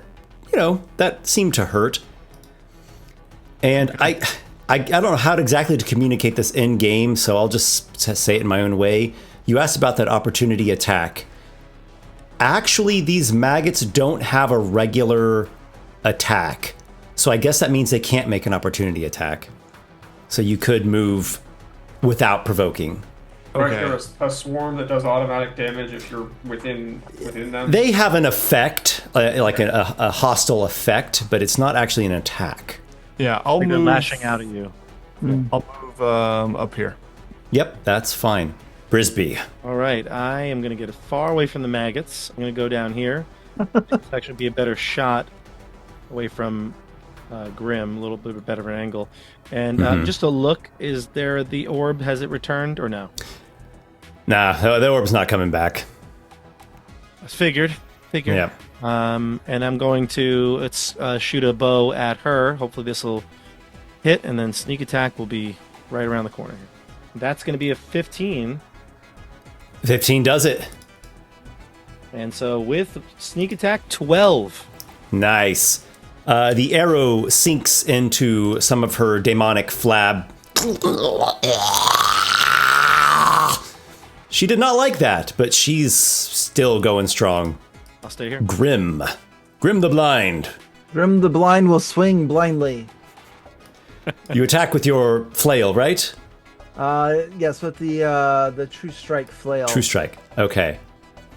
seemed to hurt. And I don't know how exactly to communicate this in game, so I'll just say it in my own way. You asked about that opportunity attack. Actually, these maggots don't have a regular attack. So I guess that means they can't make an opportunity attack. So you could move without provoking. Or Okay. is there a swarm that does automatic damage if you're within them? They have an effect, like a hostile effect, but it's not actually an attack. Yeah, I'll They're move. lashing out at you. I'll move up here. Yep, that's fine. Brisby. All right, I am going to get far away from the maggots. I'm going to go down here. It's actually be a better shot away from Grim, a little bit of a better angle. And just a look, is there the orb? Has it returned or no? Nah, the orb's not coming back. Figured. Yeah. And I'm going to shoot a bow at her. Hopefully this will hit, and then sneak attack will be right around the corner here. That's going to be a 15. 15 does it. And so with sneak attack, 12. Nice. The arrow sinks into some of her demonic flab. She did not like that, but she's still going strong. I'll stay here. Grim. Grim the Blind. Grim the Blind will swing blindly. You attack with your flail, right? Yes, with the True Strike flail. True strike. Okay.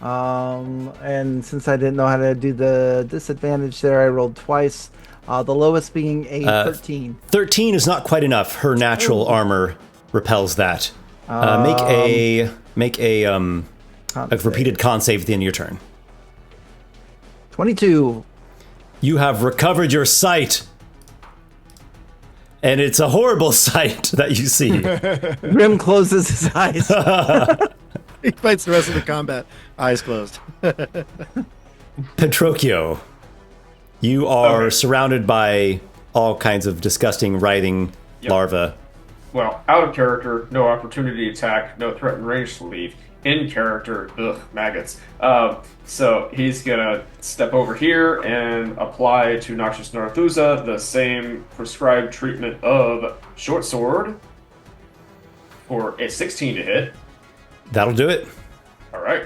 And since I didn't know how to do the disadvantage there, I rolled twice. The lowest being a 13. 13 is not quite enough. Her natural armor repels that. Make a repeated con save at the end of your turn. 22. You have recovered your sight. And it's a horrible sight that you see. Grim closes his eyes. He fights the rest of the combat, eyes closed. Petrocchio, you are surrounded by all kinds of disgusting writhing larvae. Well, out of character, no opportunity attack, no threat and range to leave. In character, maggots. So he's gonna step over here and apply to Noxious Narzutha the same prescribed treatment of short sword for a 16 to hit. That'll do it. All right.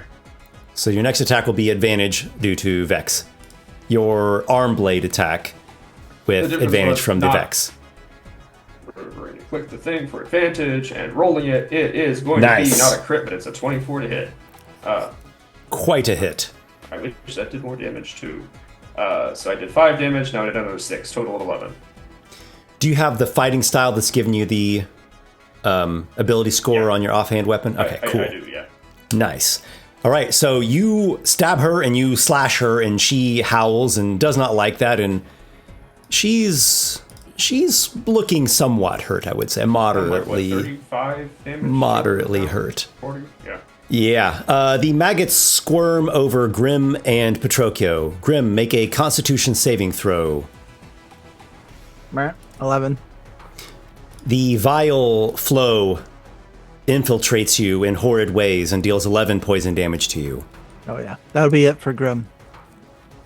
So your next attack will be advantage due to Vex. Your arm blade attack with The difference advantage was from the not- Vex. We're going to click the thing for advantage and rolling it. It is going Nice. to be not a crit, but it's a 24 to hit. Quite a hit. I wish that did more damage too. So I did 5 damage. Now I did another 6. Total of 11. Do you have the fighting style that's given you the ability score on your offhand weapon? Okay, cool. I do, yeah. Nice. All right, so you stab her and you slash her, and she howls and does not like that, and she's looking somewhat hurt, I would say, moderately 35 damage? moderately hurt. 40? Yeah. Yeah. The maggots squirm over Grim and Petrocchio. Grim, make a Constitution saving throw. 11. The vile flow infiltrates you in horrid ways and deals 11 poison damage to you. Oh, yeah. That'll be it for Grim.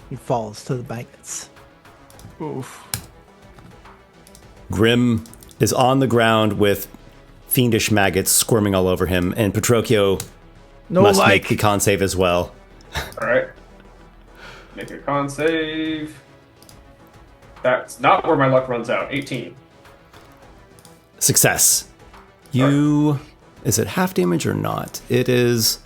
He falls to the maggots. Oof. Grim is on the ground with fiendish maggots squirming all over him, and Petrocchio must make the con save as well. Alright. Make a con save. That's not where my luck runs out. 18. Success. You... Is it half damage or not? It is...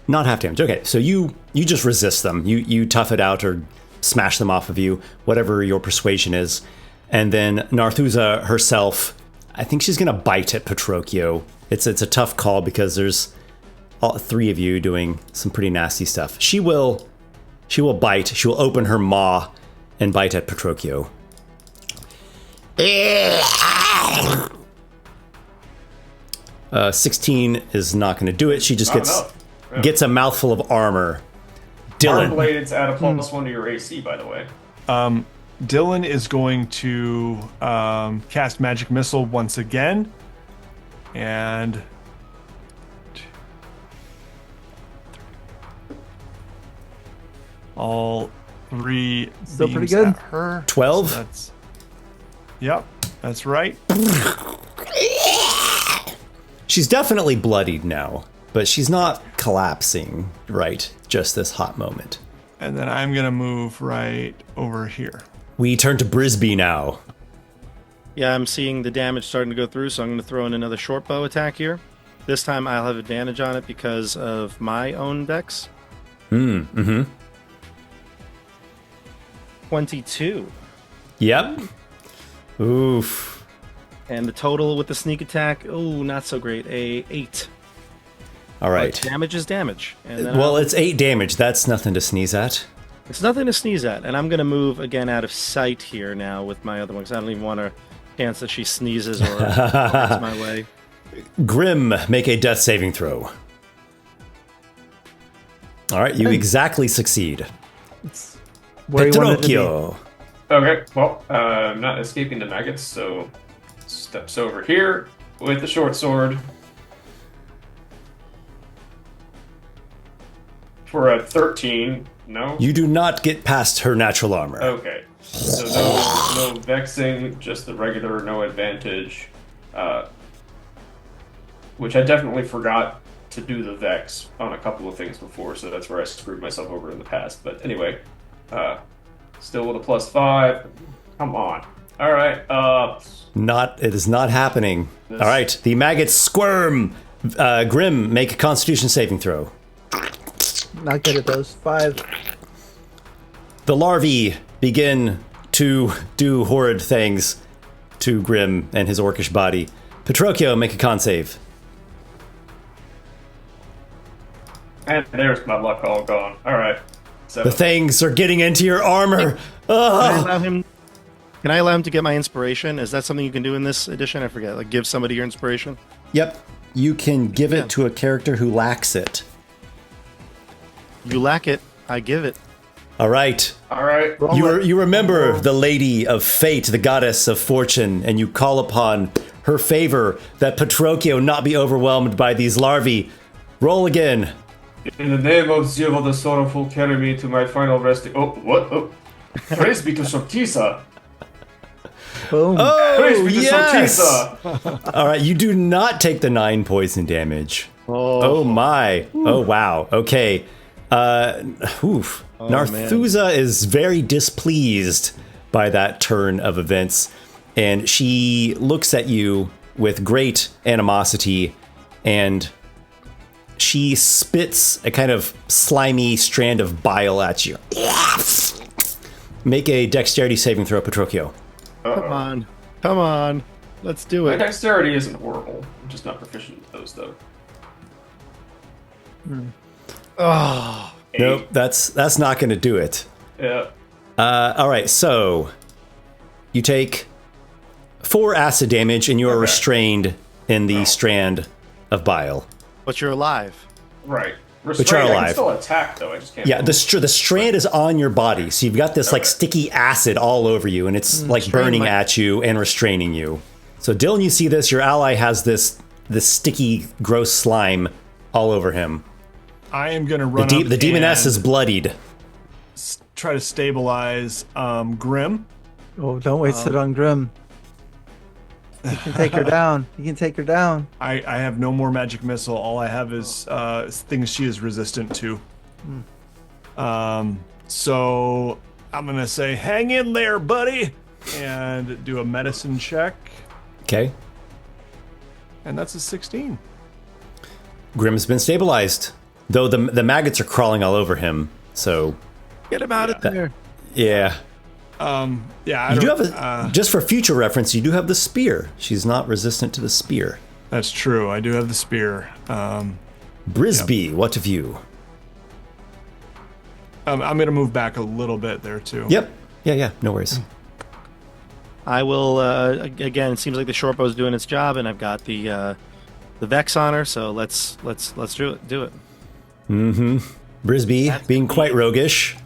Not half damage. Okay, so you just resist them. You tough it out or smash them off of you, whatever your persuasion is. And then Narzutha herself, I think she's going to bite at Petrocchio. It's a tough call because there's all three of you doing some pretty nasty stuff. She will bite. She will open her maw and bite at Petrocchio. 16 is not going to do it. She just gets a mouthful of armor. Dylan. Arm blades add a +1 to your AC, by the way. Dylan is going to cast Magic Missile once again. And... all 3 Still pretty beams good. at her. 12? So that's... Yep, that's right. She's definitely bloodied now, but she's not collapsing right just this hot moment. And then I'm going to move right over here. We turn to Brisby now. Yeah, I'm seeing the damage starting to go through, so I'm going to throw in another short bow attack here. This time I'll have advantage on it because of my own dex. 22. Yep. Oof. And the total with the sneak attack, oh, not so great. 8. All right. But damage is damage. And then Well, it's 8 damage. That's nothing to sneeze at. it's nothing to sneeze at. And I'm going to move again out of sight here now with my other one, because I don't even want a chance that she sneezes or falls my way. Grim, make a death saving throw. All right, you exactly succeed. Where you wanted to be. Petrocchio. Okay, well, I'm not escaping the maggots, so steps over here with the short sword. For a 13, no? You do not get past her natural armor. Okay. So no vexing, just the regular no advantage. Which I definitely forgot to do the vex on a couple of things before, so that's where I screwed myself over in the past. But anyway, still with a +5. Come on. All right. It is not happening. All right, the maggots squirm. Grim, make a Constitution saving throw. Not good at those. 5. The larvae begin to do horrid things to Grim and his orcish body. Petrocchio, make a con save. And there's my luck all gone. All right. So The things are getting into your armor. Ugh. Can I allow him to get my inspiration? Is that something you can do in this edition? I forget. Like, give somebody your inspiration? Yep, you can give it to a character who lacks it. You lack it. I give it. All right. all right. You remember the Lady of Fate, the goddess of fortune, and you call upon her favor that Petrocchio not be overwhelmed by these larvae. Roll again. In the name of Ziva the Sorrowful, carry me to my final resting. Oh, what? Oh. Praise be to Sortisa. Boom. Praise be to yes! Sortisa. All right, you do not take the 9 poison damage. Oh my. Oh wow. Okay. Narzutha is very displeased by that turn of events, and she looks at you with great animosity, and she spits a kind of slimy strand of bile at you. Make a dexterity saving throw, Petrocchio. Come on. Come on. Let's do My it. dexterity isn't horrible. I'm just not proficient with those, though. Oh. Nope, that's not going to do it. Yeah. All right, so you take 4 acid damage, and you are restrained in the strand of bile. But you're alive. Right. you're Restrained, I alive. can still attack, though. I just can't. Yeah, move. the strand is on your body, so you've got this like sticky acid all over you, and it's like burning at you and restraining you. So Dylan, you see this? Your ally has this sticky, gross slime all over him. I am going to run up The demoness and is bloodied. try to stabilize Grim. Oh, don't waste it on Grim. You can take her down. You can take her down. I have no more magic missile. All I have is things she is resistant to. So I'm going to say, hang in there, buddy, and do a medicine check. Okay. And that's a 16. Grim's been stabilized, though the maggots are crawling all over him. So Get him out of there. yeah. Yeah, You do have just for future reference, you do have the spear. She's not resistant to the spear. That's true. I do have the spear. Brisby, what of you? I'm going to move back a little bit there, too. Yep. Yeah, no worries. I will, again, it seems like the short bow's doing its job, and I've got the Vex on her, so let's do it. Brisby, being quite roguish.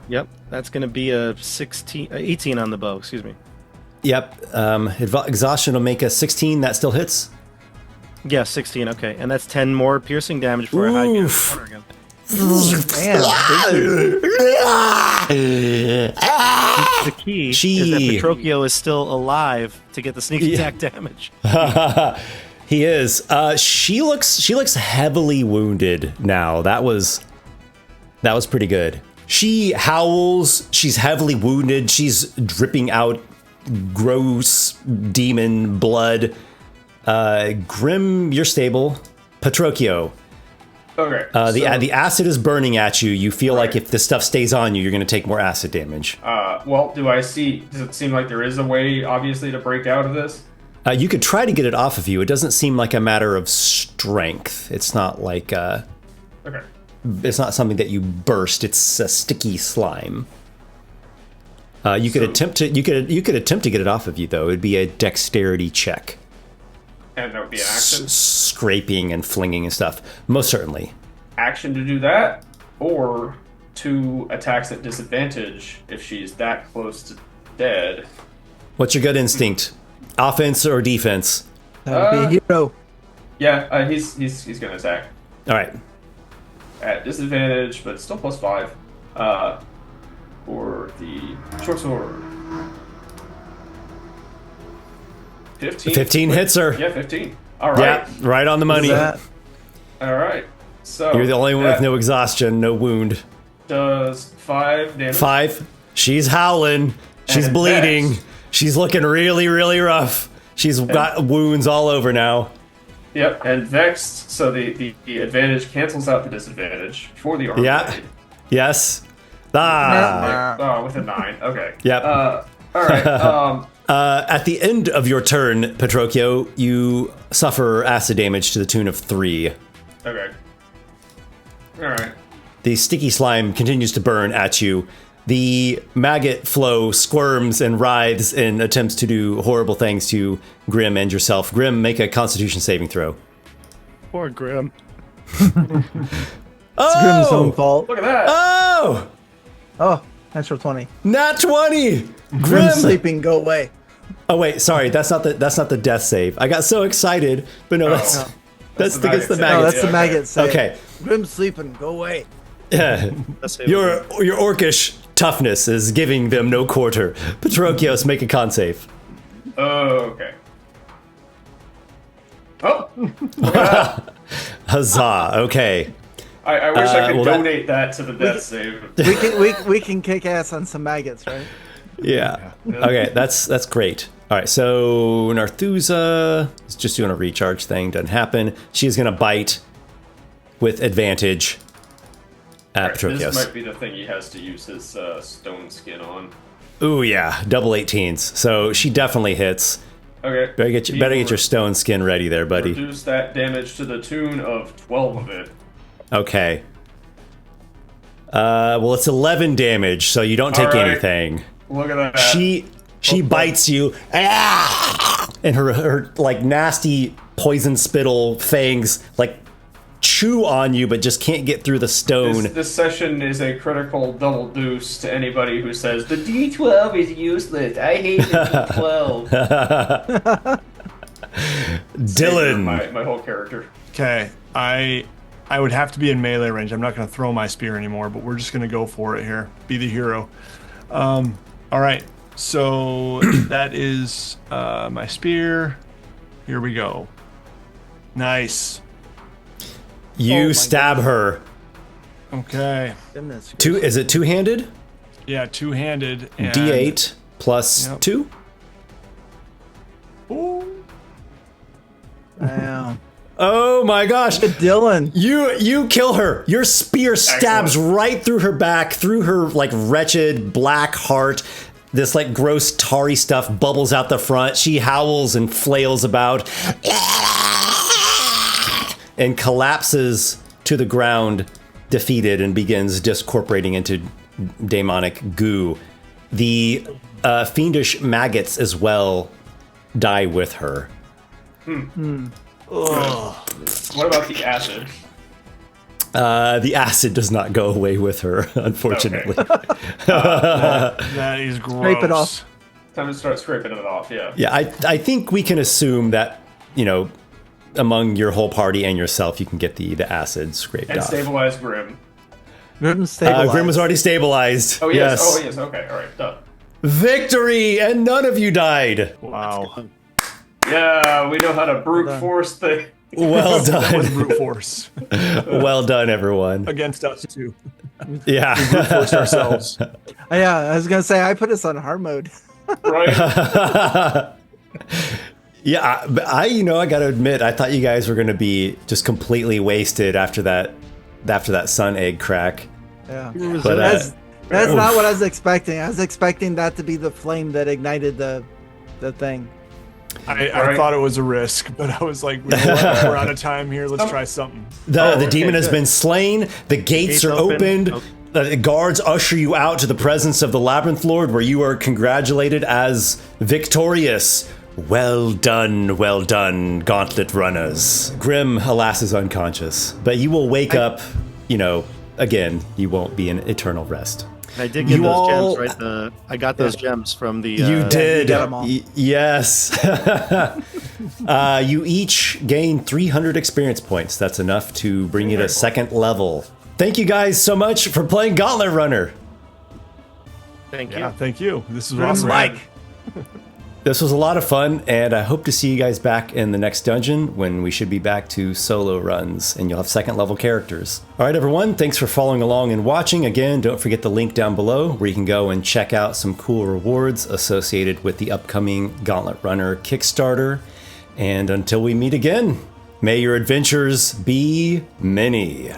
Yep, that's going to be a 18 on the bow, excuse me. Yep. Exhaustion will make a 16. That still hits. Yeah, 16, okay. And that's 10 more piercing damage before I hide Oof. counter again. Man, The key is that Petrocchio is still alive to get the sneak attack damage. He is. She looks heavily wounded now. That was pretty good. She howls. She's heavily wounded. She's dripping out gross demon blood. Grim, you're stable. Patrocchio. Okay. The acid is burning at you. You feel like Right. if this stuff stays on you, you're going to take more acid damage. Well, does it seem like there is a way, obviously, to break out of this? You could try to get it off of you. It doesn't seem like a matter of strength. It's not like Okay. it's not something that you burst. It's a sticky slime. You could attempt to get it off of you though. It'd be a dexterity check. And that would be an action? Scraping and flinging and stuff. Most certainly. Action to do that, or 2 attacks at disadvantage if she's that close to dead. What's your gut instinct? Offense or defense? That would be a hero. Yeah, he's gonna attack All right. at disadvantage, but still +5. For the short sword. 15. 15 hits her. Yeah, 15. All right. Yeah, right on the money. That, All right. So You're the only one with that no exhaustion, no wound. does 5 damage. 5. She's howling. She's And bleeding. Vex. She's looking really, really rough. She's got wounds all over now. Yep, and vexed, so the advantage cancels out the disadvantage for the armor. Yeah. Yes. Ah. Oh, with a 9. Okay. Yep. All right. At the end of your turn, Patrocchio, you suffer acid damage to the tune of 3. Okay. All right. The sticky slime continues to burn at you. The maggot flow squirms and writhes and attempts to do horrible things to Grim and yourself. Grim, make a Constitution saving throw. Poor Grim. it's Grim's own fault. Look at that. Oh! Oh, natural 20. Nat 20! Grim Grim! sleeping, go away. Oh wait, sorry, that's not the death save. I got so excited, but no, that's no. that's the against the maggot No, maggot. that's the maggot save. Okay. Grim sleeping, go away. Yeah. Your orcish toughness is giving them no quarter. Patrocchios, make a con save. Oh, okay. Oh. Look at that. Huzzah! Okay. I wish I could well, donate that to the death save. We can kick ass on some maggots, right? Yeah. Okay, that's great. All right, so Narzutha is just doing a recharge thing. Doesn't happen. She's gonna bite with advantage at Right, Patrocchios. this might be the thing he has to use his stone skin on. Ooh yeah, double 18s. So she definitely hits. Okay. Better get your stone skin ready there, buddy. Reduce that damage to the tune of 12 of it. Okay. Well, it's 11 damage, so you don't take All right. anything. Look at that. She bites you, and her like nasty poison spittle fangs like chew on you, but just can't get through the stone. This session is a critical double deuce to anybody who says the D12 is useless. I hate the D12. Dylan, my whole character. Okay, I would have to be in melee range. I'm not going to throw my spear anymore, but we're just going to go for it here. Be the hero. All right, so that is my spear. Here we go. Nice. you stab her. Okay. Goodness. Is it two-handed? Yeah, two-handed. And D8 plus Yep. 2. Ooh. Wow. Oh my gosh. Dylan. You kill her. Your spear stabs Excellent. right through her back, through her like wretched black heart. This like gross tarry stuff bubbles out the front. She howls and flails about and collapses to the ground, defeated, and begins discorporating into demonic goo. The fiendish maggots as well die with her. What about the acid? The acid does not go away with her, unfortunately. That is gross. Scrape it off. Time to start scraping it off, yeah. Yeah, I think we can assume that, you know, among your whole party and yourself, you can get the acid scraped And off. stabilize Grim. Grim stabilized. Grim was already stabilized. Oh, yes. Oh, yes. Okay, alright, done. Victory! And none of you died. Wow. Yeah, we know how to brute done. force the Well That was done. brute force Well done, everyone. against us too. Yeah. Brute forced ourselves. Yeah, I was gonna say I put us on hard mode. Right? Yeah, but I got to admit, I thought you guys were going to be just completely wasted after that sun egg crack. Yeah, But that's not what I was expecting. I was expecting that to be the flame that ignited the thing. I thought it was a risk, but I was like, we're out of time here. Let's try something. the demon has been slain. The gates are opened. Okay. The guards usher you out to the presence of the Labyrinth Lord, where you are congratulated as victorious. Well done, Gauntlet Runners. Grim, alas, is unconscious, but you will wake up, again, you won't be in eternal rest. I did get those gems, right? I got those gems from the. You did. got 'em all. Yes. You each gain 300 experience points. That's enough to bring you to second level. Thank you guys so much for playing Gauntlet Runner. Thank you. Yeah, thank you. This was Grim awesome. Mike. This was a lot of fun, and I hope to see you guys back in the next dungeon when we should be back to solo runs, and you'll have second level characters. All right, everyone, thanks for following along and watching. Again, don't forget the link down below where you can go and check out some cool rewards associated with the upcoming Gauntlet Runner Kickstarter. And until we meet again, may your adventures be many.